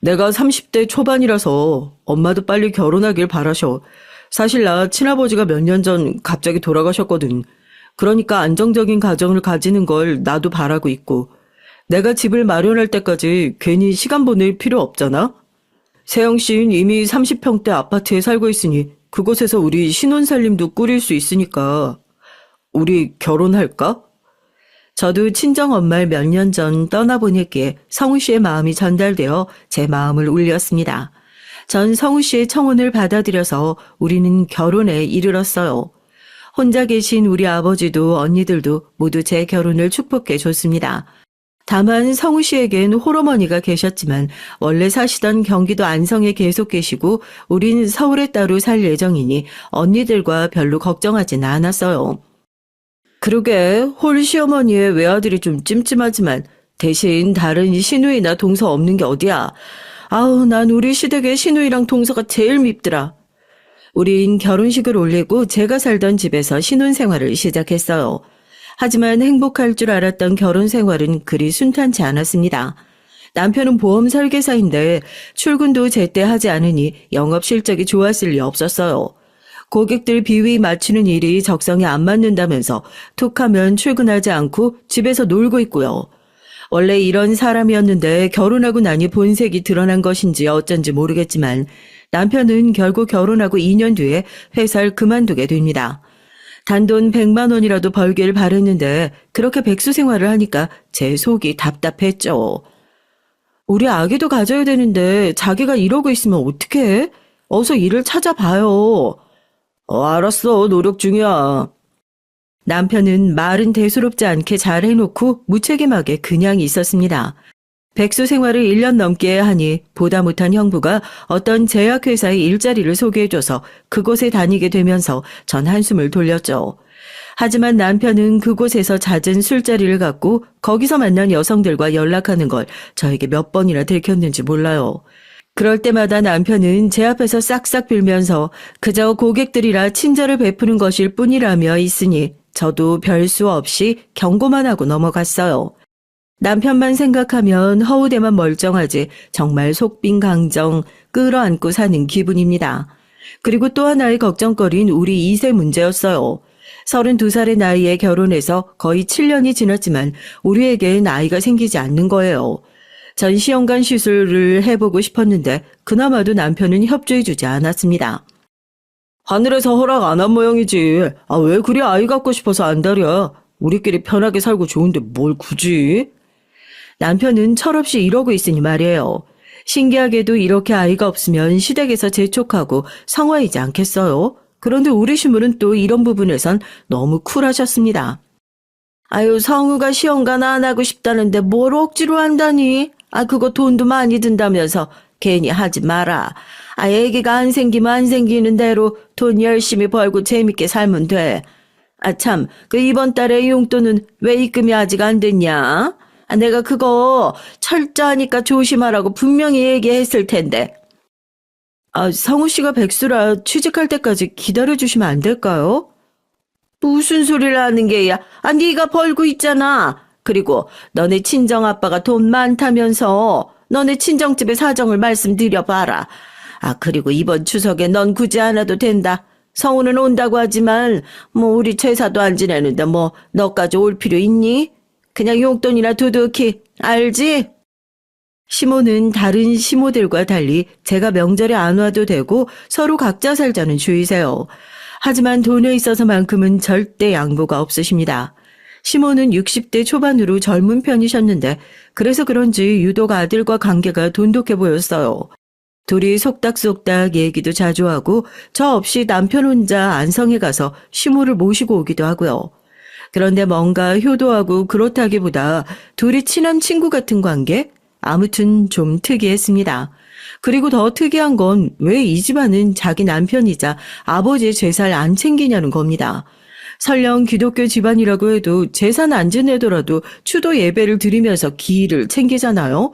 내가 30대 초반이라서 엄마도 빨리 결혼하길 바라셔. 사실 나 친아버지가 몇 년 전 갑자기 돌아가셨거든. 그러니까 안정적인 가정을 가지는 걸 나도 바라고 있고 내가 집을 마련할 때까지 괜히 시간 보낼 필요 없잖아. 세영 씨는 이미 30평대 아파트에 살고 있으니 그곳에서 우리 신혼살림도 꾸릴 수 있으니까 우리 결혼할까? 저도 친정엄마를 몇 년 전 떠나보냈기에 성우 씨의 마음이 전달되어 제 마음을 울렸습니다. 전 성우 씨의 청혼을 받아들여서 우리는 결혼에 이르렀어요. 혼자 계신 우리 아버지도 언니들도 모두 제 결혼을 축복해 줬습니다. 다만 성우 씨에겐 홀어머니가 계셨지만 원래 사시던 경기도 안성에 계속 계시고 우린 서울에 따로 살 예정이니 언니들과 별로 걱정하진 않았어요. 그러게 홀 시어머니의 외아들이 좀 찜찜하지만 대신 다른 시누이나 동서 없는 게 어디야. 아우 난 우리 시댁의 시누이랑 동서가 제일 밉더라. 우린 결혼식을 올리고 제가 살던 집에서 신혼생활을 시작했어요. 하지만 행복할 줄 알았던 결혼 생활은 그리 순탄치 않았습니다. 남편은 보험 설계사인데 출근도 제때 하지 않으니 영업 실적이 좋았을 리 없었어요. 고객들 비위 맞추는 일이 적성에 안 맞는다면서 툭하면 출근하지 않고 집에서 놀고 있고요. 원래 이런 사람이었는데 결혼하고 나니 본색이 드러난 것인지 어쩐지 모르겠지만 남편은 결국 결혼하고 2년 뒤에 회사를 그만두게 됩니다. 단돈 100만 원이라도 벌길 바랬는데 그렇게 백수 생활을 하니까 제 속이 답답했죠. 우리 아기도 가져야 되는데 자기가 이러고 있으면 어떡해? 어서 일을 찾아봐요. 알았어. 노력 중이야. 남편은 말은 대수롭지 않게 잘 해놓고 무책임하게 그냥 있었습니다. 백수 생활을 1년 넘게 하니 보다 못한 형부가 어떤 제약회사에 일자리를 소개해줘서 그곳에 다니게 되면서 전 한숨을 돌렸죠. 하지만 남편은 그곳에서 잦은 술자리를 갖고 거기서 만난 여성들과 연락하는 걸 저에게 몇 번이나 들켰는지 몰라요. 그럴 때마다 남편은 제 앞에서 싹싹 빌면서 그저 고객들이라 친절을 베푸는 것일 뿐이라며 있으니 저도 별 수 없이 경고만 하고 넘어갔어요. 남편만 생각하면 허우대만 멀쩡하지 정말 속빈 강정 끌어안고 사는 기분입니다. 그리고 또 하나의 걱정거리는 우리 2세 문제였어요. 32살의 나이에 결혼해서 거의 7년이 지났지만 우리에겐 아이가 생기지 않는 거예요. 전시현관 시술을 해보고 싶었는데 그나마도 남편은 협조해주지 않았습니다. 하늘에서 허락 안 한 모양이지. 왜 그리 아이 갖고 싶어서 안달이야. 우리끼리 편하게 살고 좋은데 뭘 굳이? 남편은 철없이 이러고 있으니 말이에요. 신기하게도 이렇게 아이가 없으면 시댁에서 재촉하고 성화이지 않겠어요? 그런데 우리 시부는 또 이런 부분에선 너무 쿨하셨습니다. 아유, 성우가 시험관 안 하고 싶다는데 뭘 억지로 한다니? 그거 돈도 많이 든다면서 괜히 하지 마라. 애기가 안 생기면 안 생기는 대로 돈 열심히 벌고 재밌게 살면 돼. 참, 이번 달에 용돈은 왜 입금이 아직 안 됐냐? 내가 그거 철저하니까 조심하라고 분명히 얘기했을 텐데. 성우 씨가 백수라 취직할 때까지 기다려주시면 안 될까요? 무슨 소리를 하는 게야? 네가 벌고 있잖아. 그리고 너네 친정아빠가 돈 많다면서 너네 친정집의 사정을 말씀드려봐라. 그리고 이번 추석에 넌 굳이 안 와도 된다. 성우는 온다고 하지만 우리 제사도 안 지내는데 너까지 올 필요 있니? 그냥 용돈이나 두둑히 알지? 시모는 다른 시모들과 달리 제가 명절에 안 와도 되고 서로 각자 살자는 주의세요. 하지만 돈에 있어서만큼은 절대 양보가 없으십니다. 시모는 60대 초반으로 젊은 편이셨는데 그래서 그런지 유독 아들과 관계가 돈독해 보였어요. 둘이 속닥속닥 얘기도 자주 하고 저 없이 남편 혼자 안성에 가서 시모를 모시고 오기도 하고요. 그런데 뭔가 효도하고 그렇다기보다 둘이 친한 친구 같은 관계? 아무튼 좀 특이했습니다. 그리고 더 특이한 건 왜 이 집안은 자기 남편이자 아버지의 제사를 안 챙기냐는 겁니다. 설령 기독교 집안이라고 해도 제사는 안 지내더라도 추도 예배를 드리면서 기일을 챙기잖아요.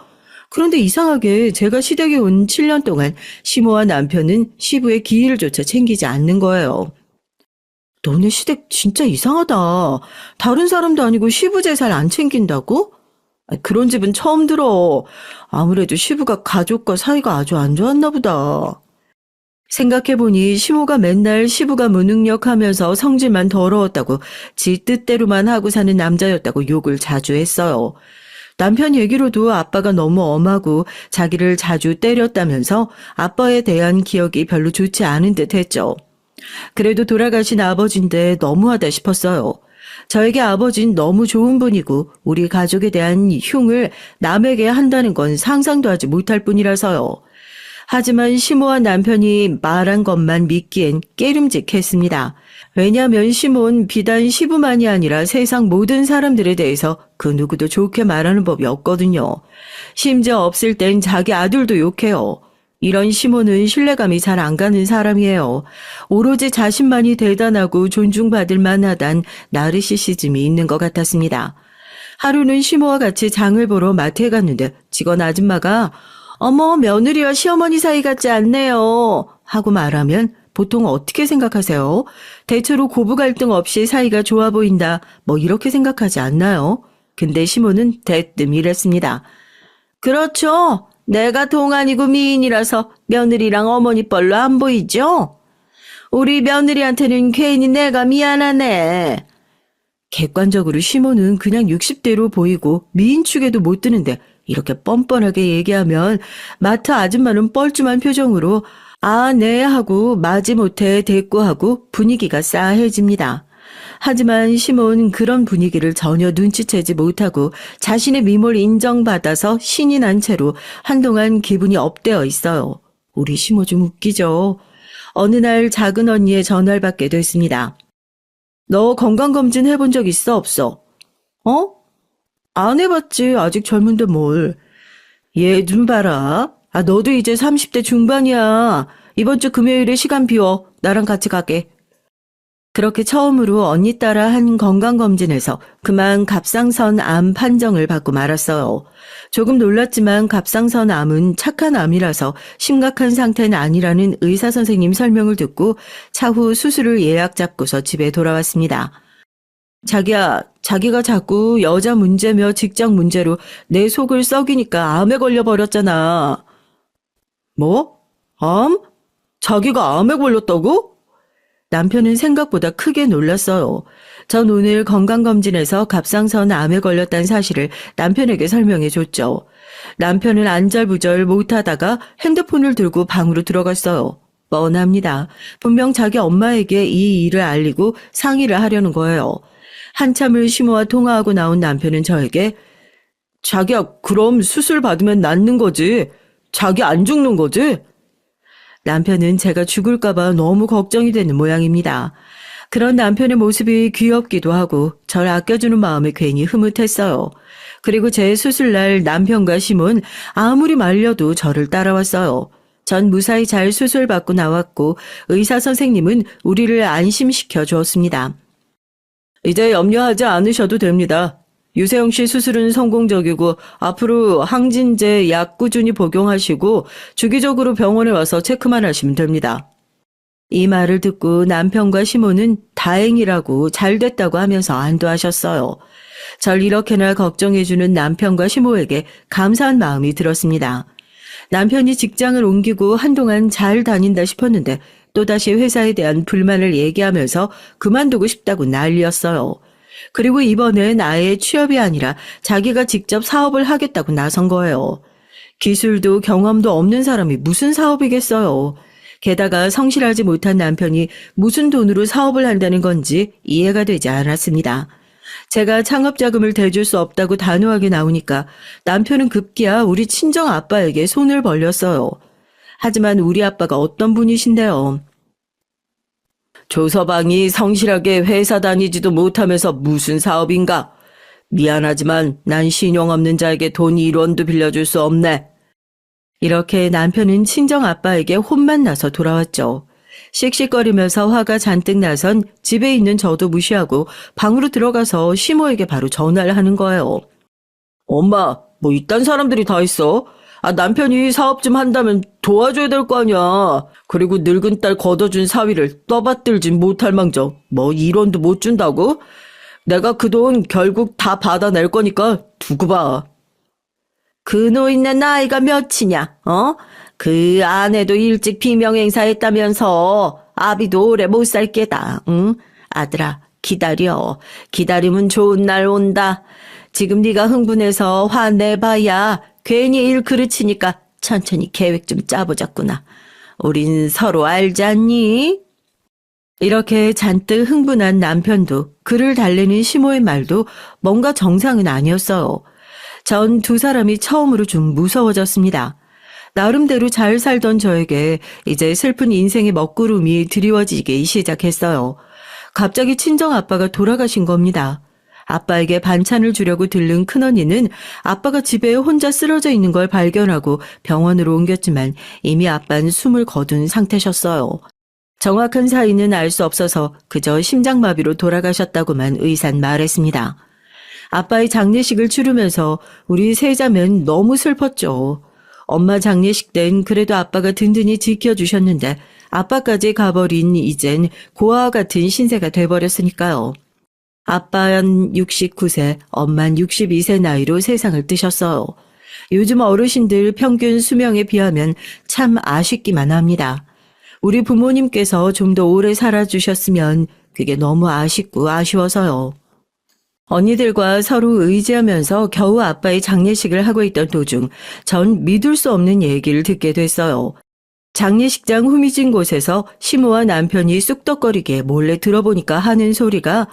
그런데 이상하게 제가 시댁에 온 7년 동안 시모와 남편은 시부의 기일조차 챙기지 않는 거예요. 너네 시댁 진짜 이상하다. 다른 사람도 아니고 시부 제사를 안 챙긴다고? 그런 집은 처음 들어. 아무래도 시부가 가족과 사이가 아주 안 좋았나 보다. 생각해보니 시모가 맨날 시부가 무능력하면서 성질만 더러웠다고 지 뜻대로만 하고 사는 남자였다고 욕을 자주 했어요. 남편 얘기로도 아빠가 너무 엄하고 자기를 자주 때렸다면서 아빠에 대한 기억이 별로 좋지 않은 듯 했죠. 그래도 돌아가신 아버지인데 너무하다 싶었어요. 저에게 아버지는 너무 좋은 분이고 우리 가족에 대한 흉을 남에게 한다는 건 상상도 하지 못할 뿐이라서요. 하지만 시모와 남편이 말한 것만 믿기엔 깨름직했습니다. 왜냐하면 시모는 비단 시부만이 아니라 세상 모든 사람들에 대해서 그 누구도 좋게 말하는 법이 없거든요. 심지어 없을 땐 자기 아들도 욕해요. 이런 시모는 신뢰감이 잘 안 가는 사람이에요. 오로지 자신만이 대단하고 존중받을 만하단 나르시시즘이 있는 것 같았습니다. 하루는 시모와 같이 장을 보러 마트에 갔는데 직원 아줌마가 어머, 며느리와 시어머니 사이 같지 않네요 하고 말하면 보통 어떻게 생각하세요? 대체로 고부 갈등 없이 사이가 좋아 보인다 이렇게 생각하지 않나요? 근데 시모는 대뜸 이랬습니다. 그렇죠. 내가 동안이고 미인이라서 며느리랑 어머니 뻘로 안 보이죠? 우리 며느리한테는 괜히 내가 미안하네. 객관적으로 시모는 그냥 60대로 보이고 미인 축에도 못 드는데 이렇게 뻔뻔하게 얘기하면 마트 아줌마는 뻘쭘한 표정으로 네 하고 마지못해 대꾸하고 분위기가 싸해집니다. 하지만 시모는 그런 분위기를 전혀 눈치채지 못하고 자신의 미모를 인정받아서 신이 난 채로 한동안 기분이 업되어 있어요. 우리 시모 좀 웃기죠. 어느 날 작은 언니의 전화를 받게 됐습니다. 너 건강검진 해본 적 있어 없어? 안 해봤지. 아직 젊은데 뭘. 얘 좀 봐라. 너도 이제 30대 중반이야. 이번 주 금요일에 시간 비워. 나랑 같이 가게. 그렇게 처음으로 언니 따라 한 건강검진에서 그만 갑상선 암 판정을 받고 말았어요. 조금 놀랐지만 갑상선 암은 착한 암이라서 심각한 상태는 아니라는 의사 선생님 설명을 듣고 차후 수술을 예약 잡고서 집에 돌아왔습니다. 자기가 자꾸 여자 문제며 직장 문제로 내 속을 썩이니까 암에 걸려버렸잖아. 뭐? 암? 자기가 암에 걸렸다고? 남편은 생각보다 크게 놀랐어요. 전 오늘 건강검진에서 갑상선 암에 걸렸다는 사실을 남편에게 설명해 줬죠. 남편은 안절부절 못하다가 핸드폰을 들고 방으로 들어갔어요. 뻔합니다. 분명 자기 엄마에게 이 일을 알리고 상의를 하려는 거예요. 한참을 시모와 통화하고 나온 남편은 저에게 자기야, 그럼 수술 받으면 낫는 거지? 자기 안 죽는 거지? 남편은 제가 죽을까봐 너무 걱정이 되는 모양입니다. 그런 남편의 모습이 귀엽기도 하고 절 아껴주는 마음에 괜히 흐뭇했어요. 그리고 제 수술날 남편과 시몬 아무리 말려도 저를 따라왔어요. 전 무사히 잘 수술받고 나왔고 의사 선생님은 우리를 안심시켜 주었습니다. 이제 염려하지 않으셔도 됩니다. 유세영 씨 수술은 성공적이고 앞으로 항진제 약 꾸준히 복용하시고 주기적으로 병원에 와서 체크만 하시면 됩니다. 이 말을 듣고 남편과 시모는 다행이라고 잘 됐다고 하면서 안도하셨어요. 절 이렇게나 걱정해주는 남편과 시모에게 감사한 마음이 들었습니다. 남편이 직장을 옮기고 한동안 잘 다닌다 싶었는데 또다시 회사에 대한 불만을 얘기하면서 그만두고 싶다고 난리였어요. 그리고 이번엔 아예 취업이 아니라 자기가 직접 사업을 하겠다고 나선 거예요. 기술도 경험도 없는 사람이 무슨 사업이겠어요. 게다가 성실하지 못한 남편이 무슨 돈으로 사업을 한다는 건지 이해가 되지 않았습니다. 제가 창업자금을 대줄 수 없다고 단호하게 나오니까 남편은 급기야 우리 친정 아빠에게 손을 벌렸어요. 하지만 우리 아빠가 어떤 분이신데요. 조서방이 성실하게 회사 다니지도 못하면서 무슨 사업인가? 미안하지만 난 신용 없는 자에게 돈 1원도 빌려줄 수 없네. 이렇게 남편은 친정 아빠에게 혼만 나서 돌아왔죠. 씩씩거리면서 화가 잔뜩 나선 집에 있는 저도 무시하고 방으로 들어가서 시모에게 바로 전화를 하는 거예요. 엄마, 뭐 이딴 사람들이 다 있어? 남편이 사업 좀 한다면 도와줘야 될 거 아니야. 그리고 늙은 딸 걷어준 사위를 떠받들진 못할 망정 뭐 1원도 못 준다고? 내가 그 돈 결국 다 받아낼 거니까 두고 봐. 그 노인네 나이가 몇이냐? 그 아내도 일찍 비명행사했다면서 아비도 오래 못 살 게다. 응? 아들아, 기다려. 기다리면 좋은 날 온다. 지금 네가 흥분해서 화내봐야 괜히 일 그르치니까 천천히 계획 좀 짜보자꾸나. 우린 서로 알지 않니? 이렇게 잔뜩 흥분한 남편도 그를 달래는 시모의 말도 뭔가 정상은 아니었어요. 전 두 사람이 처음으로 좀 무서워졌습니다. 나름대로 잘 살던 저에게 이제 슬픈 인생의 먹구름이 드리워지기 시작했어요. 갑자기 친정아빠가 돌아가신 겁니다. 아빠에게 반찬을 주려고 들른 큰언니는 아빠가 집에 혼자 쓰러져 있는 걸 발견하고 병원으로 옮겼지만 이미 아빠는 숨을 거둔 상태셨어요. 정확한 사인은 알 수 없어서 그저 심장마비로 돌아가셨다고만 의사는 말했습니다. 아빠의 장례식을 치르면서 우리 세자매는 너무 슬펐죠. 엄마 장례식 땐 그래도 아빠가 든든히 지켜주셨는데 아빠까지 가버린 이젠 고아와 같은 신세가 돼버렸으니까요. 아빠는 69세, 엄만 62세 나이로 세상을 뜨셨어요. 요즘 어르신들 평균 수명에 비하면 참 아쉽기만 합니다. 우리 부모님께서 좀 더 오래 살아주셨으면 그게 너무 아쉽고 아쉬워서요. 언니들과 서로 의지하면서 겨우 아빠의 장례식을 하고 있던 도중 전 믿을 수 없는 얘기를 듣게 됐어요. 장례식장 후미진 곳에서 시모와 남편이 쑥덕거리게 몰래 들어보니까 하는 소리가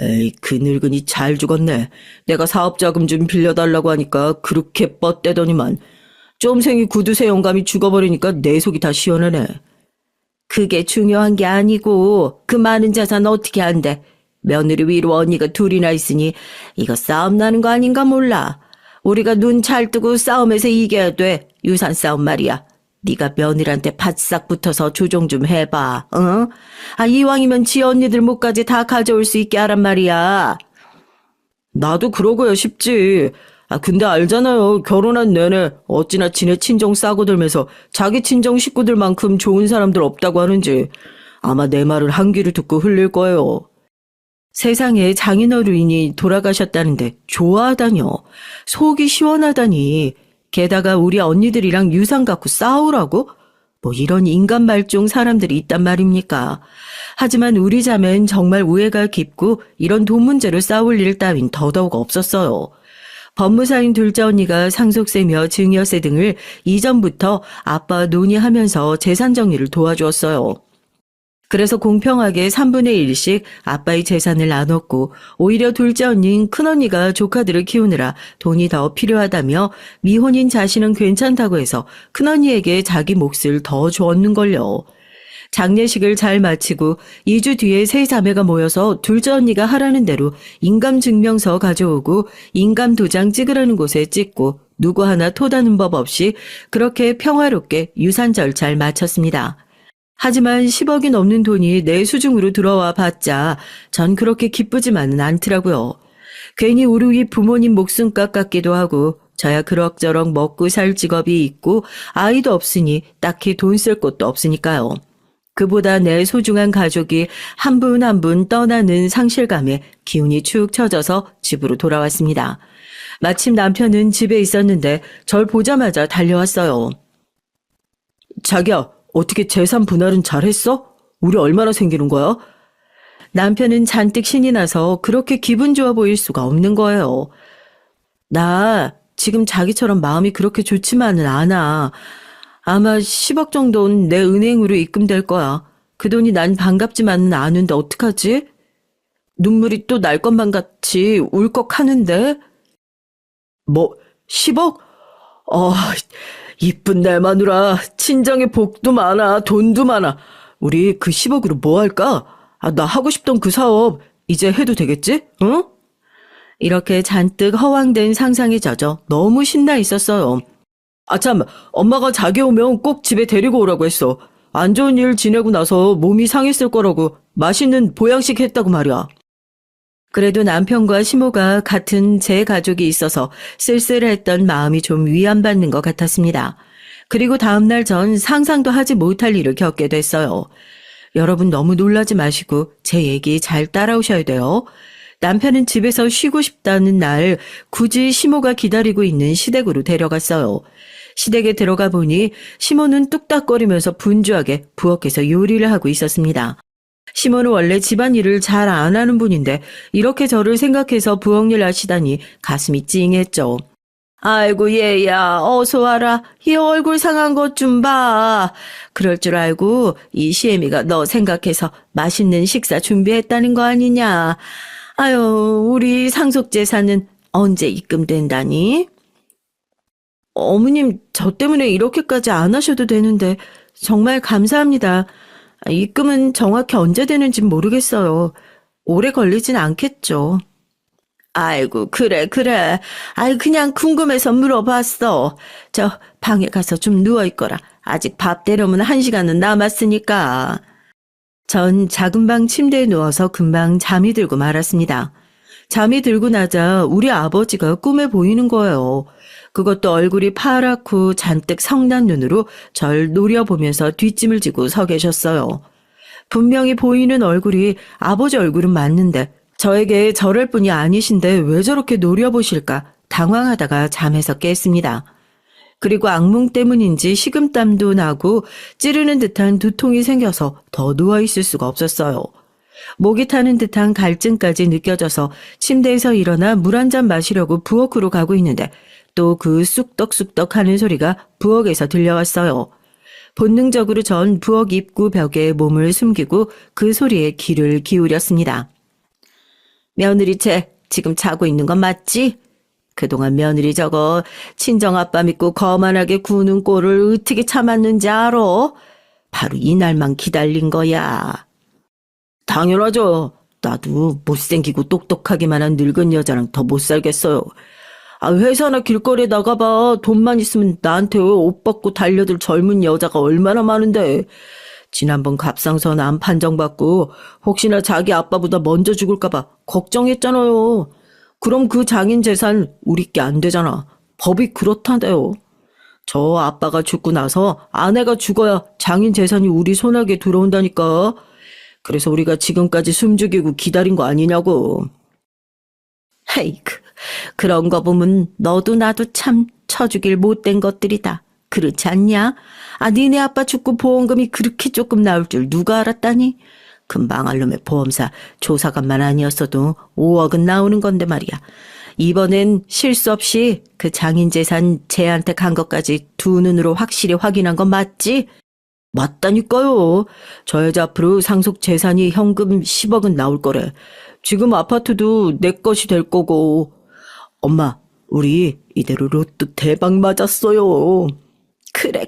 에이, 그 늙은이 잘 죽었네. 내가 사업자금 좀 빌려달라고 하니까 그렇게 뻗대더니만 쫌생이 구두쇠 영감이 죽어버리니까 내 속이 다 시원하네. 그게 중요한 게 아니고 그 많은 자산 어떻게 한대. 며느리 위로 언니가 둘이나 있으니 이거 싸움 나는 거 아닌가 몰라. 우리가 눈 잘 뜨고 싸움에서 이겨야 돼. 유산 싸움 말이야. 네가 며느리한테 바싹 붙어서 조정 좀 해봐. 응? 이왕이면 지 언니들 목까지 다 가져올 수 있게 하란 말이야. 나도 그러고야 싶지. 근데 알잖아요. 결혼한 내내 어찌나 지네 친정 싸고 들면서 자기 친정 식구들만큼 좋은 사람들 없다고 하는지. 아마 내 말을 한 귀로 듣고 흘릴 거예요. 세상에 장인어른이 돌아가셨다는데 좋아하다뇨. 속이 시원하다니. 게다가 우리 언니들이랑 유산 갖고 싸우라고? 뭐 이런 인간 말종 사람들이 있단 말입니까? 하지만 우리 자매는 정말 우애가 깊고 이런 돈 문제로 싸울 일 따윈 더더욱 없었어요. 법무사인 둘째 언니가 상속세며 증여세 등을 이전부터 아빠와 논의하면서 재산 정리를 도와주었어요. 그래서 공평하게 3분의 1씩 아빠의 재산을 나눴고 오히려 둘째 언니인 큰언니가 조카들을 키우느라 돈이 더 필요하다며 미혼인 자신은 괜찮다고 해서 큰언니에게 자기 몫을 더 주었는걸요. 장례식을 잘 마치고 2주 뒤에 세 자매가 모여서 둘째 언니가 하라는 대로 인감증명서 가져오고 인감도장 찍으라는 곳에 찍고 누구 하나 토다는 법 없이 그렇게 평화롭게 유산 절차를 마쳤습니다. 하지만 10억이 넘는 돈이 내 수중으로 들어와 봤자 전 그렇게 기쁘지만은 않더라고요. 괜히 우리 부모님 목숨값 같기도 하고 저야 그럭저럭 먹고 살 직업이 있고 아이도 없으니 딱히 돈 쓸 곳도 없으니까요. 그보다 내 소중한 가족이 한 분 한 분 떠나는 상실감에 기운이 축 처져서 집으로 돌아왔습니다. 마침 남편은 집에 있었는데 절 보자마자 달려왔어요. 자기야, 어떻게 재산 분할은 잘했어? 우리 얼마나 생기는 거야? 남편은 잔뜩 신이 나서 그렇게 기분 좋아 보일 수가 없는 거예요. 나 지금 자기처럼 마음이 그렇게 좋지만은 않아. 아마 10억 정도는 내 은행으로 입금될 거야. 그 돈이 난 반갑지만은 않은데 어떡하지? 눈물이 또 날 것만 같이 울컥하는데? 뭐 10억? 이쁜 내 마누라, 친정에 복도 많아, 돈도 많아. 우리 그 10억으로 뭐 할까? 나 하고 싶던 그 사업 이제 해도 되겠지? 응? 이렇게 잔뜩 허황된 상상에 젖어 너무 신나 있었어요. 참, 엄마가 자기 오면 꼭 집에 데리고 오라고 했어. 안 좋은 일 지내고 나서 몸이 상했을 거라고 맛있는 보양식 했다고 말이야. 그래도 남편과 시모가 같은 제 가족이 있어서 쓸쓸했던 마음이 좀 위안받는 것 같았습니다. 그리고 다음날 전 상상도 하지 못할 일을 겪게 됐어요. 여러분 너무 놀라지 마시고 제 얘기 잘 따라오셔야 돼요. 남편은 집에서 쉬고 싶다는 날 굳이 시모가 기다리고 있는 시댁으로 데려갔어요. 시댁에 들어가 보니 시모는 뚝딱거리면서 분주하게 부엌에서 요리를 하고 있었습니다. 시모는 원래 집안일을 잘 안 하는 분인데 이렇게 저를 생각해서 부엌일 하시다니 가슴이 찡했죠. 아이고 얘야 어서 와라. 이 얼굴 상한 것 좀 봐. 그럴 줄 알고 이 시애미가 너 생각해서 맛있는 식사 준비했다는 거 아니냐. 아유 우리 상속재산은 언제 입금된다니? 어머님 저 때문에 이렇게까지 안 하셔도 되는데 정말 감사합니다. 입금은 정확히 언제 되는지 모르겠어요. 오래 걸리진 않겠죠. 아이고 그래. 아이 그냥 궁금해서 물어봤어. 저 방에 가서 좀 누워있거라. 아직 밥 때려면 1시간은 남았으니까. 전 작은 방 침대에 누워서 금방 잠이 들고 말았습니다. 잠이 들고 나자 우리 아버지가 꿈에 보이는 거예요. 그것도 얼굴이 파랗고 잔뜩 성난 눈으로 절 노려보면서 뒷짐을 지고 서 계셨어요. 분명히 보이는 얼굴이 아버지 얼굴은 맞는데 저에게 저럴 분이 아니신데 왜 저렇게 노려보실까 당황하다가 잠에서 깼습니다. 그리고 악몽 때문인지 식은땀도 나고 찌르는 듯한 두통이 생겨서 더 누워있을 수가 없었어요. 목이 타는 듯한 갈증까지 느껴져서 침대에서 일어나 물 한 잔 마시려고 부엌으로 가고 있는데 또 그 쑥떡쑥떡 하는 소리가 부엌에서 들려왔어요. 본능적으로 전 부엌 입구 벽에 몸을 숨기고 그 소리에 귀를 기울였습니다. 며느리 쟤 지금 자고 있는 건 맞지? 그동안 며느리 저거 친정아빠 믿고 거만하게 구는 꼴을 어떻게 참았는지 알아? 바로 이날만 기다린 거야. 당연하죠. 나도 못생기고 똑똑하기만 한 늙은 여자랑 더 못 살겠어요. 회사나 길거리에 나가봐. 돈만 있으면 나한테 옷 벗고 달려들 젊은 여자가 얼마나 많은데. 지난번 갑상선 암 판정받고 혹시나 자기 아빠보다 먼저 죽을까봐 걱정했잖아요. 그럼 그 장인 재산 우리 게 안 되잖아. 법이 그렇다대요. 저 아빠가 죽고 나서 아내가 죽어야 장인 재산이 우리 손아귀에 들어온다니까. 그래서 우리가 지금까지 숨죽이고 기다린 거 아니냐고. 헤이그, 그런 거 보면 너도 나도 참 쳐죽일 못된 것들이다. 그렇지 않냐? 아, 니네 아빠 죽고 보험금이 그렇게 조금 나올 줄 누가 알았다니? 금방 알놈의 보험사 조사관만 아니었어도 5억은 나오는 건데 말이야. 이번엔 실수 없이 그 장인 재산 쟤한테 간 것까지 두 눈으로 확실히 확인한 건 맞지? 맞다니까요. 저 여자 앞으로 상속 재산이 현금 10억은 나올 거래. 지금 아파트도 내 것이 될 거고. 엄마, 우리 이대로 로또 대박 맞았어요.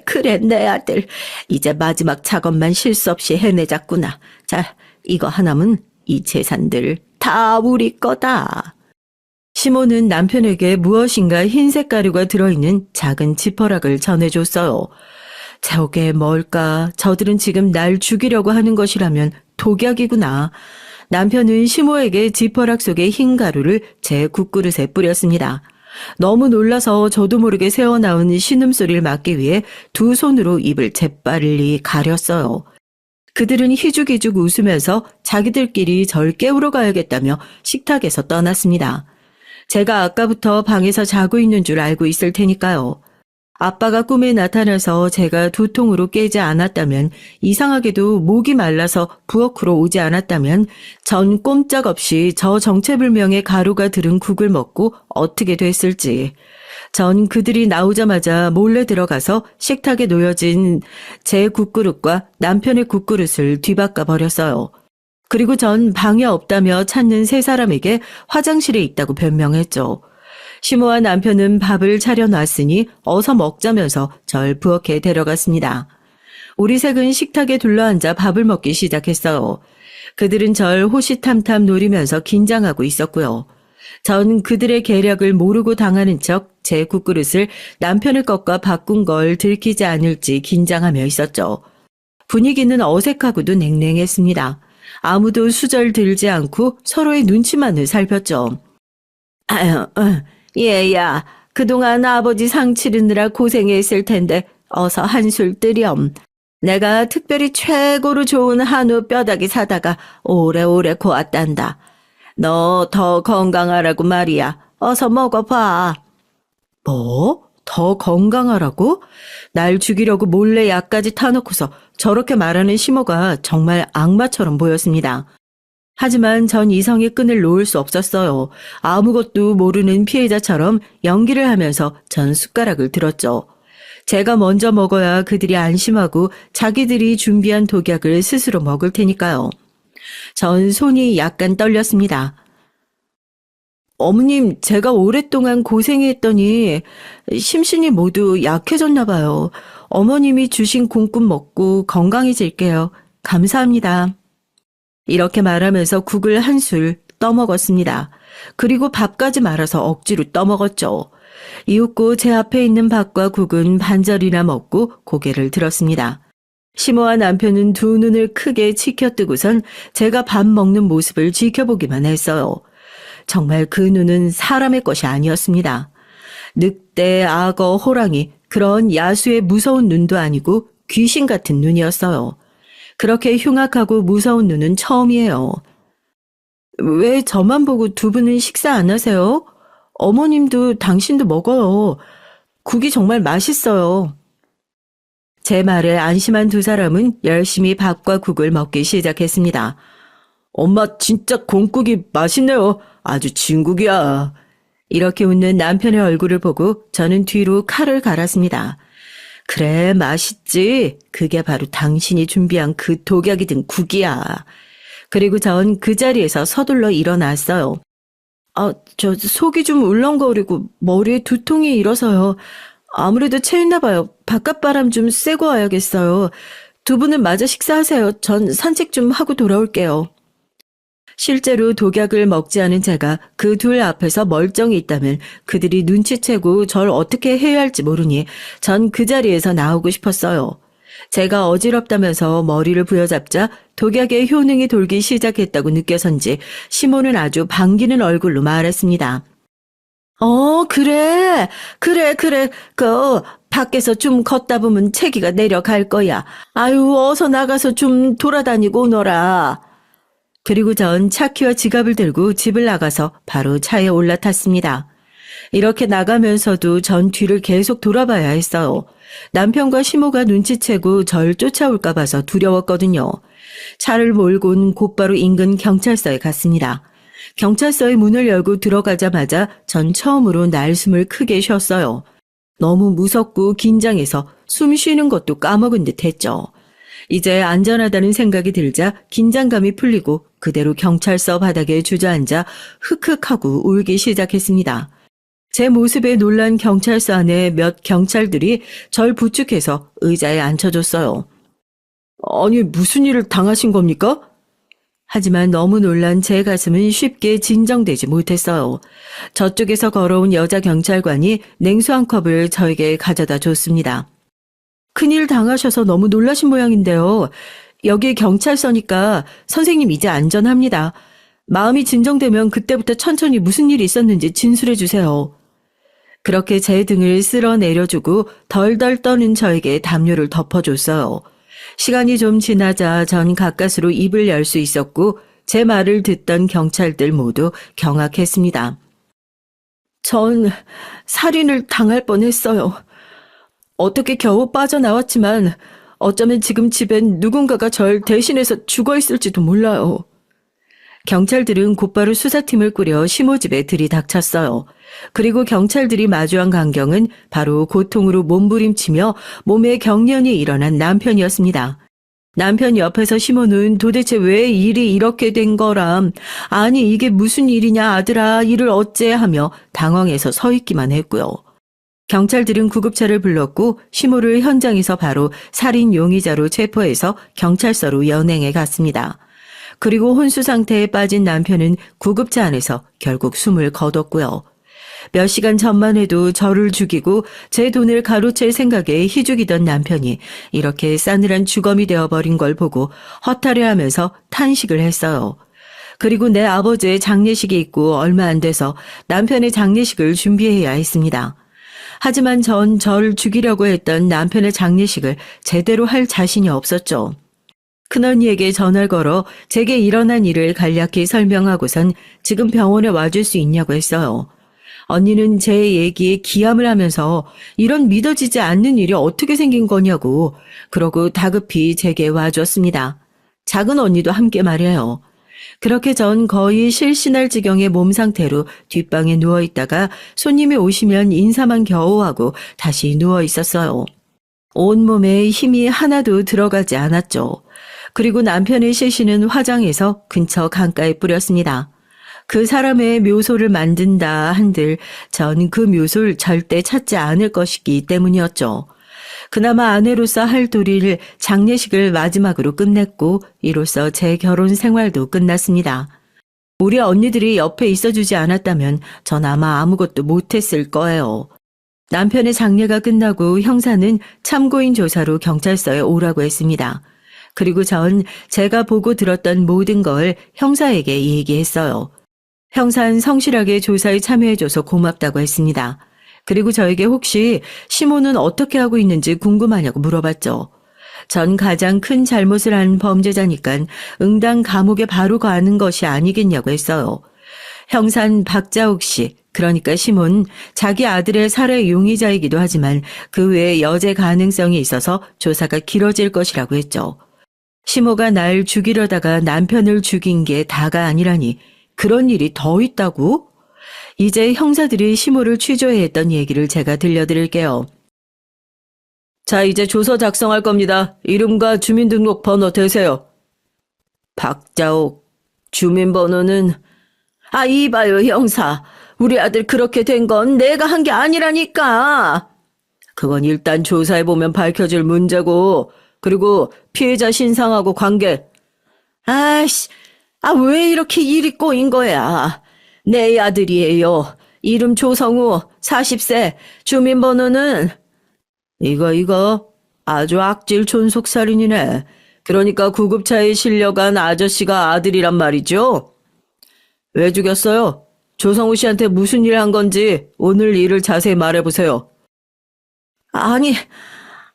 그래, 내 아들. 이제 마지막 작업만 실수 없이 해내자꾸나. 자, 이거 하나면 이 재산들 다 우리 거다. 시모는 남편에게 무엇인가 흰색 가루가 들어있는 작은 지퍼락을 전해줬어요. 저게 뭘까? 저들은 지금 날 죽이려고 하는 것이라면 독약이구나. 남편은 시모에게 지퍼락 속의 흰 가루를 제 국그릇에 뿌렸습니다. 너무 놀라서 저도 모르게 새어나온 신음소리를 막기 위해 두 손으로 입을 재빨리 가렸어요. 그들은 희죽희죽 웃으면서 자기들끼리 절 깨우러 가야겠다며 식탁에서 떠났습니다. 제가 아까부터 방에서 자고 있는 줄 알고 있을 테니까요. 아빠가 꿈에 나타나서 제가 두통으로 깨지 않았다면, 이상하게도 목이 말라서 부엌으로 오지 않았다면 전 꼼짝없이 저 정체불명의 가루가 들은 국을 먹고 어떻게 됐을지. 전 그들이 나오자마자 몰래 들어가서 식탁에 놓여진 제 국그릇과 남편의 국그릇을 뒤바꿔 버렸어요. 그리고 전 방에 없다며 찾는 세 사람에게 화장실에 있다고 변명했죠. 시모와 남편은 밥을 차려놨으니 어서 먹자면서 절 부엌에 데려갔습니다. 우리 셋은 식탁에 둘러앉아 밥을 먹기 시작했어요. 그들은 절 호시탐탐 노리면서 긴장하고 있었고요. 전 그들의 계략을 모르고 당하는 척 제 국그릇을 남편의 것과 바꾼 걸 들키지 않을지 긴장하며 있었죠. 분위기는 어색하고도 냉랭했습니다. 아무도 수절 들지 않고 서로의 눈치만을 살폈죠. 아유, 얘야, 그동안 아버지 상 치르느라 고생했을 텐데 어서 한술 뜨렴. 내가 특별히 최고로 좋은 한우 뼈다귀 사다가 오래오래 고았단다. 너 더 건강하라고 말이야. 어서 먹어봐. 뭐? 더 건강하라고? 날 죽이려고 몰래 약까지 타놓고서 저렇게 말하는 시모가 정말 악마처럼 보였습니다. 하지만 전 이성의 끈을 놓을 수 없었어요. 아무것도 모르는 피해자처럼 연기를 하면서 전 숟가락을 들었죠. 제가 먼저 먹어야 그들이 안심하고 자기들이 준비한 독약을 스스로 먹을 테니까요. 전 손이 약간 떨렸습니다. 어머님, 제가 오랫동안 고생했더니 심신이 모두 약해졌나 봐요. 어머님이 주신 공국 먹고 건강해질게요. 감사합니다. 이렇게 말하면서 국을 한술 떠먹었습니다. 그리고 밥까지 말아서 억지로 떠먹었죠. 이윽고 제 앞에 있는 밥과 국은 반절이나 먹고 고개를 들었습니다. 시모와 남편은 두 눈을 크게 치켜뜨고선 제가 밥 먹는 모습을 지켜보기만 했어요. 정말 그 눈은 사람의 것이 아니었습니다. 늑대, 악어, 호랑이, 그런 야수의 무서운 눈도 아니고 귀신 같은 눈이었어요. 그렇게 흉악하고 무서운 눈은 처음이에요. 왜 저만 보고 두 분은 식사 안 하세요? 어머님도 당신도 먹어요. 국이 정말 맛있어요. 제 말에 안심한 두 사람은 열심히 밥과 국을 먹기 시작했습니다. 엄마 진짜 공국이 맛있네요. 아주 진국이야. 이렇게 웃는 남편의 얼굴을 보고 저는 뒤로 칼을 갈았습니다. 그래, 맛있지. 그게 바로 당신이 준비한 그 독약이 든 국이야. 그리고 전 그 자리에서 서둘러 일어났어요. 저 속이 좀 울렁거리고 머리에 두통이 일어서요. 아무래도 체했나 봐요. 바깥바람 좀 쐬고 와야겠어요. 두 분은 마저 식사하세요. 전 산책 좀 하고 돌아올게요. 실제로 독약을 먹지 않은 제가 그 둘 앞에서 멀쩡히 있다면 그들이 눈치채고 절 어떻게 해야 할지 모르니 전 그 자리에서 나오고 싶었어요. 제가 어지럽다면서 머리를 부여잡자 독약의 효능이 돌기 시작했다고 느껴선지 시모는 아주 반기는 얼굴로 말했습니다. 그래. 밖에서 좀 걷다 보면 체기가 내려갈 거야. 아유, 어서 나가서 좀 돌아다니고 오너라. 그리고 전 차키와 지갑을 들고 집을 나가서 바로 차에 올라탔습니다. 이렇게 나가면서도 전 뒤를 계속 돌아봐야 했어요. 남편과 시모가 눈치채고 절 쫓아올까 봐서 두려웠거든요. 차를 몰곤 곧바로 인근 경찰서에 갔습니다. 경찰서의 문을 열고 들어가자마자 전 처음으로 날숨을 크게 쉬었어요. 너무 무섭고 긴장해서 숨 쉬는 것도 까먹은 듯 했죠. 이제 안전하다는 생각이 들자 긴장감이 풀리고 그대로 경찰서 바닥에 주저앉아 흑흑하고 울기 시작했습니다. 제 모습에 놀란 경찰서 안에 몇 경찰들이 절 부축해서 의자에 앉혀줬어요. 아니, 무슨 일을 당하신 겁니까? 하지만 너무 놀란 제 가슴은 쉽게 진정되지 못했어요. 저쪽에서 걸어온 여자 경찰관이 냉수 한 컵을 저에게 가져다 줬습니다. 큰일 당하셔서 너무 놀라신 모양인데요. 여기 경찰서니까 선생님 이제 안전합니다. 마음이 진정되면 그때부터 천천히 무슨 일이 있었는지 진술해 주세요. 그렇게 제 등을 쓸어 내려주고 덜덜 떠는 저에게 담요를 덮어줬어요. 시간이 좀 지나자 전 가까스로 입을 열 수 있었고 제 말을 듣던 경찰들 모두 경악했습니다. 전 살인을 당할 뻔했어요. 어떻게 겨우 빠져나왔지만 어쩌면 지금 집엔 누군가가 절 대신해서 죽어있을지도 몰라요. 경찰들은 곧바로 수사팀을 꾸려 시모 집에 들이닥쳤어요. 그리고 경찰들이 마주한 광경은 바로 고통으로 몸부림치며 몸에 경련이 일어난 남편이었습니다. 남편 옆에서 시모는 도대체 왜 일이 이렇게 된 거람, 아니 이게 무슨 일이냐 아들아, 일을 어째 하며 당황해서 서 있기만 했고요. 경찰들은 구급차를 불렀고 시모를 현장에서 바로 살인 용의자로 체포해서 경찰서로 연행해 갔습니다. 그리고 혼수 상태에 빠진 남편은 구급차 안에서 결국 숨을 거뒀고요. 몇 시간 전만 해도 저를 죽이고 제 돈을 가로챌 생각에 희죽이던 남편이 이렇게 싸늘한 주검이 되어버린 걸 보고 허탈해하면서 탄식을 했어요. 그리고 내 아버지의 장례식이 있고 얼마 안 돼서 남편의 장례식을 준비해야 했습니다. 하지만 전 저를 죽이려고 했던 남편의 장례식을 제대로 할 자신이 없었죠. 큰언니에게 전화를 걸어 제게 일어난 일을 간략히 설명하고선 지금 병원에 와줄 수 있냐고 했어요. 언니는 제 얘기에 기함을 하면서 이런 믿어지지 않는 일이 어떻게 생긴 거냐고 그러고 다급히 제게 와줬습니다. 작은 언니도 함께 말이에요. 그렇게 전 거의 실신할 지경의 몸 상태로 뒷방에 누워있다가 손님이 오시면 인사만 겨우 하고 다시 누워있었어요. 온몸에 힘이 하나도 들어가지 않았죠. 그리고 남편의 시신은 화장해서 근처 강가에 뿌렸습니다. 그 사람의 묘소를 만든다 한들 전 그 묘소를 절대 찾지 않을 것이기 때문이었죠. 그나마 아내로서 할 도리를 장례식을 마지막으로 끝냈고 이로써 제 결혼 생활도 끝났습니다. 우리 언니들이 옆에 있어주지 않았다면 전 아마 아무것도 못했을 거예요. 남편의 장례가 끝나고 형사는 참고인 조사로 경찰서에 오라고 했습니다. 그리고 전 제가 보고 들었던 모든 걸 형사에게 얘기했어요. 형사는 성실하게 조사에 참여해줘서 고맙다고 했습니다. 그리고 저에게 혹시 시모는 어떻게 하고 있는지 궁금하냐고 물어봤죠. 전 가장 큰 잘못을 한 범죄자니까 응당 감옥에 바로 가는 것이 아니겠냐고 했어요. 형사는 박자옥 씨, 그러니까 시몬, 자기 아들의 살해 용의자이기도 하지만 그 외에 여죄 가능성이 있어서 조사가 길어질 것이라고 했죠. 시모가 날 죽이려다가 남편을 죽인 게 다가 아니라니 그런 일이 더 있다고? 이제 형사들이 시모를 취조해 했던 얘기를 제가 들려드릴게요. 자, 이제 조서 작성할 겁니다. 이름과 주민등록 번호 대세요. 박자옥, 주민번호는 이봐요 형사. 우리 아들 그렇게 된 건 내가 한 게 아니라니까. 그건 일단 조사해보면 밝혀질 문제고 그리고 피해자 신상하고 관계. 왜 이렇게 일이 꼬인 거야. 내 아들이에요. 이름 조성우, 40세, 주민번호는 이거 아주 악질 존속살인이네. 그러니까 구급차에 실려간 아저씨가 아들이란 말이죠? 왜 죽였어요? 조성우 씨한테 무슨 일 한 건지 오늘 일을 자세히 말해보세요.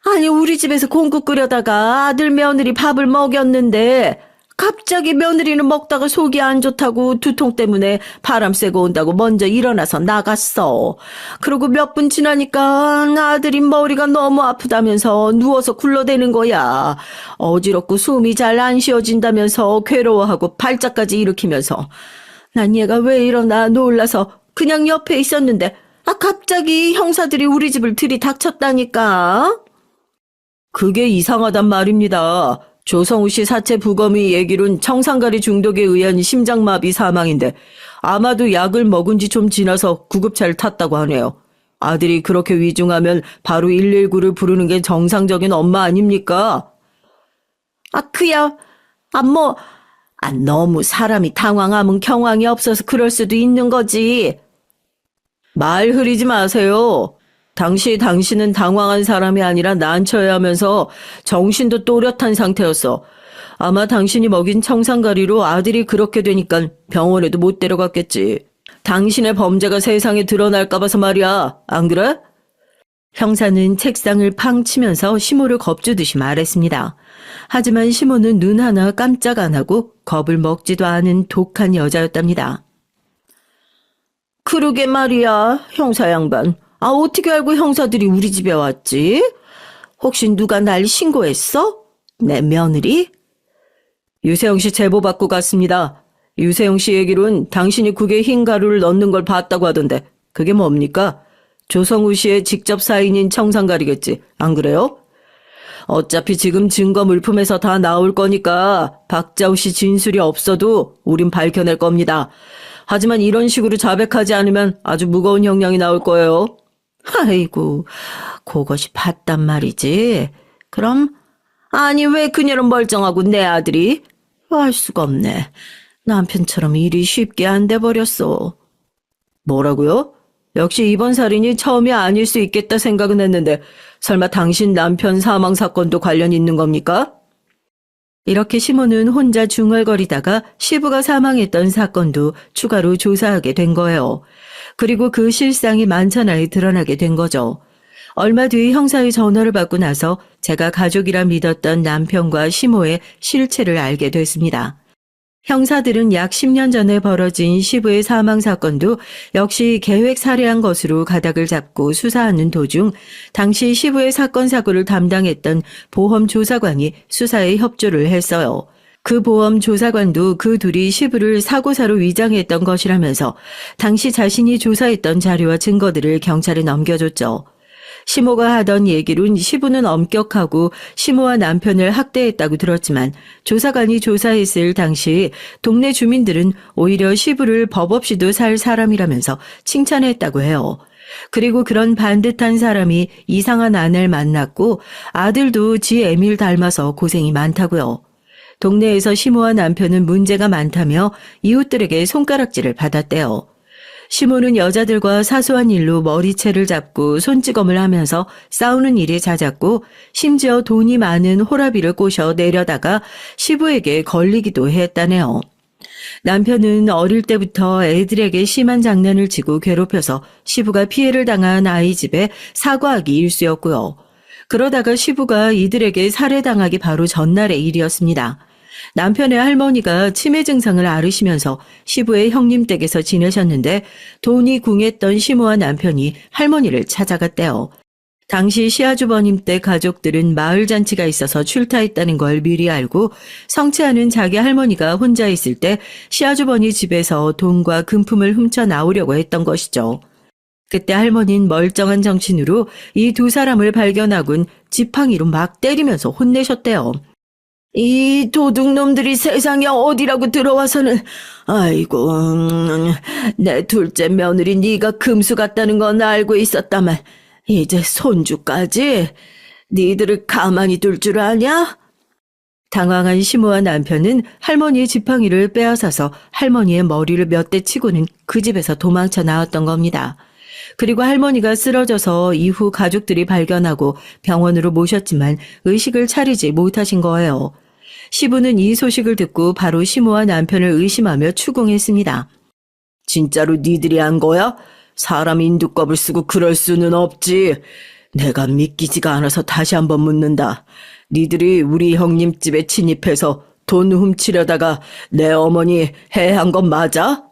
아니 우리 집에서 공국 끓여다가 아들 며느리 밥을 먹였는데 갑자기 며느리는 먹다가 속이 안 좋다고 두통 때문에 바람 쐬고 온다고 먼저 일어나서 나갔어. 그리고 몇 분 지나니까 아들이 머리가 너무 아프다면서 누워서 굴러대는 거야. 어지럽고 숨이 잘 안 쉬어진다면서 괴로워하고 발작까지 일으키면서. 난 얘가 왜 이러나 놀라서 그냥 옆에 있었는데 갑자기 형사들이 우리 집을 들이닥쳤다니까. 그게 이상하단 말입니다. 조성우 씨 사체 부검의 얘기론 청산가리 중독에 의한 심장마비 사망인데 아마도 약을 먹은 지 좀 지나서 구급차를 탔다고 하네요. 아들이 그렇게 위중하면 바로 119를 부르는 게 정상적인 엄마 아닙니까? 너무 사람이 당황하면 경황이 없어서 그럴 수도 있는 거지. 말 흐리지 마세요. 당신은 당황한 사람이 아니라 난처해하면서 정신도 또렷한 상태였어. 아마 당신이 먹인 청산가리로 아들이 그렇게 되니까 병원에도 못 데려갔겠지. 당신의 범죄가 세상에 드러날까 봐서 말이야. 안 그래? 형사는 책상을 팡 치면서 시모를 겁주듯이 말했습니다. 하지만 시모는 눈 하나 깜짝 안 하고 겁을 먹지도 않은 독한 여자였답니다. 그러게 말이야, 형사 양반. 어떻게 알고 형사들이 우리 집에 왔지? 혹시 누가 날 신고했어? 내 며느리? 유세영 씨 제보 받고 갔습니다. 유세영 씨 얘기로는 당신이 국에 흰 가루를 넣는 걸 봤다고 하던데 그게 뭡니까? 조성우 씨의 직접 사인인 청산가리겠지. 안 그래요? 어차피 지금 증거 물품에서 다 나올 거니까 박자우 씨 진술이 없어도 우린 밝혀낼 겁니다. 하지만 이런 식으로 자백하지 않으면 아주 무거운 형량이 나올 거예요. 아이고, 그것이 봤단 말이지. 그럼 아니 왜 그녀는 멀쩡하고 내 아들이? 알 수가 없네. 남편처럼 일이 쉽게 안 돼 버렸어. 뭐라고요? 역시 이번 살인이 처음이 아닐 수 있겠다 생각은 했는데 설마 당신 남편 사망 사건도 관련 있는 겁니까? 이렇게 시모는 혼자 중얼거리다가 시부가 사망했던 사건도 추가로 조사하게 된 거예요. 그리고 그 실상이 만천하에 드러나게 된 거죠. 얼마 뒤 형사의 전화를 받고 나서 제가 가족이라 믿었던 남편과 시모의 실체를 알게 됐습니다. 형사들은 약 10년 전에 벌어진 시부의 사망 사건도 역시 계획 살해한 것으로 가닥을 잡고 수사하는 도중 당시 시부의 사건 사고를 담당했던 보험조사관이 수사에 협조를 했어요. 그 보험조사관도 그 둘이 시부를 사고사로 위장했던 것이라면서 당시 자신이 조사했던 자료와 증거들을 경찰에 넘겨줬죠. 시모가 하던 얘기론 시부는 엄격하고 시모와 남편을 학대했다고 들었지만 조사관이 조사했을 당시 동네 주민들은 오히려 시부를 법 없이도 살 사람이라면서 칭찬했다고 해요. 그리고 그런 반듯한 사람이 이상한 아내를 만났고 아들도 지 애미를 닮아서 고생이 많다고요. 동네에서 시모와 남편은 문제가 많다며 이웃들에게 손가락질을 받았대요. 시모는 여자들과 사소한 일로 머리채를 잡고 손찌검을 하면서 싸우는 일이 잦았고 심지어 돈이 많은 호라비를 꼬셔 내려다가 시부에게 걸리기도 했다네요. 남편은 어릴 때부터 애들에게 심한 장난을 치고 괴롭혀서 시부가 피해를 당한 아이 집에 사과하기 일쑤였고요. 그러다가 시부가 이들에게 살해당하기 바로 전날의 일이었습니다. 남편의 할머니가 치매 증상을 앓으시면서 시부의 형님 댁에서 지내셨는데 돈이 궁했던 시모와 남편이 할머니를 찾아갔대요. 당시 시아주버님 댁 가족들은 마을 잔치가 있어서 출타했다는 걸 미리 알고 성취하는 자기 할머니가 혼자 있을 때 시아주버니 집에서 돈과 금품을 훔쳐 나오려고 했던 것이죠. 그때 할머니는 멀쩡한 정신으로 이 두 사람을 발견하곤 지팡이로 막 때리면서 혼내셨대요. 이 도둑놈들이 세상에 어디라고 들어와서는 아이고 내 둘째 며느리 네가 금수 같다는 건 알고 있었다만 이제 손주까지 니들을 가만히 둘 줄 아냐? 당황한 시모와 남편은 할머니의 지팡이를 빼앗아서 할머니의 머리를 몇 대 치고는 그 집에서 도망쳐 나왔던 겁니다. 그리고 할머니가 쓰러져서 이후 가족들이 발견하고 병원으로 모셨지만 의식을 차리지 못하신 거예요. 시부는 이 소식을 듣고 바로 시모와 남편을 의심하며 추궁했습니다. 진짜로 니들이 한 거야? 사람 인두껍을 쓰고 그럴 수는 없지. 내가 믿기지가 않아서 다시 한번 묻는다. 니들이 우리 형님 집에 침입해서 돈 훔치려다가 내 어머니 해한 건 맞아?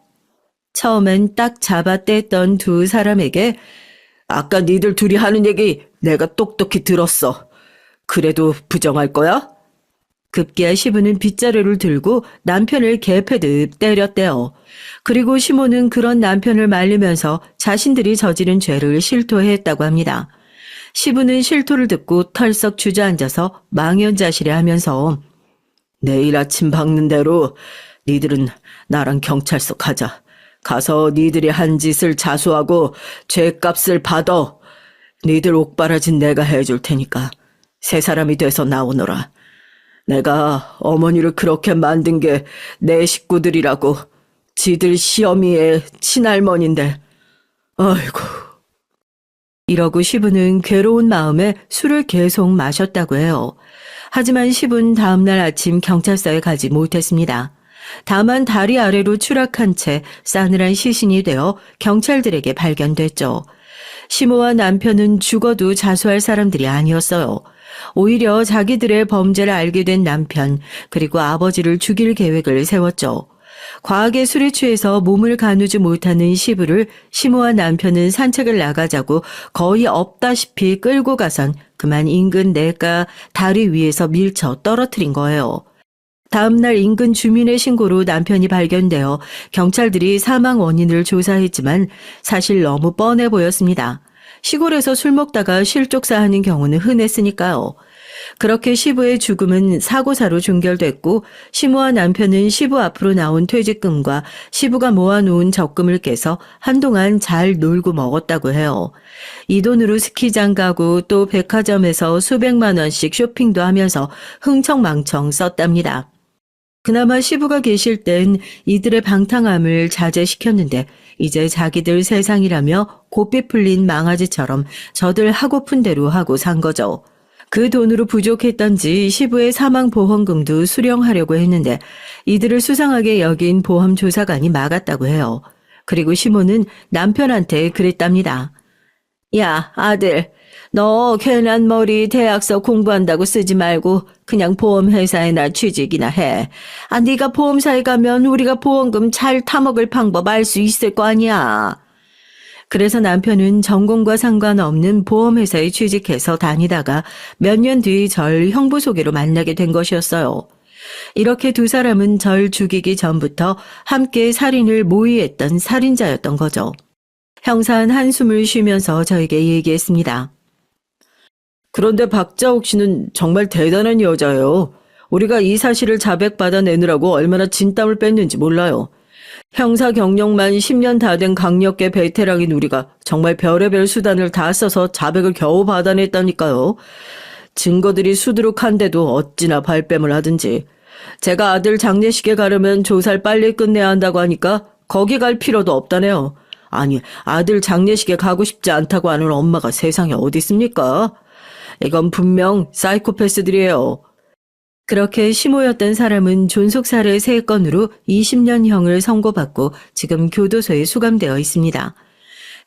처음엔 딱 잡아떼던 두 사람에게 아까 니들 둘이 하는 얘기 내가 똑똑히 들었어. 그래도 부정할 거야? 급기야 시부는 빗자루를 들고 남편을 개패듯 때렸대요. 그리고 시모는 그런 남편을 말리면서 자신들이 저지른 죄를 실토했다고 합니다. 시부는 실토를 듣고 털썩 주저앉아서 망연자실해 하면서 내일 아침 박는 대로 니들은 나랑 경찰서 가자. 가서 니들이 한 짓을 자수하고 죄값을 받아. 니들 옥바라진 내가 해줄 테니까 새 사람이 돼서 나오너라. 내가 어머니를 그렇게 만든 게 내 식구들이라고. 지들 시어미의 친할머니인데. 아이고. 이러고 시부는 괴로운 마음에 술을 계속 마셨다고 해요. 하지만 시부는 다음날 아침 경찰서에 가지 못했습니다. 다만 다리 아래로 추락한 채 싸늘한 시신이 되어 경찰들에게 발견됐죠. 시모와 남편은 죽어도 자수할 사람들이 아니었어요. 오히려 자기들의 범죄를 알게 된 남편 그리고 아버지를 죽일 계획을 세웠죠. 과하게 술에 취해서 몸을 가누지 못하는 시부를 시모와 남편은 산책을 나가자고 거의 없다시피 끌고 가선 그만 인근 내가 다리 위에서 밀쳐 떨어뜨린 거예요. 다음날 인근 주민의 신고로 남편이 발견되어 경찰들이 사망 원인을 조사했지만 사실 너무 뻔해 보였습니다. 시골에서 술 먹다가 실족사하는 경우는 흔했으니까요. 그렇게 시부의 죽음은 사고사로 종결됐고 시모와 남편은 시부 앞으로 나온 퇴직금과 시부가 모아놓은 적금을 깨서 한동안 잘 놀고 먹었다고 해요. 이 돈으로 스키장 가고 또 백화점에서 수백만 원씩 쇼핑도 하면서 흥청망청 썼답니다. 그나마 시부가 계실 땐 이들의 방탕함을 자제시켰는데 이제 자기들 세상이라며 고삐 풀린 망아지처럼 저들 하고픈 대로 하고 산 거죠. 그 돈으로 부족했던지 시부의 사망보험금도 수령하려고 했는데 이들을 수상하게 여긴 보험조사관이 막았다고 해요. 그리고 시모는 남편한테 그랬답니다. 야, 아들, 너 괜한 머리 대학서 공부한다고 쓰지 말고 그냥 보험회사에나 취직이나 해. 아, 네가 보험사에 가면 우리가 보험금 잘 타먹을 방법 알 수 있을 거 아니야. 그래서 남편은 전공과 상관없는 보험회사에 취직해서 다니다가 몇 년 뒤 절 형부 소개로 만나게 된 것이었어요. 이렇게 두 사람은 절 죽이기 전부터 함께 살인을 모의했던 살인자였던 거죠. 형사는 한숨을 쉬면서 저에게 얘기했습니다. 그런데 박자옥 씨는 정말 대단한 여자예요. 우리가 이 사실을 자백받아내느라고 얼마나 진땀을 뺐는지 몰라요. 형사 경력만 10년 다 된 강력계 베테랑인 우리가 정말 별의별 수단을 다 써서 자백을 겨우 받아냈다니까요. 증거들이 수두룩한데도 어찌나 발뺌을 하든지. 제가 아들 장례식에 가려면 조사를 빨리 끝내야 한다고 하니까 거기 갈 필요도 없다네요. 아니, 아들 장례식에 가고 싶지 않다고 하는 엄마가 세상에 어디 있습니까? 이건 분명 사이코패스들이에요. 그렇게 시모였던 사람은 존속살해 3건으로 20년형을 선고받고 지금 교도소에 수감되어 있습니다.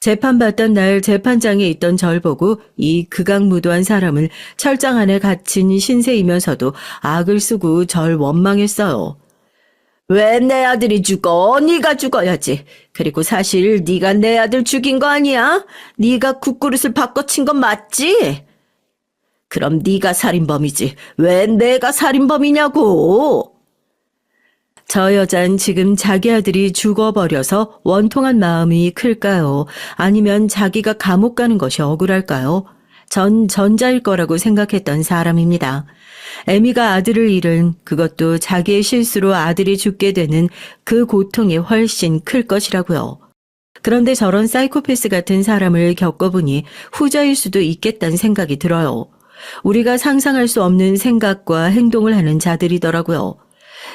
재판받던 날 재판장에 있던 절 보고 이 극악무도한 사람을 철장 안에 갇힌 신세이면서도 악을 쓰고 절 원망했어요. 왜 내 아들이 죽어? 네가 죽어야지. 그리고 사실 네가 내 아들 죽인 거 아니야? 네가 국그릇을 바꿔친 건 맞지? 그럼 네가 살인범이지. 왜 내가 살인범이냐고. 저 여잔 지금 자기 아들이 죽어버려서 원통한 마음이 클까요? 아니면 자기가 감옥 가는 것이 억울할까요? 전 전자일 거라고 생각했던 사람입니다. 애미가 아들을 잃은 그것도 자기의 실수로 아들이 죽게 되는 그 고통이 훨씬 클 것이라고요. 그런데 저런 사이코패스 같은 사람을 겪어보니 후자일 수도 있겠다는 생각이 들어요. 우리가 상상할 수 없는 생각과 행동을 하는 자들이더라고요.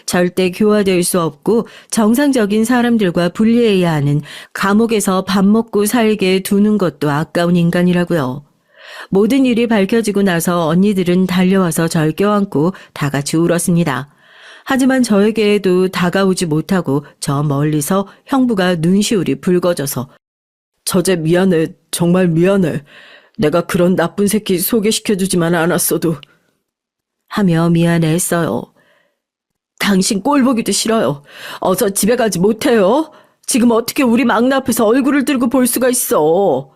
절대 교화될 수 없고 정상적인 사람들과 분리해야 하는 감옥에서 밥 먹고 살게 두는 것도 아까운 인간이라고요. 모든 일이 밝혀지고 나서 언니들은 달려와서 절 껴안고 다 같이 울었습니다. 하지만 저에게도 다가오지 못하고 저 멀리서 형부가 눈시울이 붉어져서 저제 미안해. 정말 미안해. 내가 그런 나쁜 새끼 소개시켜주지만 않았어도 하며 미안해했어요. 당신 꼴 보기도 싫어요. 어서 집에 가지 못해요? 지금 어떻게 우리 막내 앞에서 얼굴을 들고 볼 수가 있어?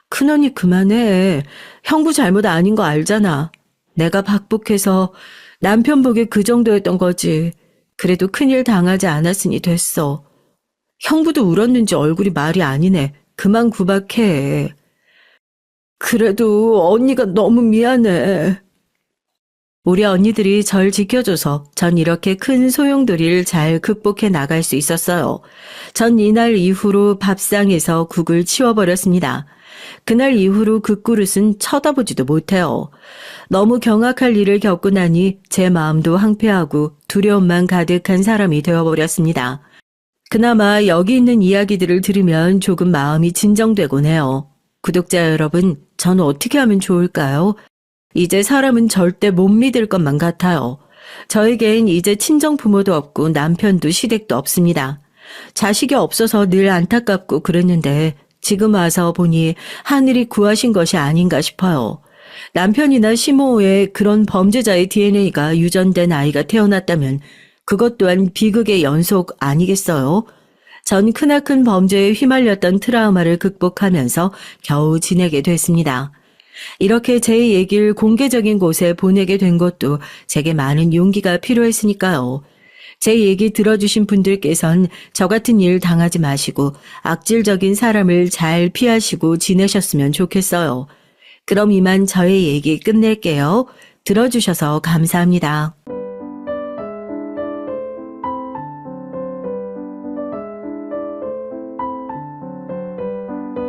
큰언니 그만해. 형부 잘못 아닌 거 알잖아. 내가 박복해서 남편 보기 그 정도였던 거지. 그래도 큰일 당하지 않았으니 됐어. 형부도 울었는지 얼굴이 말이 아니네. 그만 구박해. 그래도 언니가 너무 미안해. 우리 언니들이 절 지켜줘서 전 이렇게 큰 소용돌이를 잘 극복해 나갈 수 있었어요. 전 이날 이후로 밥상에서 국을 치워버렸습니다. 그날 이후로 그 그릇은 쳐다보지도 못해요. 너무 경악할 일을 겪고 나니 제 마음도 황폐하고 두려움만 가득한 사람이 되어버렸습니다. 그나마 여기 있는 이야기들을 들으면 조금 마음이 진정되곤 해요. 구독자 여러분, 저는 어떻게 하면 좋을까요? 이제 사람은 절대 못 믿을 것만 같아요. 저에겐 이제 친정 부모도 없고 남편도 시댁도 없습니다. 자식이 없어서 늘 안타깝고 그랬는데 지금 와서 보니 하늘이 구하신 것이 아닌가 싶어요. 남편이나 시모의 그런 범죄자의 DNA가 유전된 아이가 태어났다면 그것 또한 비극의 연속 아니겠어요? 전 크나큰 범죄에 휘말렸던 트라우마를 극복하면서 겨우 지내게 됐습니다. 이렇게 제 얘기를 공개적인 곳에 보내게 된 것도 제게 많은 용기가 필요했으니까요. 제 얘기 들어주신 분들께선 저 같은 일 당하지 마시고 악질적인 사람을 잘 피하시고 지내셨으면 좋겠어요. 그럼 이만 저의 얘기 끝낼게요. 들어주셔서 감사합니다.